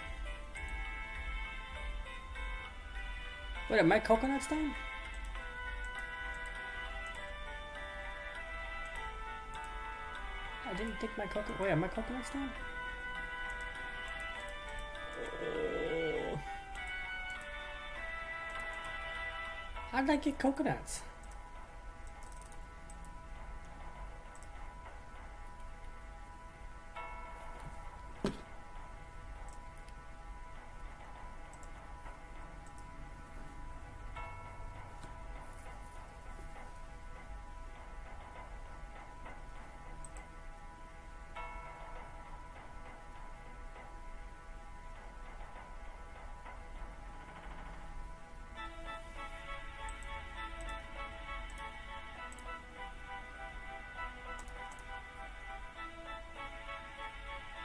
Wait, are my coconuts done? I didn't take my coconut. Wait, are my coconuts done? How did I get coconuts?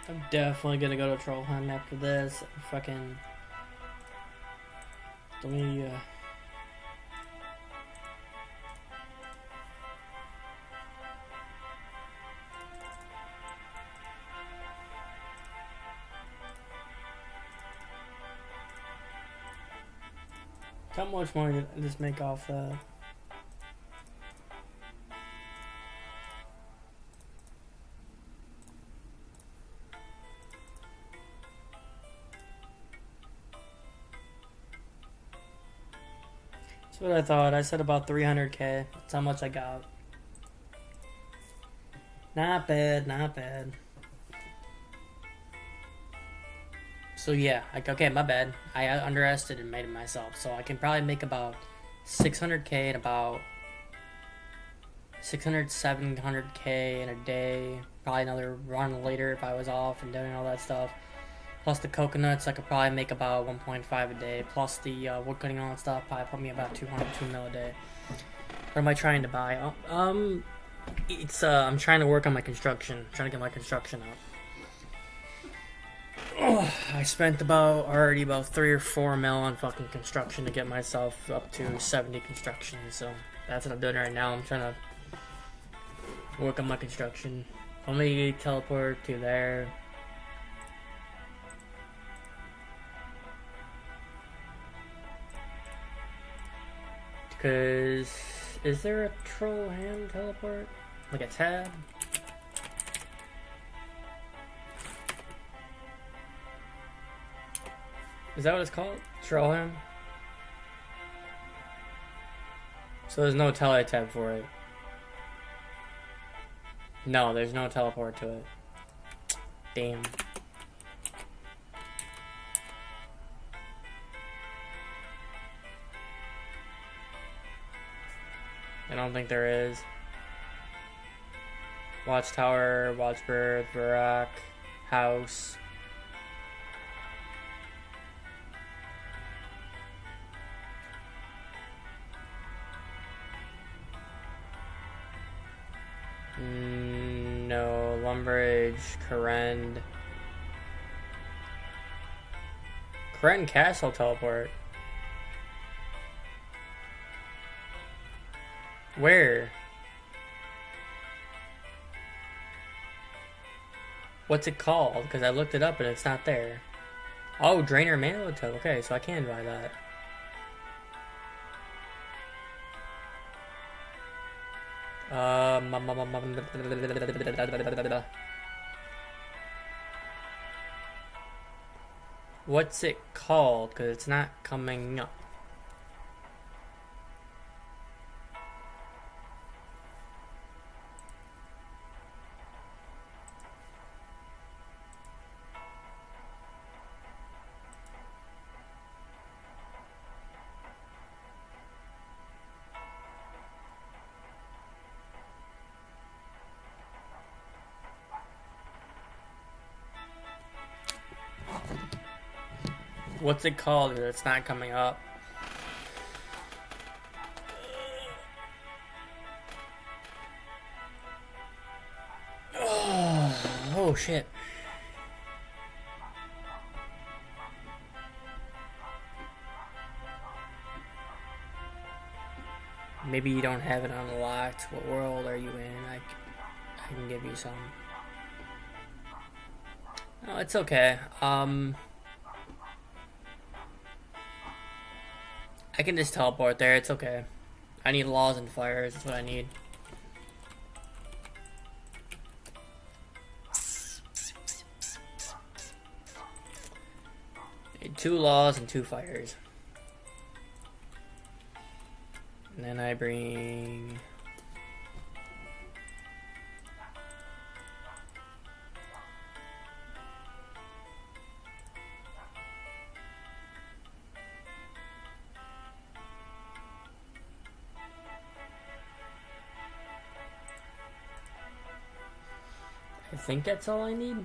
I'm definitely gonna go to Trollheim after this. Fucking... Let me, How much money did I just make off that? That's what I thought. I said about 300k. That's how much I got. Not bad, not bad. So yeah, like, okay, my bad. I underestimated myself. So I can probably make about 600k in about 600, 700k in a day. Probably another run later if I was off and doing all that stuff. Plus the coconuts, I could probably make about 1.5 a day. Plus the wood cutting and all that stuff, probably put me about 2 mil a day. What am I trying to buy? It's I'm trying to work on my construction. I'm trying to get my construction up. Oh, I spent already about 3 or 4 mil on fucking construction to get myself up to 70 construction. So that's what I'm doing right now. I'm trying to work on my construction. I'm gonna teleport to there. Because is there a troll hand teleport? Like a tab? Is that what it's called? Troll hand? So there's no tele tab for it. No, there's no teleport to it. Damn. I don't think there is. Watchtower, Watchbird, Barak, House. No, Lumbridge, Karen. Karen Castle teleport. Where? What's it called? Because I looked it up and it's not there. Oh, Drainer Manitou. Okay, so I can buy that. What's it called? Because it's not coming up. What's it called? It's not coming up. Oh shit. Maybe you don't have it unlocked. What world are you in? I can give you some. No, it's okay. I can just teleport there, it's okay. I need laws and fires, that's what I need. Need 2 laws and 2 fires. And then I bring... I think that's all I need.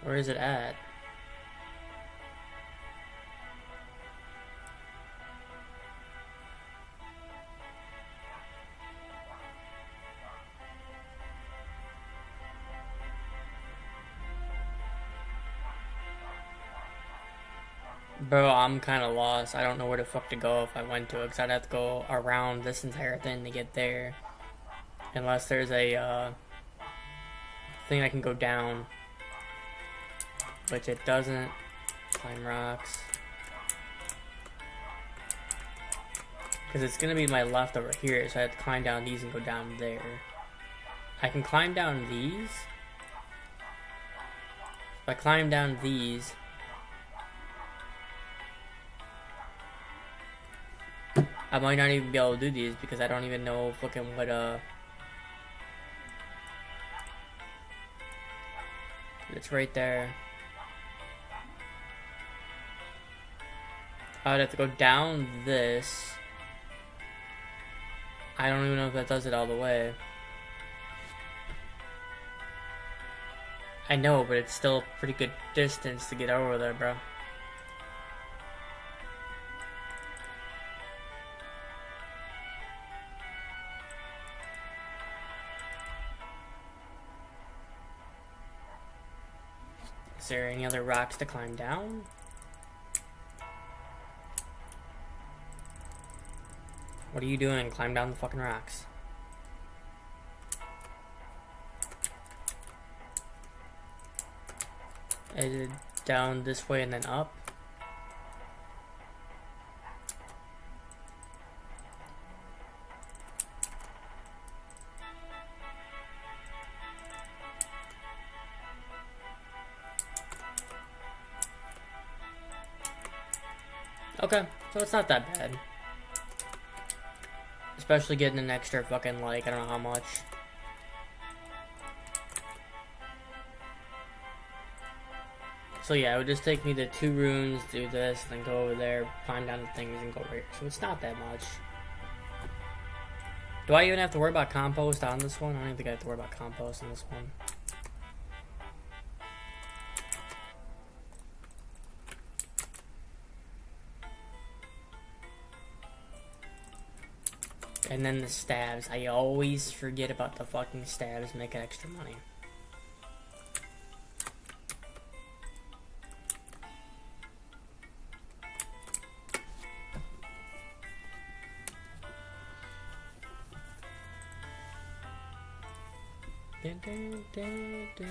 Where is it at? Bro, I'm kind of lost. I don't know where the fuck to go if I went to it, because I'd have to go around this entire thing to get there. Unless there's a thing I can go down. Which it doesn't. Climb rocks. Because it's going to be my left over here, so I have to climb down these and go down there. I can climb down these. If I climb down these, I might not even be able to do these because I don't even know fucking what it's right there. I would have to go down this. I don't even know if that does it all the way. I know, but it's still a pretty good distance to get over there, bro. Is there any other rocks to climb down? What are you doing? Climb down the fucking rocks. Is it down this way and then up? Okay, so it's not that bad. Especially getting an extra fucking, like, I don't know how much. So yeah, it would just take me to 2 rooms, do this, then go over there, climb down the things, and go right here. So it's not that much. Do I even have to worry about compost on this one? I don't even think I have to worry about compost on this one. And then the stabs. I always forget about the fucking stabs making extra money. Dun, dun, dun, dun.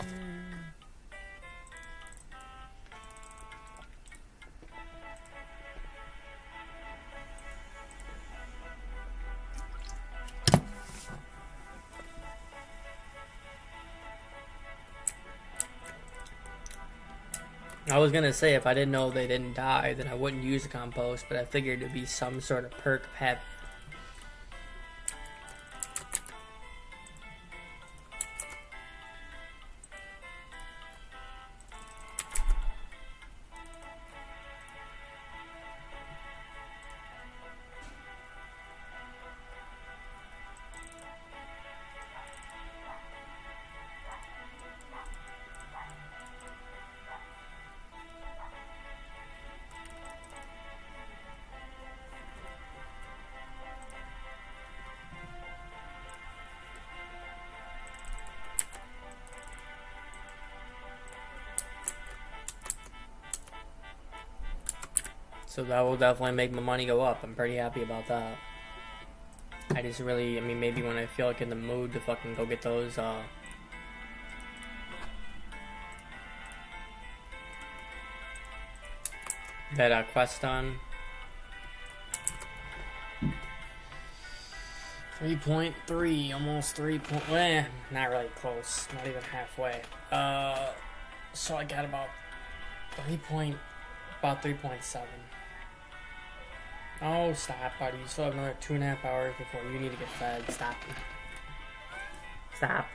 I was gonna say if I didn't know they didn't die, then I wouldn't use the compost, but I figured it'd be some sort of perk have. So that will definitely make my money go up. I'm pretty happy about that. I just really, I mean, maybe when I feel like in the mood to fucking go get those, that quest done. 3.3, almost 3 point, not really close, not even halfway. So I got about 3.7. Oh, stop, buddy. You still have another 2.5 hours before you need to get fed. Stop. Stop.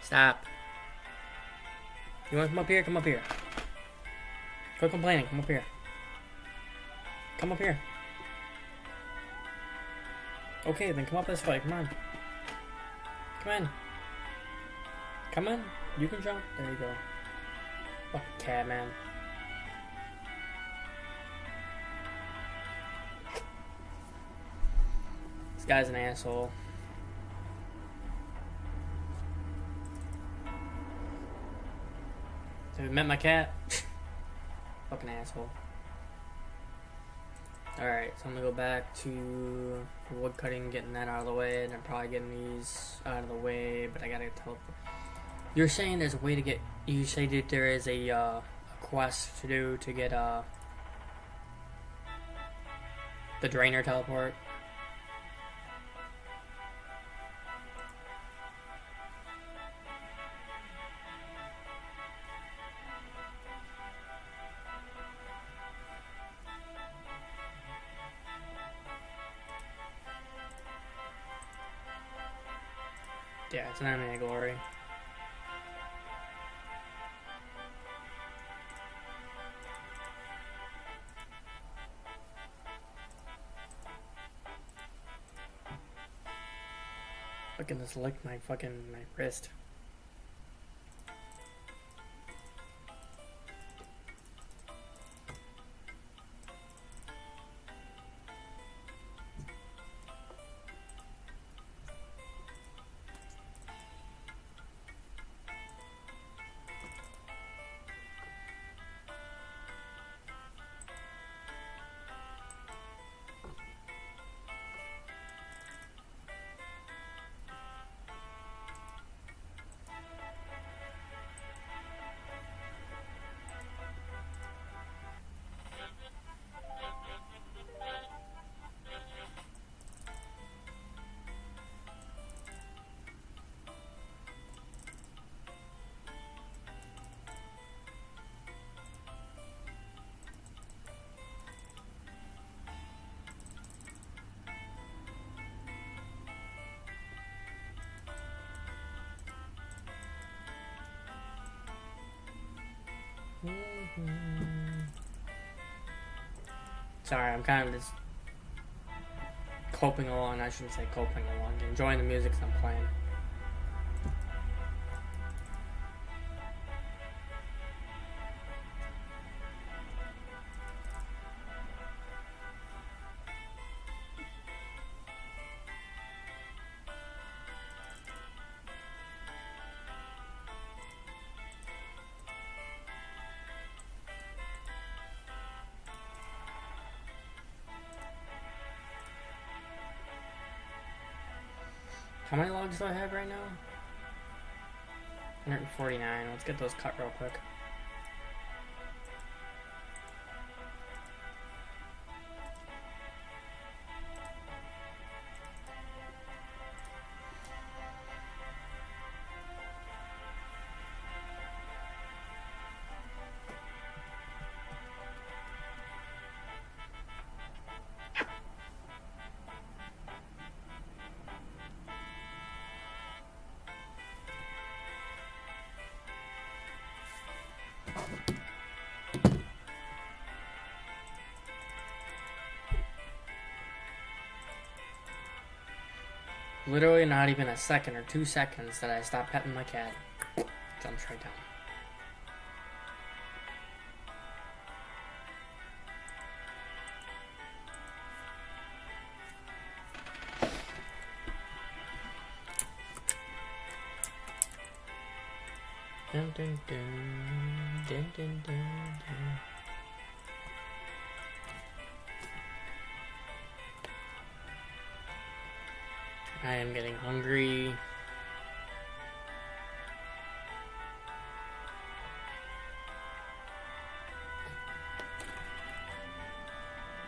Stop. You want to come up here? Come up here. Quit complaining. Come up here. Come up here. Okay, then come up this way. Come on. Come in. Come on. You can jump. There you go. Fucking cat, man. This guy's an asshole. Have you met my cat? Fucking asshole. Alright, so I'm gonna go back to wood cutting, getting that out of the way, and I'm probably getting these out of the way, but I gotta teleport. You're saying there's a way to get, you say that there is a quest to do to get the drainer teleport? Yeah, it's an anime glory. Look at this, lick my wrist. Sorry, I'm kind of just coping along. I shouldn't say coping along. Enjoying the music I'm playing. How many logs do I have right now? 149. Let's get those cut real quick. Literally not even a second or 2 seconds that I stopped petting my cat. Jumps right down. Dun, dun, dun, dun, dun, dun, dun. I am getting hungry.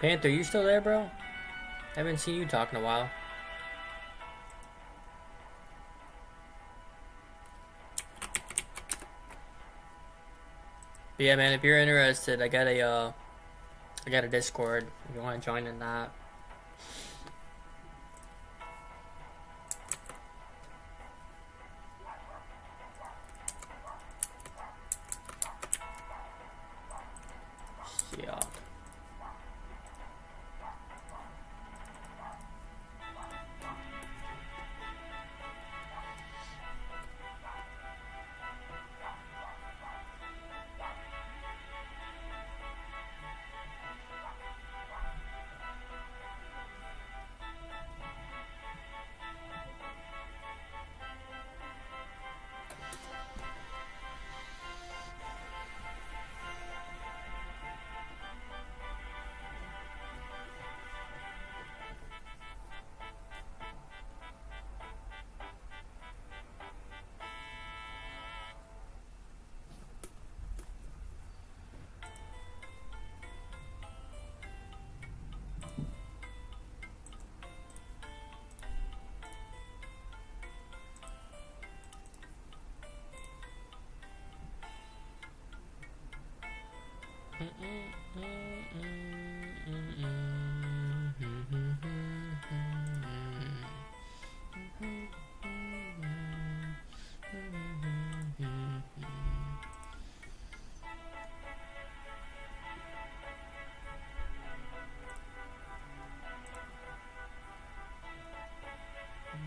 Panther, you still there, bro? Haven't seen you talk in a while. But yeah, man, if you're interested, I got a Discord if you want to join in that. Yeah.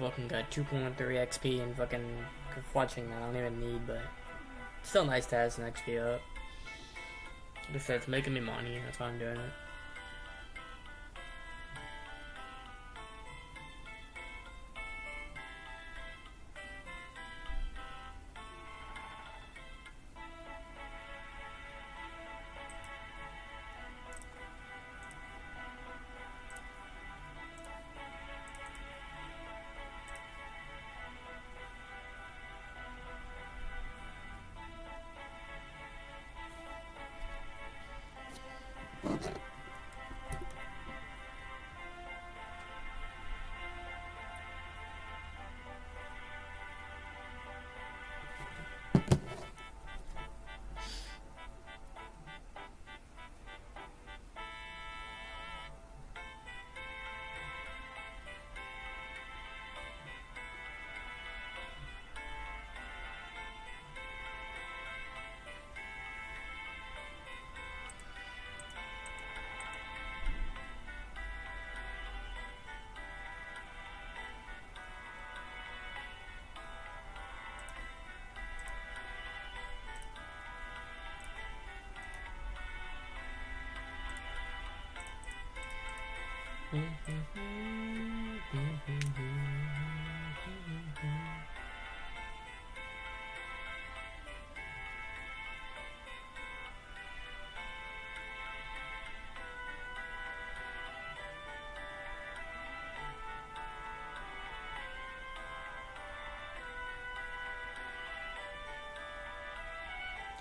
fucking got 2.3 XP and fucking watching that I don't even need, but still nice to have some XP up. Like I said, it's making me money, that's why I'm doing it.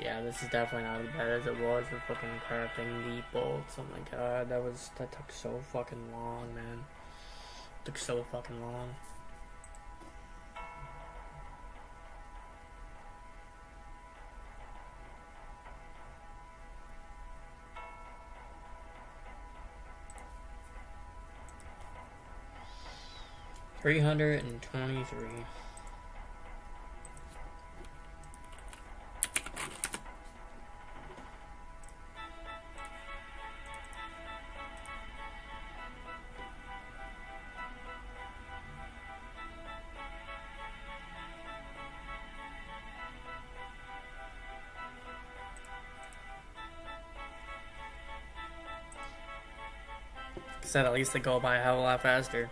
Yeah, this is definitely not as bad as it was with fucking crafting the bolts. Oh my god, that took so fucking long, man. It took so fucking long. $323. Said at least they go by a hell of a lot faster.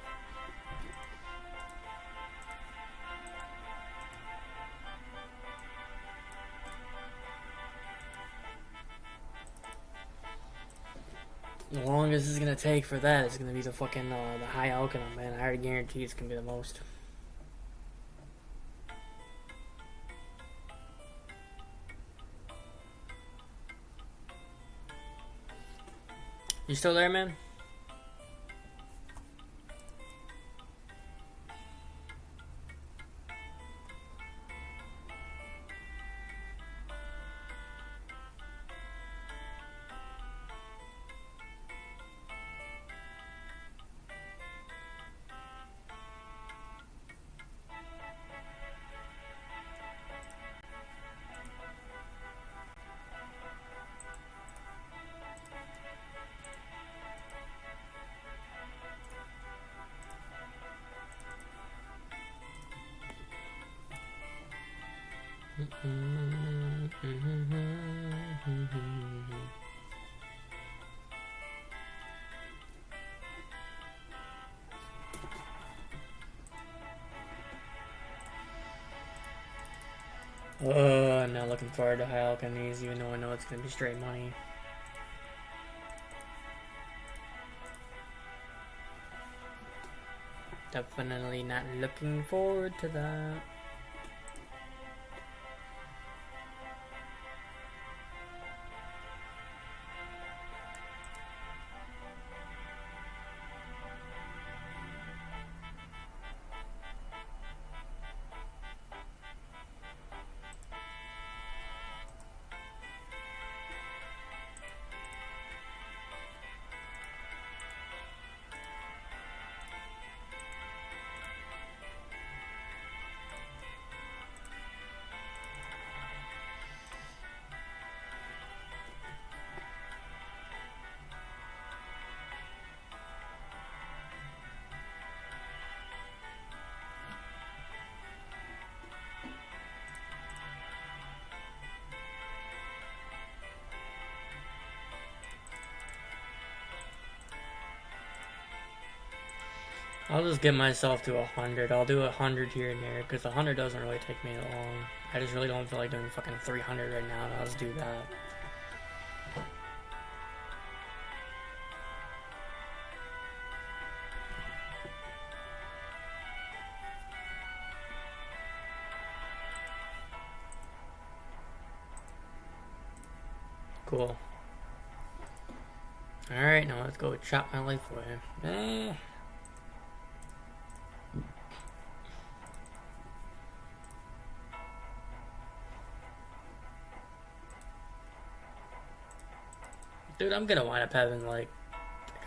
The longest it's gonna take for that is gonna be the fucking the high alkaline, man. I already guarantee it's gonna be the most. You still there, man? I'm not looking forward to high alchemities, even though I know it's gonna be straight money. Definitely not looking forward to that. I'll just get myself to 100. I'll do 100 here and there, because 100 doesn't really take me long. I just really don't feel like doing fucking 300 right now. I'll just do that. Cool. Alright, now let's go chop my life away. Dude, I'm gonna wind up having, like,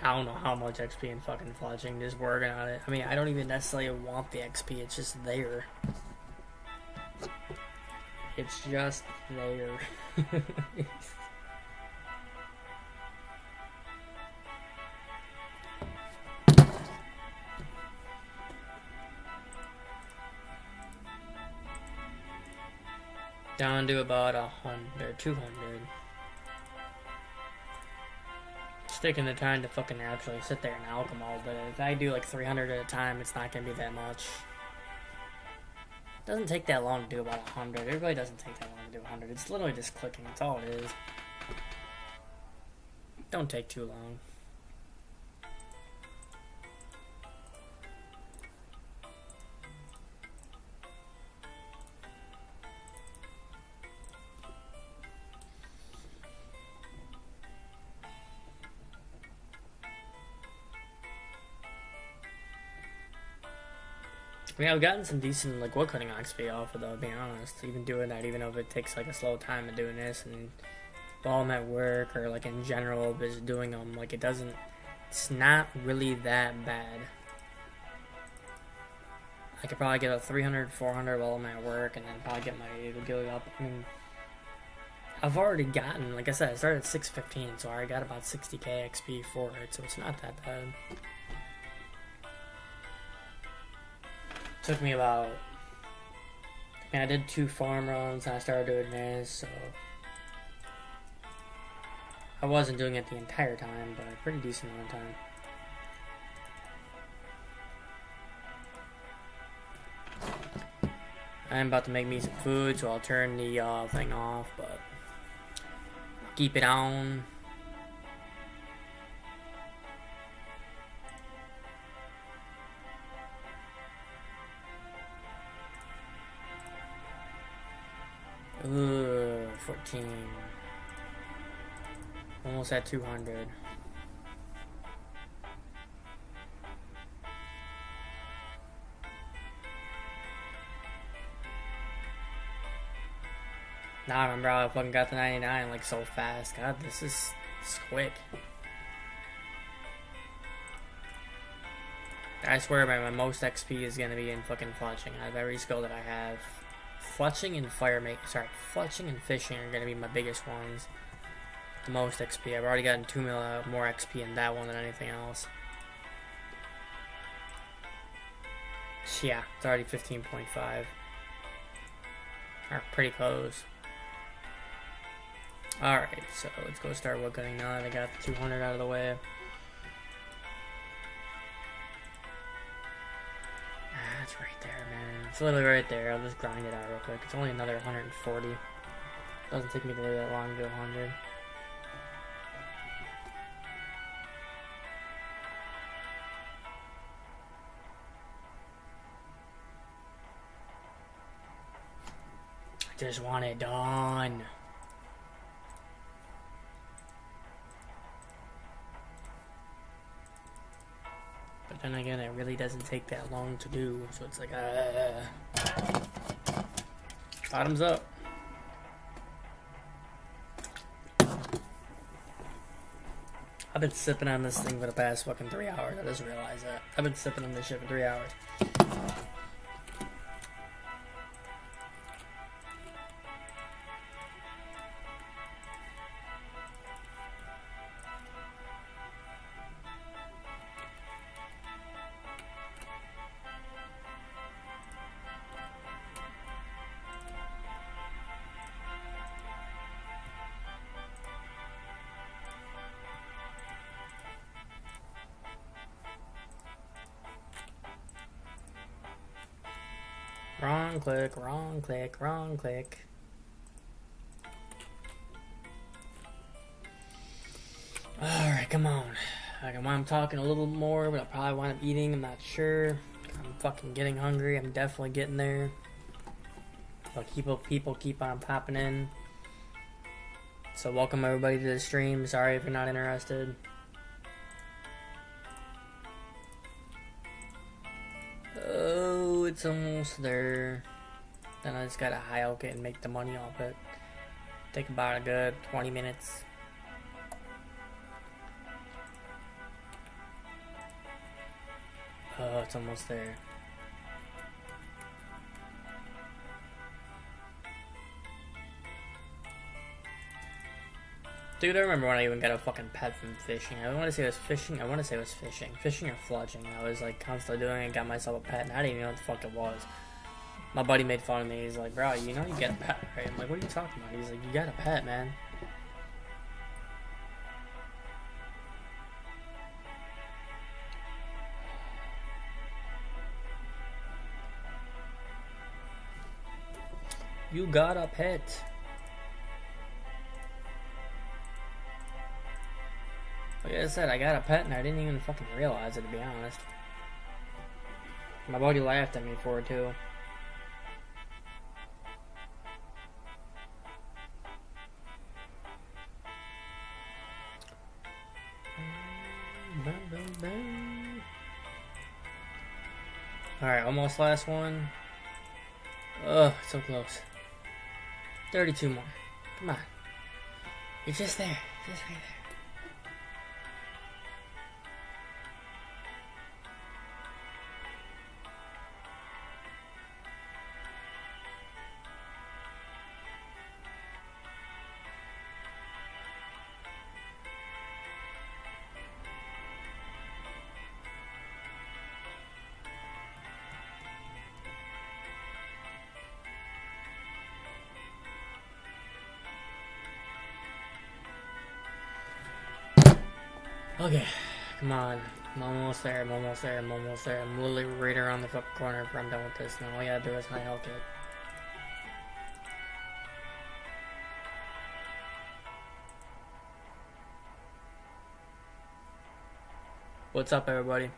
I don't know how much XP and fucking fletching, just working on it. I mean, I don't even necessarily want the XP, it's just there. It's just there. Down to about 100, 200. Taking the time to fucking actually sit there and alchemy, but if I do like 300 at a time, it's not gonna be that much. It doesn't take that long to do about 100. It really doesn't take that long to do 100. It's literally just clicking. That's all it is. Don't take too long. I mean, I've gotten some decent, like, woodcutting XP off of it, though, being honest. Even doing that, even though if it takes, like, a slow time of doing this, and while I'm at work, or, like, in general, just doing them, like, it's not really that bad. I could probably get a 300, 400 while I'm at work, and then probably get my gilly up. I mean, I've already gotten, like I said, I started at 615, so I already got about 60k XP for it, so it's not that bad. Took me about, I mean, I did 2 farm runs and I started doing this, so I wasn't doing it the entire time, but a pretty decent amount of time. I'm about to make me some food, so I'll turn the thing off, but I'll keep it on. Ooh, 14. Almost at 200. Nah, I remember how I fucking got the 99 like so fast. God, this is quick. I swear my most XP is gonna be in fucking fletching. I have every skill that I have. Fletching and fletching and fishing are gonna be my biggest ones. The most XP. I've already gotten 2 mil more XP in that one than anything else. Yeah, it's already 15.5. Or pretty close. Alright, so let's go start woodcutting now that I got the 200 out of the way. It's right there, man. It's literally right there. I'll just grind it out real quick. It's only another 140. Doesn't take me really that long to do 100. I just want it done. But then again, it really doesn't take that long to do, so it's like, bottoms up. I've been sipping on this thing for the past fucking 3 hours. I just realized that. I've been sipping on this shit for 3 hours. Wrong click, wrong click, wrong click. Alright, come on. I'm talking a little more, but I'll probably wind up eating. I'm not sure. I'm fucking getting hungry. I'm definitely getting there. But people keep on popping in. So welcome everybody to the stream. Sorry if you're not interested. Oh, it's almost there. Then I just gotta high oak it and make the money off it. Take about a good 20 minutes. Oh, it's almost there. Dude, I remember when I even got a fucking pet from fishing. I want to say it was fishing. I want to say it was fishing. Fishing or fletching. I was like constantly doing it, got myself a pet, and I didn't even know what the fuck it was. My buddy made fun of me. He's like, bro, you know you get a pet, right? I'm like, what are you talking about? He's like, you got a pet, man. You got a pet. Like I said, I got a pet and I didn't even fucking realize it, to be honest. My buddy laughed at me for it, too. Alright, almost last one. Ugh, so close. 32 more. Come on. You're just there. Just right there. Okay, come on. I'm almost there, I'm almost there, I'm almost there. I'm literally right around the fucking corner if I'm done with this. Now all I gotta do is high health it. What's up, everybody?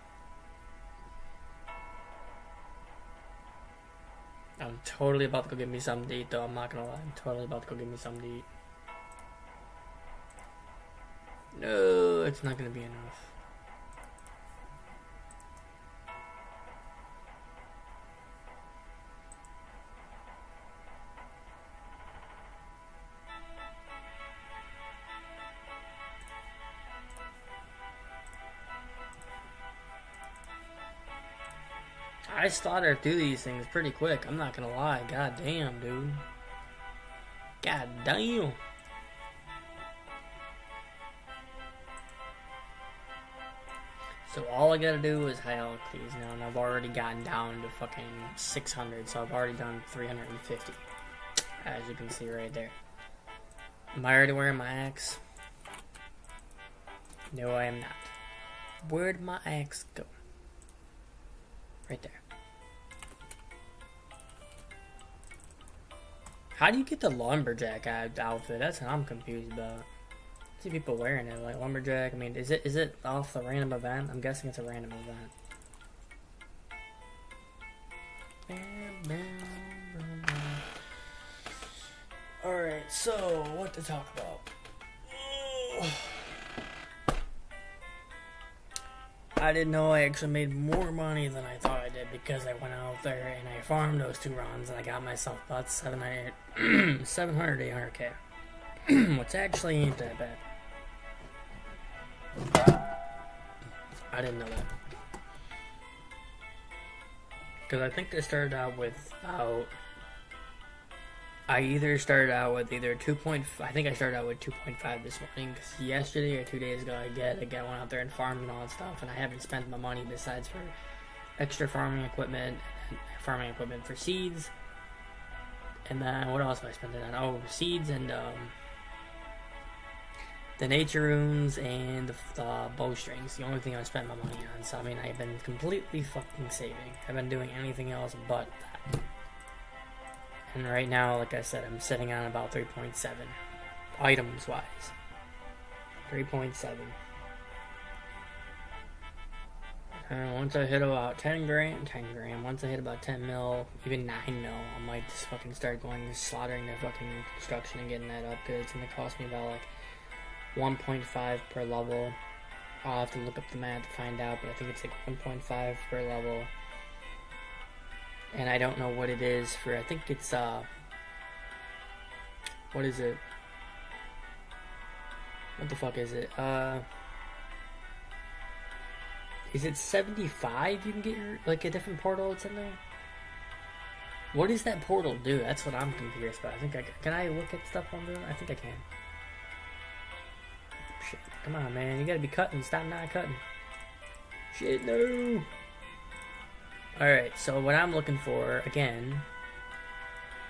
I'm totally about to go get me something to eat, though. I'm not gonna lie. I'm totally about to go get me something to eat. No, it's not gonna be enough. I started through these things pretty quick. I'm not gonna lie. God damn, dude. God damn. So all I gotta do is high elk these now, and I've already gotten down to fucking 600, so I've already done 350, as you can see right there. Am I already wearing my axe? No, I am not. Where'd my axe go? Right there. How do you get the lumberjack outfit? That's what I'm confused about. I see people wearing it, like lumberjack. I mean, is it off the random event? I'm guessing it's a random event. Alright, so what to talk about? I didn't know I actually made more money than I thought I did because I went out there and I farmed those 2 runs and I got myself about 700 to 800k. Which actually ain't that bad. I didn't know that. Because I think I started out with about... I either started out with either 2.5... I think I started out with 2.5 this morning. Because yesterday or 2 days ago, I went out there and farmed and all that stuff. And I haven't spent my money besides for extra farming equipment for seeds. And then, what else am I spending on? Oh, seeds and the nature runes and the bowstrings. The only thing I spent my money on. So, I mean, I've been completely fucking saving. I haven't been doing anything else but that. And right now, like I said, I'm sitting on about 3.7 items wise. 3.7. Once I hit about 10 grand, once I hit about 10 mil, even 9 mil, I might just fucking start going slaughtering the fucking construction and getting that up, because it's gonna cost me about like 1.5 per level. I'll have to look up the math to find out, but I think it's like 1.5 per level. And I don't know what it is for, I think it's, what is it? What the fuck is it? Is it 75 you can get your, like, a different portal that's in there? What does that portal do? That's what I'm curious about. I think can I look at stuff on there? I think I can. Shit, come on, man. You gotta be cutting. Stop not cutting. Shit, no. Alright, so what I'm looking for, again,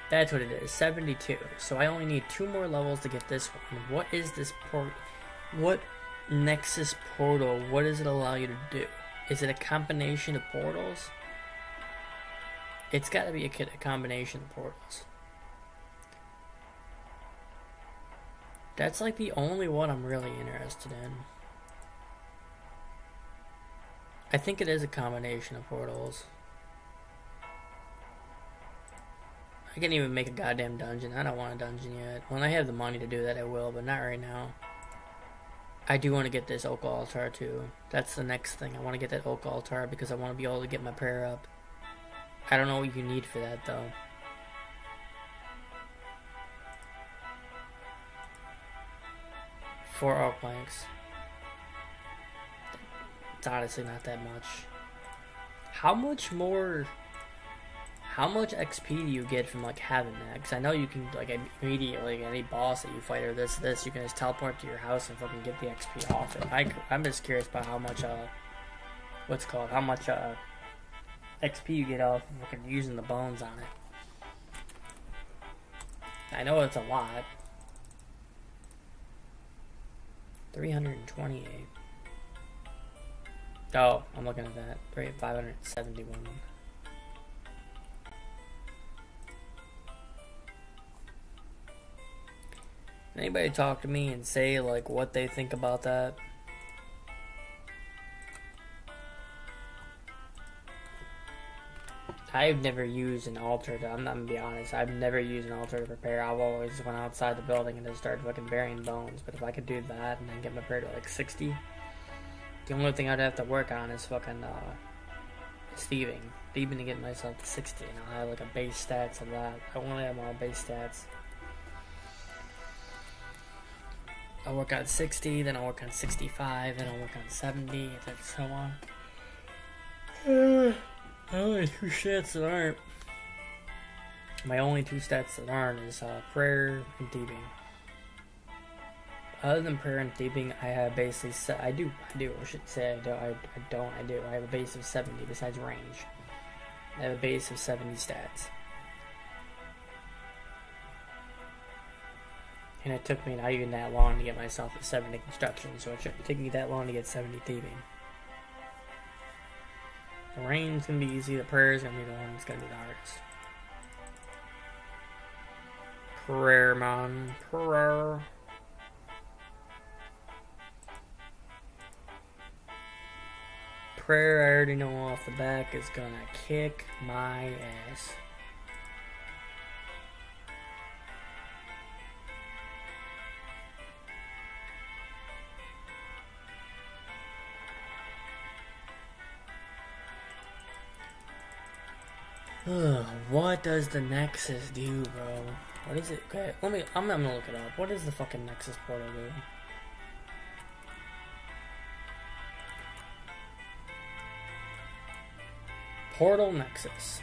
that's what it is. 72. So I only need 2 more levels to get this one. What is this portal? What Nexus portal, what does it allow you to do? Is it a combination of portals? It's got to be a combination of portals. That's like the only one I'm really interested in. I think it is a combination of portals. I can't even make a goddamn dungeon. I don't want a dungeon yet. When I have the money to do that, I will, but not right now. I do want to get this oak altar too. That's the next thing. I want to get that oak altar because I want to be able to get my prayer up. I don't know what you need for that though. Four oak planks. It's honestly not that much. How much XP do you get from like having that? Because I know you can like immediately, like, any boss that you fight or this, you can just teleport to your house and fucking get the XP off it. I'm just curious about how much how much XP you get off of fucking using the bones on it. I know it's a lot. 328. Oh, I'm looking at that. 571. Anybody talk to me and say like what they think about that? I've never used an altar to, I'm not gonna be honest, I've never used an altar to prepare. I've always went outside the building and just started fucking burying bones. But if I could do that and then get my prayer to like 60, the only thing I'd have to work on is fucking thieving to get myself to 60, and I'll have like a base stats of that. I want to have my base stats. I'll work on 60, then I'll work on 65, then I'll work on 70, and then so on. Only 2 stats that aren't. My only 2 stats that aren't is prayer and thieving. Other than prayer and thieving, I have basically I do. I should say I do. I have a base of 70 besides range. I have a base of 70 stats. And it took me not even that long to get myself to 70 construction, so it shouldn't take me that long to get 70 thieving. The rain's gonna be easy, the prayer's gonna be the one that's gonna be the hardest. Prayer, man. Prayer. Prayer, I already know off the back, is gonna kick my ass. What does the Nexus do, bro? What is it? Okay, I'm gonna look it up. What does the fucking Nexus portal do? Portal Nexus.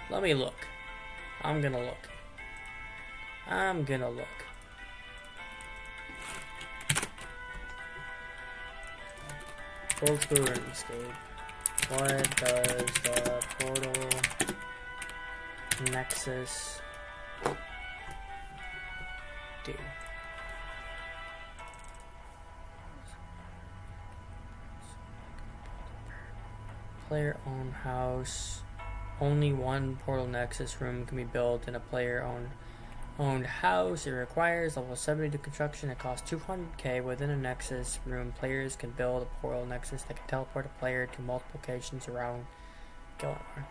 Let me look. I'm gonna look. Go to RuneScape. What does the portal Nexus do? Player own house, only one portal nexus room can be built in a player-owned house. It requires level 72 construction. It costs 200k. Within a nexus room, players can build a portal nexus that can teleport a player to multiple locations around Gillinor.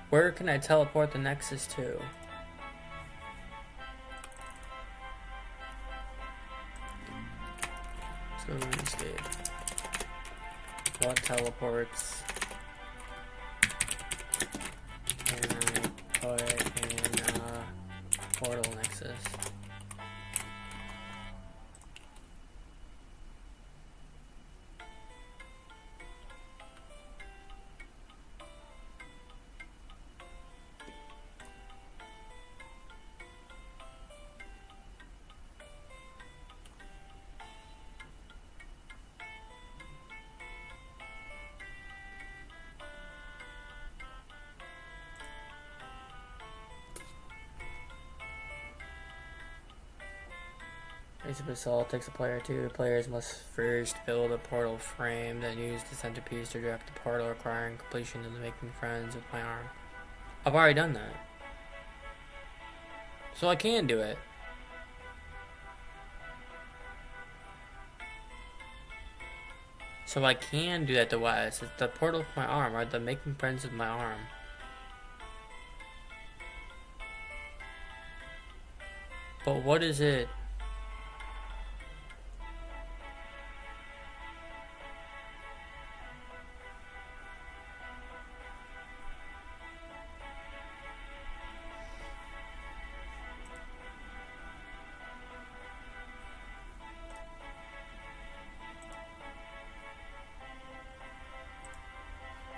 Where can I teleport the nexus to? Let's go to RuneScape. What teleports can I put in portal nexus? Basic assault takes a player. 2 players must first build a portal frame, then use the centerpiece to direct the portal, requiring completion of the making friends with my arm. I've already done that. So I can do it. So I can do that to West. It's the portal with my arm, or the making friends with my arm. But what is it?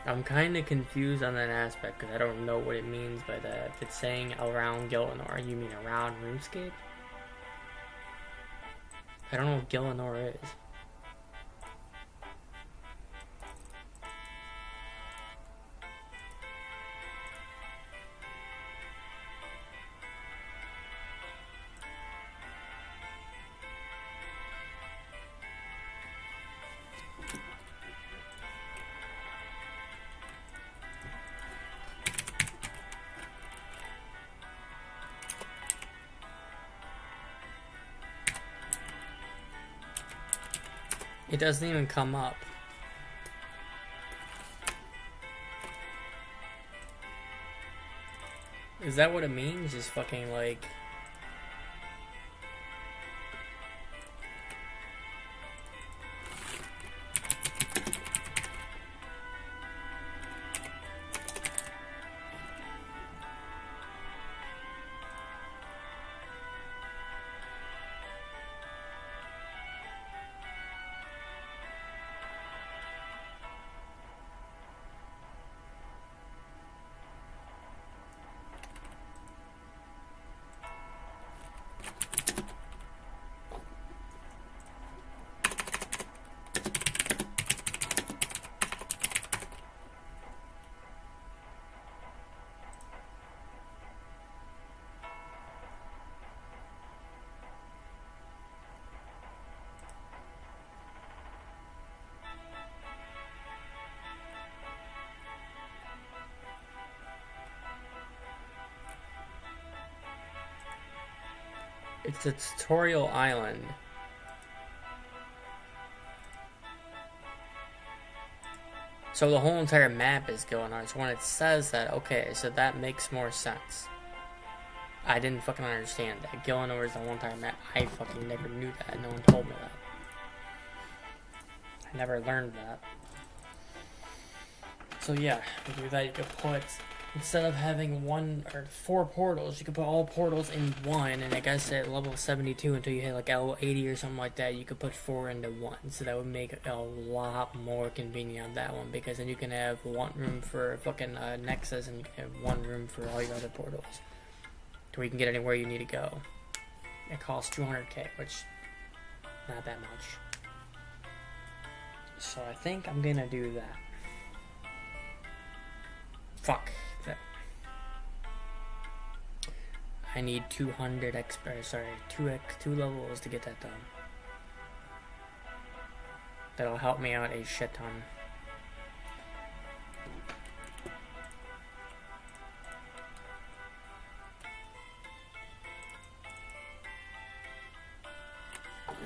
I'm kind of confused on that aspect because I don't know what it means by that. If it's saying around Gillinor, you mean around RuneScape? I don't know what Gillinor is. It doesn't even come up. Is that what it means? Just fucking like... It's a tutorial island. So the whole entire map is going on. So when it says that, okay, so that makes more sense. I didn't fucking understand that. Gillinor is the whole entire map. I fucking never knew that. No one told me that. I never learned that. So yeah, with that you could put, instead of having 1 or 4 portals, you could put all portals in one, and I guess at level 72 until you hit like level 80 or something like that, you could put 4 into one. So that would make it a lot more convenient on that one, because then you can have 1 room for fucking Nexus, and you can have 1 room for all your other portals, to where you can get anywhere you need to go. It costs 200k, which not that much. So I think I'm gonna do that. Fuck. I need 200 two levels to get that done. That'll help me out a shit ton.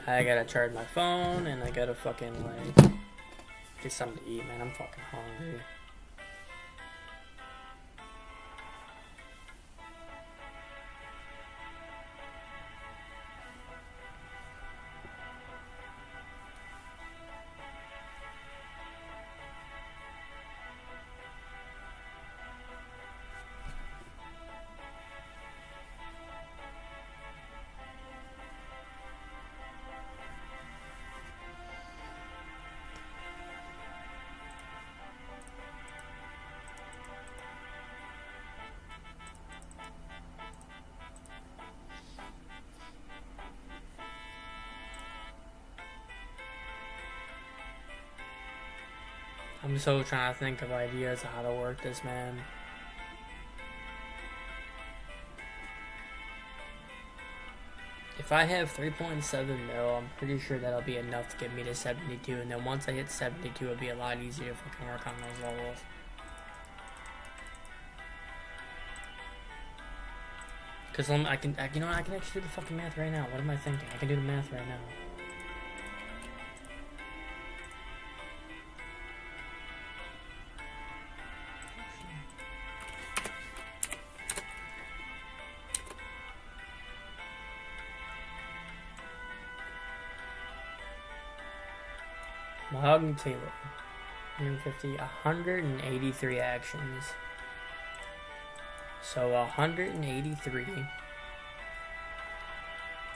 I gotta charge my phone and I gotta fucking like get something to eat, man. I'm fucking hungry. I'm so trying to think of ideas of how to work this, man. If I have 3.7 mil, I'm pretty sure that'll be enough to get me to 72, and then once I hit 72, it'll be a lot easier to fucking work on those levels. Cause I can actually do the fucking math right now. What am I thinking? I can do the math right now. Mahogany Taylor, 183 actions. So 183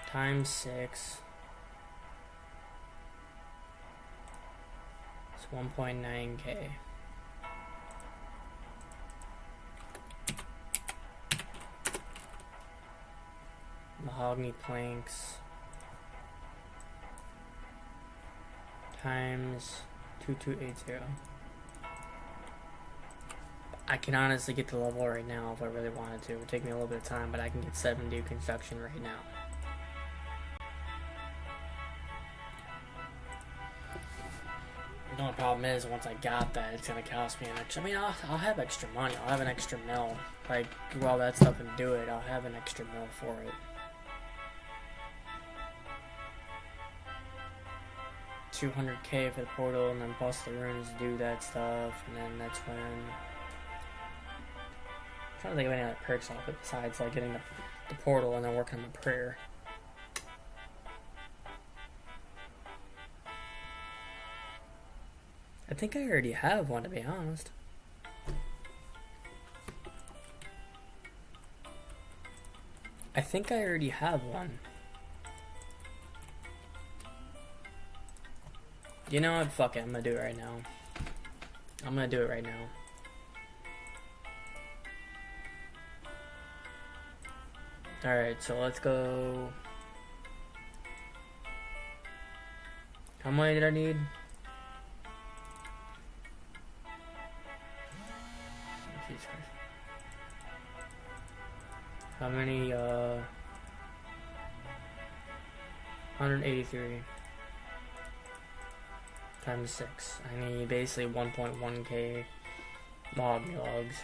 times 6 is 1.9k. Mahogany planks times 2280. I can honestly get the level right now if I really wanted to. It would take me a little bit of time, but I can get 70 construction right now. The only problem is, once I got that, it's gonna cost me an extra. I mean, I'll have extra money. I'll have an extra mil. Like, do all that stuff and do it. I'll have an extra mil for it. 200k for the portal, and then plus the runes to do that stuff, and then that's when I'm trying to think of any other perks off it besides like getting the portal and then working on the prayer. I think I already have one, to be honest. I think I already have one. You know what? Fuck it. I'm gonna do it right now. I'm gonna do it right now. Alright, so let's go. How many did I need? Jesus Christ. How many? 183 times 6. I need basically 1.1k mahogany logs.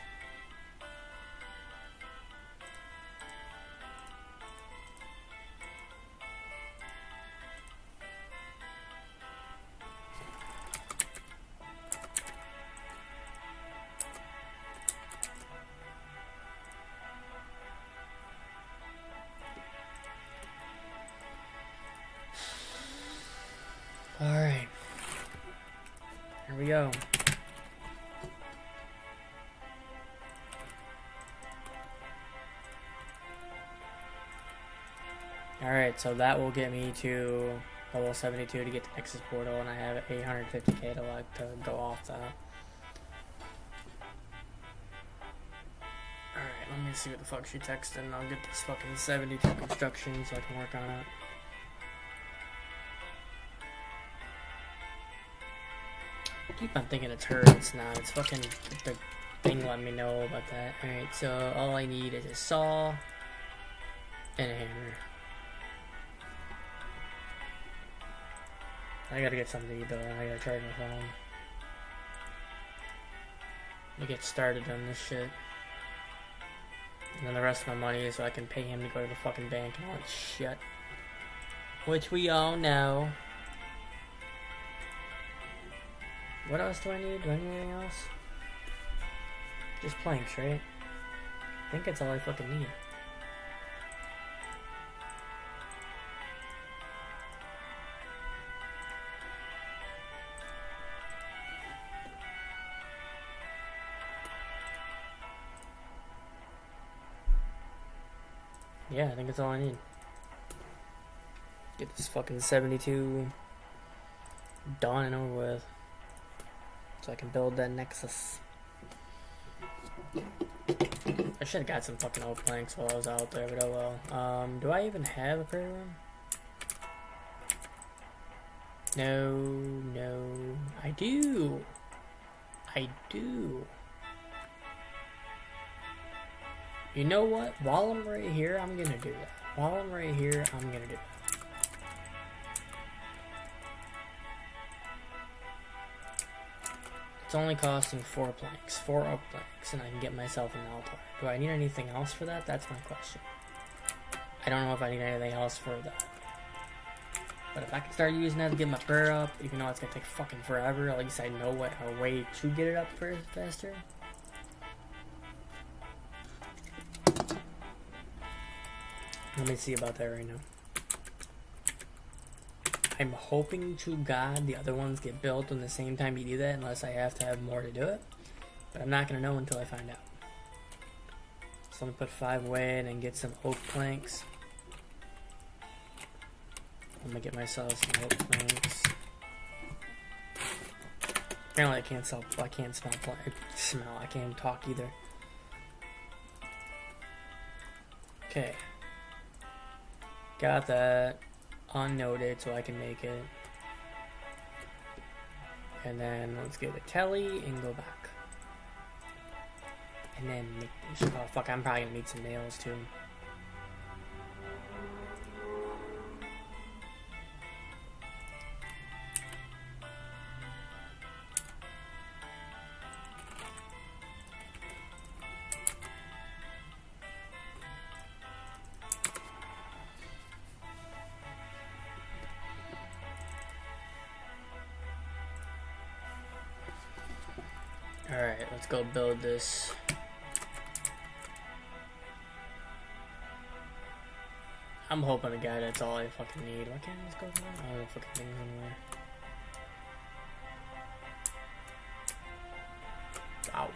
Alright. Here we go. Alright, so that will get me to level 72 to get the Nexus portal, and I have 850k to go off that. Alright, let me see what the fuck she texted, and I'll get this fucking 72 construction so I can work on it. keep on thinking it's her, it's not. It's fucking the thing letting me know about that. Alright, so all I need is a saw and a hammer. I gotta get something to eat though, and I gotta charge my phone. Let me get started on this shit. And then the rest of my money is so I can pay him to go to the fucking bank and all that shit. Which we all know. What else do I need? Do I need anything else? Just planks, right? I think that's all I fucking need. Yeah, I think that's all I need. Get this fucking 72 done and over with. So I can build that Nexus. I should have got some fucking oak planks while I was out there, but oh well. Do I even have a prayer room? No. I do. You know what? While I'm right here, I'm gonna do that. It's only costing 4 planks, 4 oak planks, and I can get myself an altar. Do I need anything else for that? That's my question. I don't know if I need anything else for that. But if I can start using that to get my prayer up, even though it's gonna take fucking forever, at least I know what a way to get it up faster. Let me see about that right now. I'm hoping to God the other ones get built in the same time you do that, unless I have to have more to do it. But I'm not going to know until I find out. So I'm going to put 5 away and then get some oak planks. I'm going to get myself some oak planks. Apparently I can't smell, I can't talk either. Okay. Got that unnoted so I can make it. And then let's get a telly and go back. And then make this. Oh fuck, I'm probably gonna need some nails too. Alright, let's go build this. I'm hoping to God that's all I fucking need. Why can't I just go there? I don't know fucking things anywhere. Ow.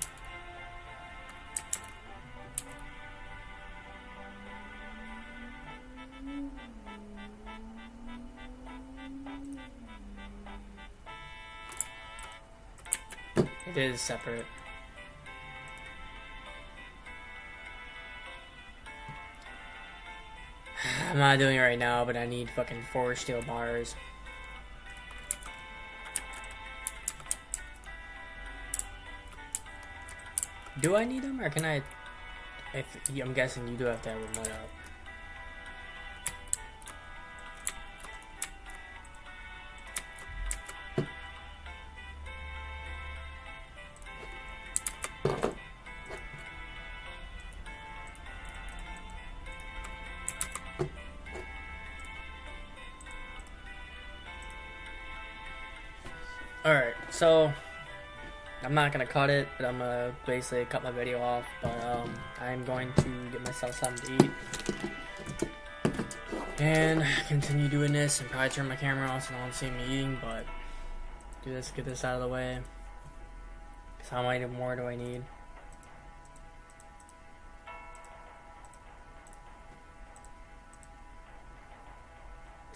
It is separate. I'm not doing it right now, but I need fucking 4 steel bars. Do I need them, or can I? I'm guessing you do have to have them lit up. Alright, so I'm not gonna cut it, but I'm gonna basically cut my video off. But I'm going to get myself something to eat and continue doing this, and probably turn my camera off so no one's seeing me eating. But get this out of the way. Cause how many more do I need?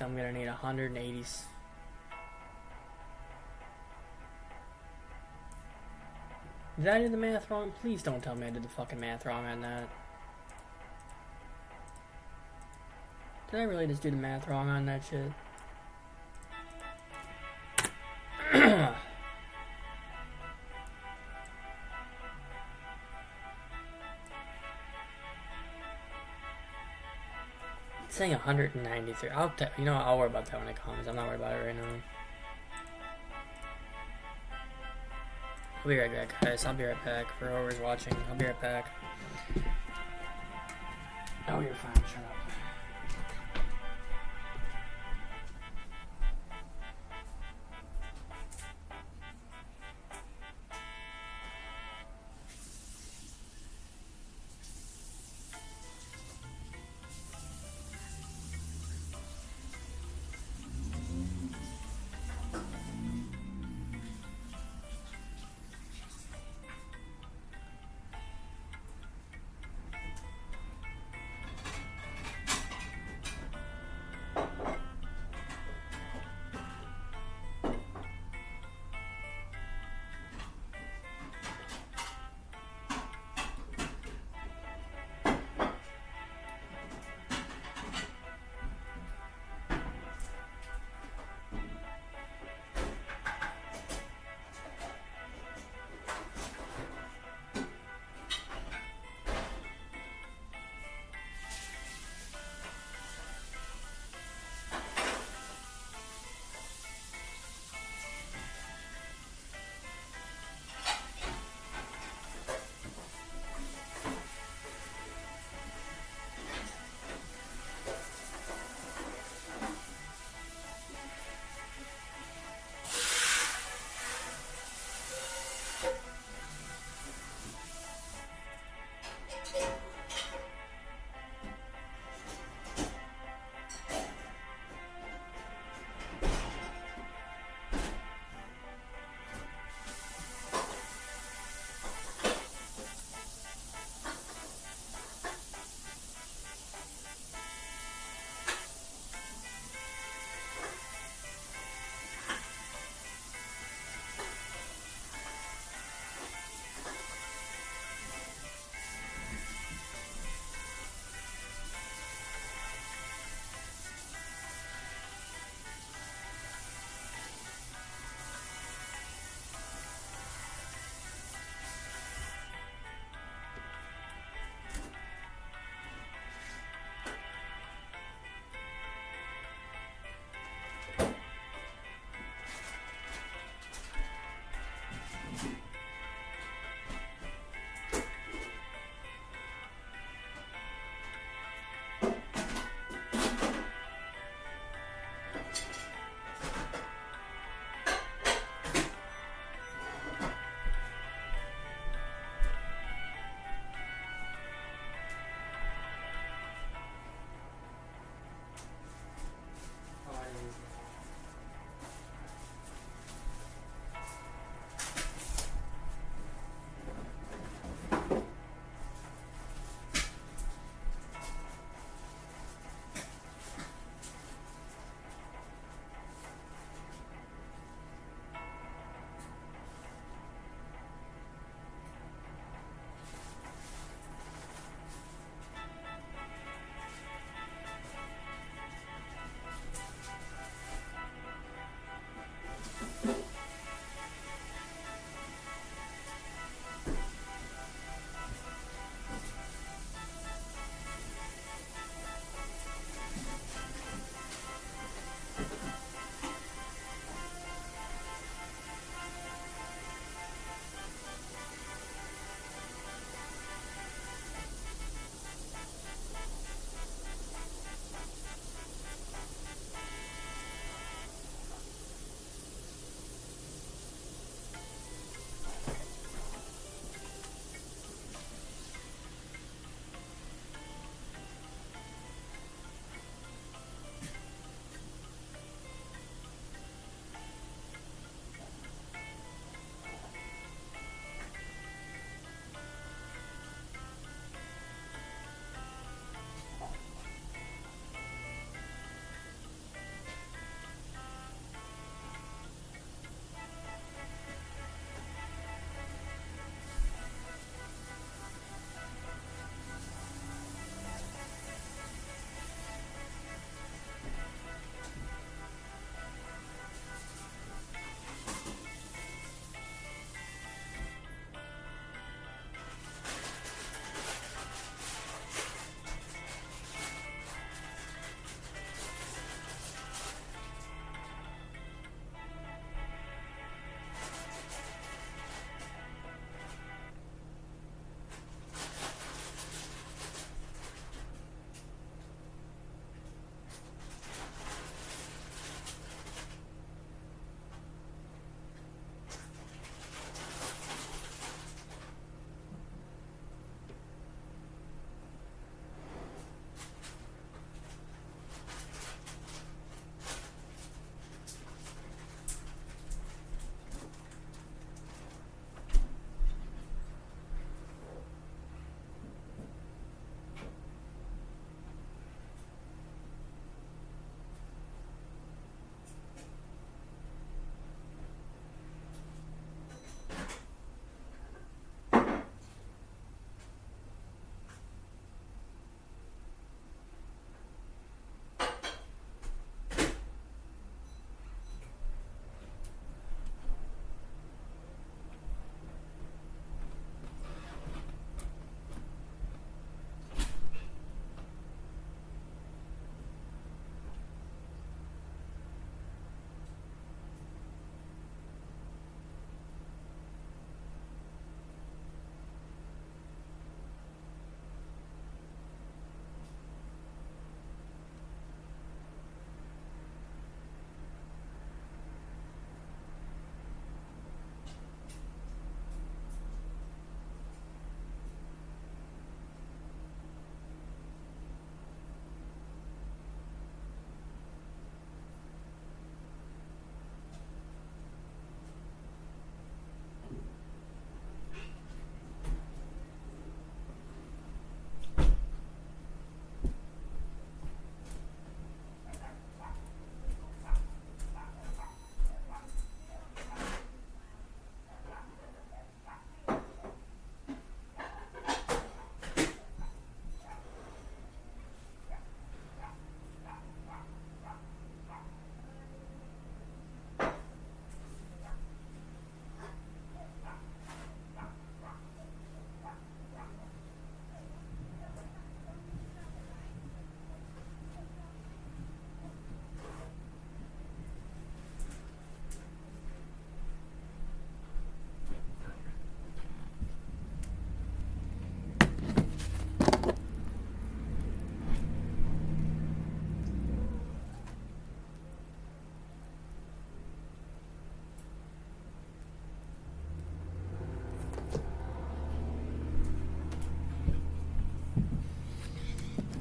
I'm gonna need 180. Did I do the math wrong? Please don't tell me I did the fucking math wrong on that. Did I really just do the math wrong on that shit? saying 193. You know, I'll worry about that when it comes. I'm not worried about it right now. I'll be right back, guys. I'll be right back. For whoever's watching, I'll be right back. Oh, you're fine. Shut up.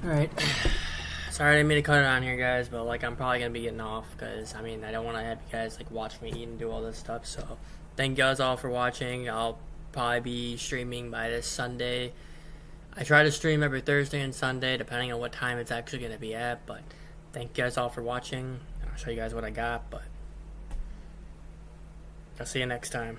Alright. Sorry I didn't mean to cut it on here, guys, but like I'm probably gonna be getting off because I mean I don't want to have you guys like watch me eat and do all this stuff. So thank you guys all for watching. I'll probably be streaming by this Sunday. I try to stream every Thursday and Sunday depending on what time it's actually gonna be at. But thank you guys all for watching. I'll show you guys what I got, but I'll see you next time.